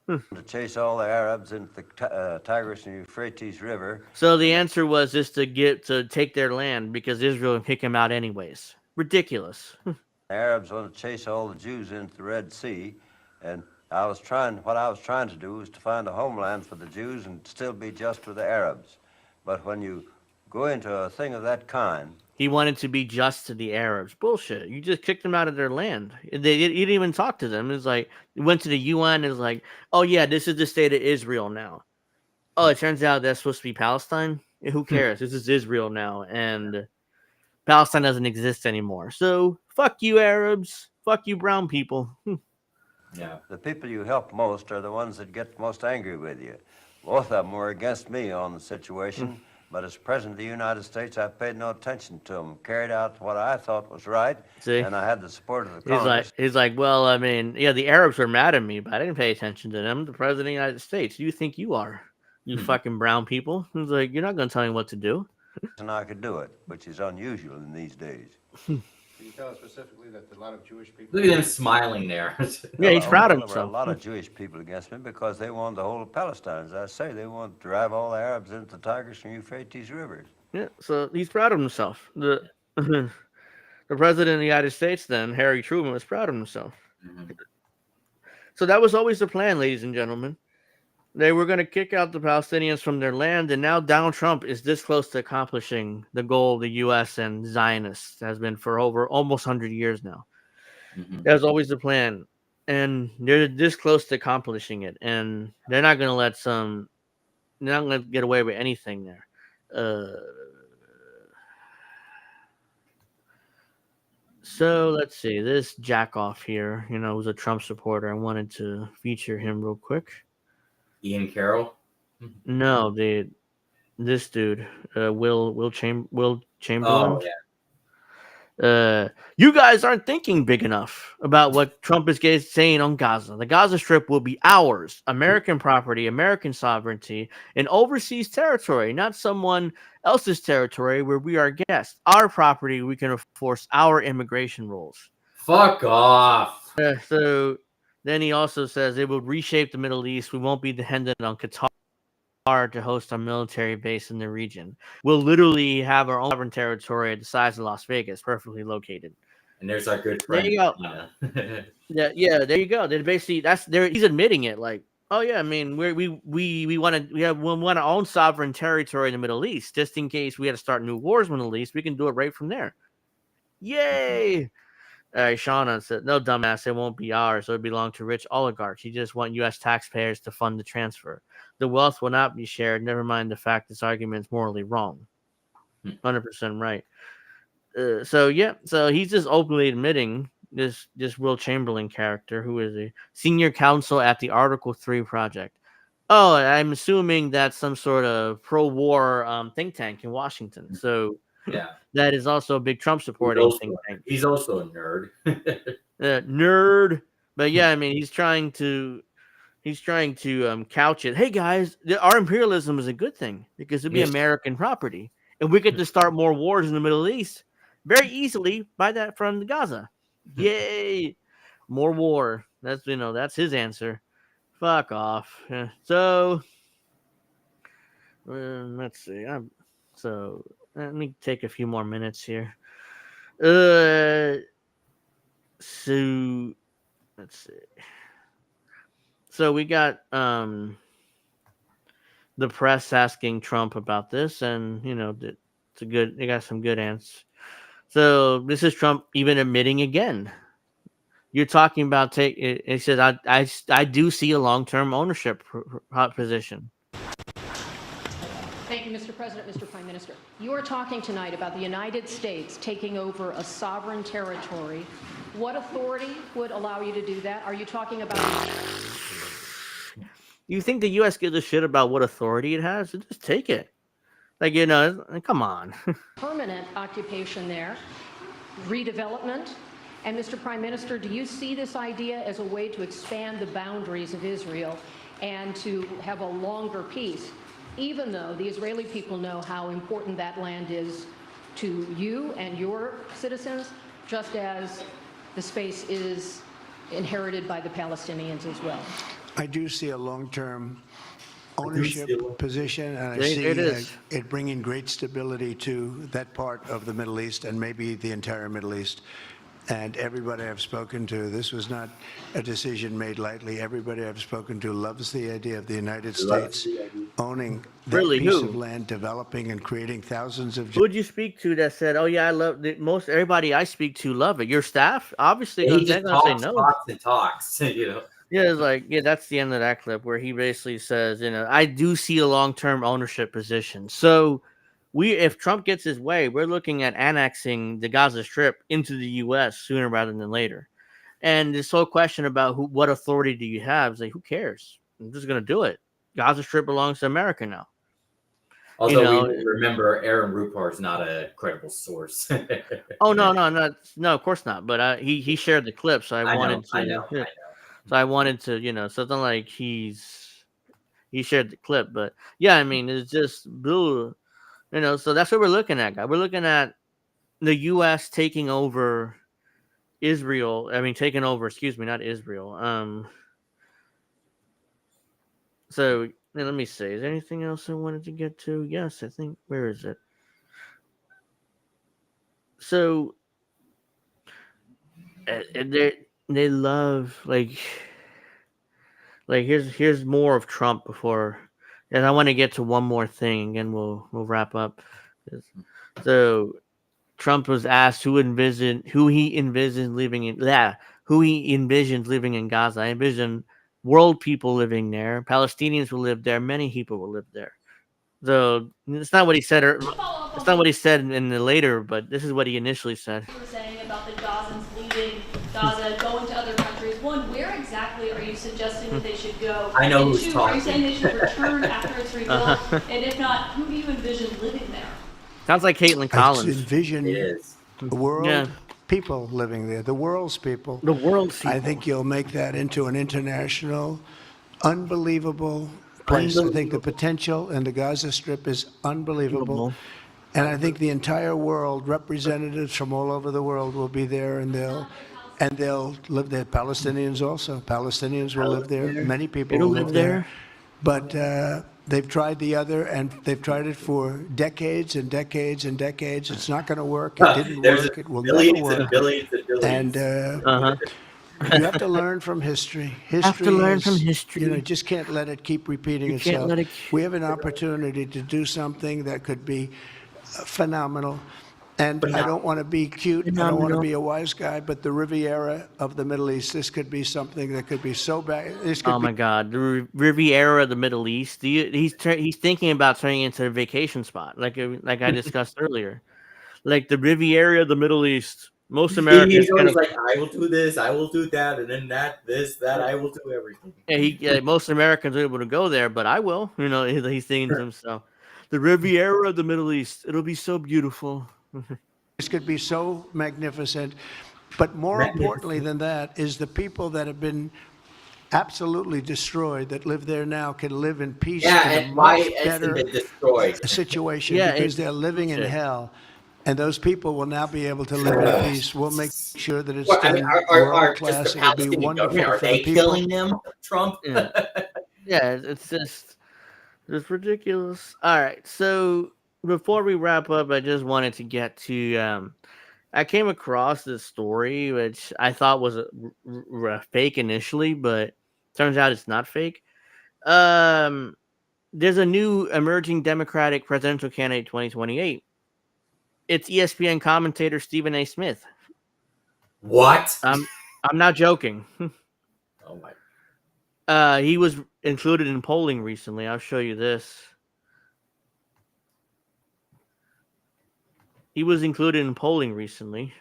to chase all the Arabs into the Tigris and Euphrates River. So the answer was just to take their land because Israel would kick them out anyways. Ridiculous. The Arabs want to chase all the Jews into the Red Sea, and what I was trying to do was to find a homeland for the Jews and still be just with the Arabs. But when you go into a thing of that kind, he wanted to be just to the Arabs. Bullshit. You just kicked them out of their land. You didn't even talk to them. It's like, you went to the UN. It's like, oh yeah, this is the state of Israel now. Oh, it turns out that's supposed to be Palestine. Who cares? This is Israel now, and Palestine doesn't exist anymore. So fuck you, Arabs. Fuck you, brown people. Yeah, the people you help most are the ones that get most angry with you. Both of them were against me on the situation. But as President of the United States, I paid no attention to them, carried out what I thought was right, and I had the support of the Congress. He's like, well, I mean, yeah, the Arabs were mad at me, but I didn't pay attention to them. The President of the United States. Who do you think you are? You fucking brown people. He's like, you're not going to tell me what to do. And I could do it, which is unusual in these days. Can you tell us specifically that a lot of Jewish people... Look at him smiling there. Yeah, he's proud of There were himself. a lot of Jewish people against me because they wanted the whole of Palestine. As I say, they wanted to drive all the Arabs into the Tigris and Euphrates rivers. Yeah, so he's proud of himself. The President of the United States, then, Harry Truman, was proud of himself. So that was always the plan, ladies and gentlemen. They were going to kick out the Palestinians from their land, and now Donald Trump is this close to accomplishing the goal the U.S. and Zionists has been for over almost 100 years now. That was always the plan, and they're this close to accomplishing it, and they're not going to they're not going to get away with anything there. So let's see, this jack off here, was a Trump supporter. I wanted to feature him real quick. Ian Carroll? No, this dude, Will Chamberlain. Oh, yeah. You guys aren't thinking big enough about what Trump is saying on Gaza. The Gaza Strip will be ours, American property, American sovereignty, and overseas territory, not someone else's territory where we are guests. Our property, we can enforce our immigration rules. Fuck off. So then he also says it will reshape the Middle East. We won't be dependent on Qatar to host our military base in the region. We'll literally have our own sovereign territory at the size of Las Vegas, perfectly located. And there's our good There friend. you go. Yeah, there you go. They're basically he's admitting it. Like, oh yeah, I mean, we want to own sovereign territory in the Middle East, just in case we had to start new wars in the Middle East. We can do it right from there. Yay! Shauna said, "No, dumbass, it won't be ours. It'll belong to rich oligarchs. You just want U.S. taxpayers to fund the transfer. The wealth will not be shared. Never mind the fact this argument is morally wrong." 100% right. So he's just openly admitting this Will Chamberlain character, who is a senior counsel at the Article 3 project. Oh, I'm assuming that's some sort of pro-war think tank in Washington. So yeah, that is also a big Trump supporting think tank. He's also a nerd. Nerd. But yeah, I mean, he's trying to couch it. Hey guys, our imperialism is a good thing because it'd be American property, and we get to start more wars in the Middle East very easily by that from Gaza. Yay, more war. That's his answer. Fuck off. So let's see. So let me take a few more minutes here. So let's see. So we got the press asking Trump about this, and they got some good answers. So this is Trump even admitting again. You're talking about he says, I do see a long-term ownership position. Thank you, Mr. President, Mr. Prime Minister. You are talking tonight about the United States taking over a sovereign territory. What authority would allow you to do that? Are you talking about... You think the U.S. gives a shit about what authority it has? So just take it. Come on. Permanent occupation there, redevelopment. And Mr. Prime Minister, do you see this idea as a way to expand the boundaries of Israel and to have a longer peace, even though the Israeli people know how important that land is to you and your citizens, just as the space is inherited by the Palestinians as well? I do see a long-term ownership position, and I see it bringing great stability to that part of the Middle East and maybe the entire Middle East. And everybody I've spoken to, this was not a decision made lightly. Everybody I've spoken to loves the idea of the United States owning that piece of land, developing and creating thousands of... Who would you speak to that said, oh yeah, I love it? Most everybody I speak to love it. Your staff? Obviously, he just gonna say no. talks, Yeah, it's like, that's the end of that clip where he basically says, I do see a long-term ownership position. So if Trump gets his way, we're looking at annexing the Gaza Strip into the U.S. sooner rather than later. And this whole question about what authority do you have is like, who cares? I'm just going to do it. Gaza Strip belongs to America now. Also, we remember Aaron Rupar's not a credible source. Oh, no, of course not. But he shared the clip, so I wanted to. So I wanted to, something like he shared the clip. But yeah, I mean, it's just blue. So that's what we're looking at, guys. We're looking at the U.S. taking over Israel. I mean, not Israel. So let me see. Is there anything else I wanted to get to? Yes, I think. Where is it? So they love like here's more of Trump before. And I want to get to one more thing, and we'll wrap up. So, Trump was asked who he envisioned living in Gaza. I envision world people living there. Palestinians will live there. Many people will live there. So it's not what he said. It's not what he said in the later, but this is what he initially said. You were saying about the Gazans leaving Gaza, going to other countries. One, where exactly are you suggesting that they should go? I know and who's two, talking. Are you saying they should return after it's rebuilt? And if not, who do you envision living there? Sounds like Caitlin Collins. I envision the world, people living there, the world's people. The world's people. I think you'll make that into an international, unbelievable place. I think the potential in the Gaza Strip is unbelievable. And I think the entire world, representatives from all over the world will be there, and they'll live there. Palestinians also. Palestinians will live there. Many people will live there. But they've tried the other, and they've tried it for decades and decades and decades. It's not going to work. It didn't work. It will never work. Billions and And you have to learn from history. Have to learn from history. You just can't let it keep repeating You can't itself. let it. We have an opportunity to do something that could be phenomenal. And I don't want to be cute. I don't want to be a wise guy. But the Riviera of the Middle East, this could be something that could be so bad. Oh my God, the Riviera of the Middle East. He's thinking about turning it into a vacation spot, like I discussed earlier, like the Riviera of the Middle East. Most Americans He's always like, I will do this, I will do that, and then that, I will do everything. Yeah, most Americans are able to go there, but I will. He's thinking to himself, the Riviera of the Middle East. It'll be so beautiful. This could be so magnificent. But more importantly than that is the people that have been absolutely destroyed that live there now can live in peace in a much better situation because they're living in hell. And those people will now be able to live in peace. We'll make sure that it's done world class. It'll be wonderful are for they the people. killing them, Trump? Yeah, it's ridiculous. All right, so before we wrap up, I just wanted to get to I came across this story which I thought was a fake initially, but turns out it's not fake. There's a new emerging Democratic presidential candidate 2028. It's ESPN commentator Stephen A. Smith. What? I'm not joking. Oh my. He was included in polling recently. I'll show you this. He was included in polling recently.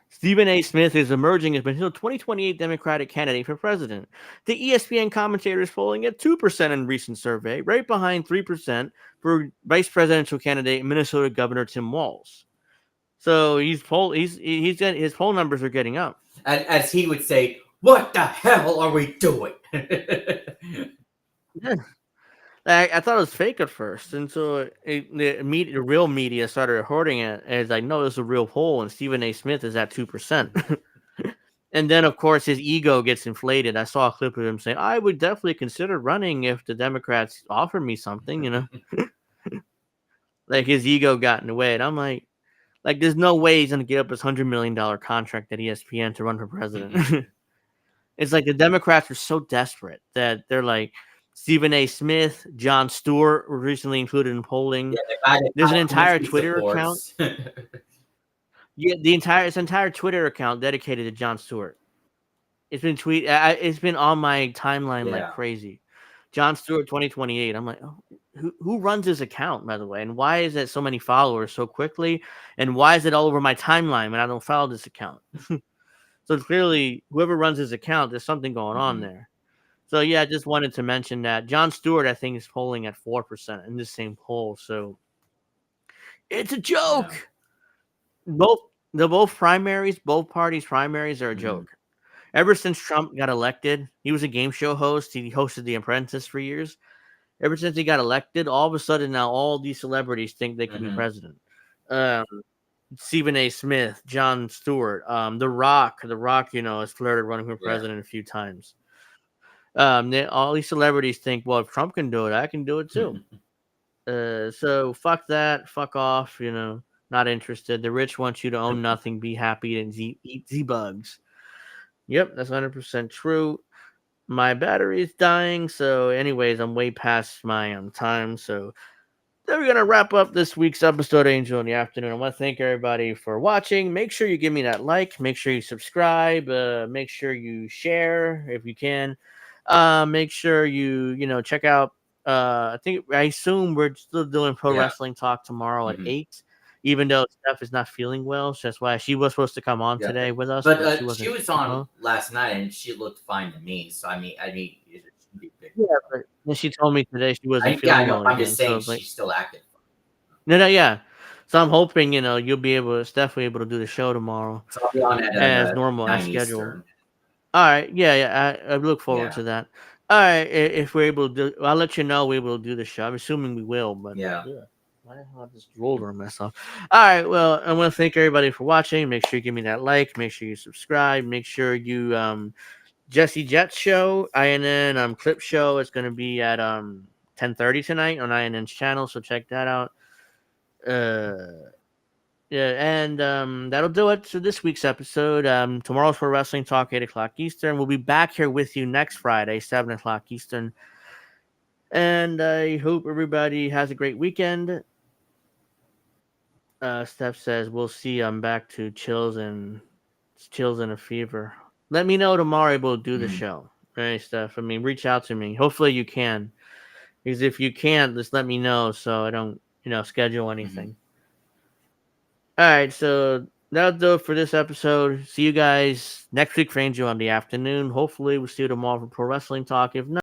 Stephen A. Smith is emerging as potential 2028 Democratic candidate for president. The ESPN commentator is polling at 2% in recent survey, right behind 3% for vice presidential candidate Minnesota Governor Tim Walz. So his poll numbers are getting up. As he would say, what the hell are we doing? Yeah. I thought it was fake at first, and so the real media started reporting it as like, no, this is a real poll, and Stephen A. Smith is at 2%. And then, of course, his ego gets inflated. I saw a clip of him saying, I would definitely consider running if the Democrats offered me something, Like, his ego got in the way, and I'm like, there's no way he's going to give up his $100 million contract at ESPN to run for president. It's like the Democrats are so desperate that they're like, Stephen A. Smith, Jon Stewart were recently included in polling. Yeah, there's an entire Twitter account. Yeah, it's entire Twitter account dedicated to Jon Stewart. It's been it's been on my timeline like crazy. Jon Stewart 2028. I'm like, oh, who runs his account, by the way? And why is it so many followers so quickly? And why is it all over my timeline when I don't follow this account? So clearly, whoever runs his account, there's something going on there. So yeah, I just wanted to mention that Jon Stewart, I think, is polling at 4% in this same poll. So it's a joke. Yeah. Both parties' primaries are a joke. Ever since Trump got elected, he was a game show host. He hosted The Apprentice for years. Ever since he got elected, all of a sudden now all these celebrities think they can be president. Stephen A. Smith, Jon Stewart, The Rock. The Rock, has flirted running for president a few times. All these celebrities think, well, if Trump can do it, I can do it too. So fuck that. Fuck off. Not interested. The rich want you to own nothing, be happy, and eat Z-bugs. Yep, that's 100% true. My battery is dying. So anyways, I'm way past my time. So then we're going to wrap up this week's episode, Angel in the Afternoon. I want to thank everybody for watching. Make sure you give me that like. Make sure you subscribe. Make sure you share if you can. Make sure you check out. I assume we're still doing Pro Wrestling Talk tomorrow at 8. Even though Steph is not feeling well, so that's why she was supposed to come on today with us. But she was on last night, and she looked fine to me. So I mean, it shouldn't be big. Yeah, but then she told me today she wasn't feeling well. I'm just saying she's still active. No, yeah. So I'm hoping you'll be Steph will be able to do the show tomorrow. So I'll be on as normal as scheduled. All right, yeah. I look forward to that. All right, if we're able to I'll let you know we're able to do the show. I'm assuming we will, but yeah. Why the hell I just rolled on myself? All right, well, I want to thank everybody for watching. Make sure you give me that like. Make sure you subscribe. Make sure you Jesse Jets show, INN clip show. It's going to be at 10:30 tonight on INN's channel, so check that out. Yeah, and that'll do it for this week's episode. Tomorrow's for Wrestling Talk, 8 o'clock Eastern. We'll be back here with you next Friday, 7 o'clock Eastern. And I hope everybody has a great weekend. Steph says, we'll see. I'm back to chills and a fever. Let me know tomorrow we'll do the show. Right, Steph? I mean, reach out to me. Hopefully you can. Because if you can't, just let me know so I don't, schedule anything. All right, so that'll do it for this episode. See you guys next week for Angel on the afternoon. Hopefully we'll see you tomorrow for Pro Wrestling Talk. If not,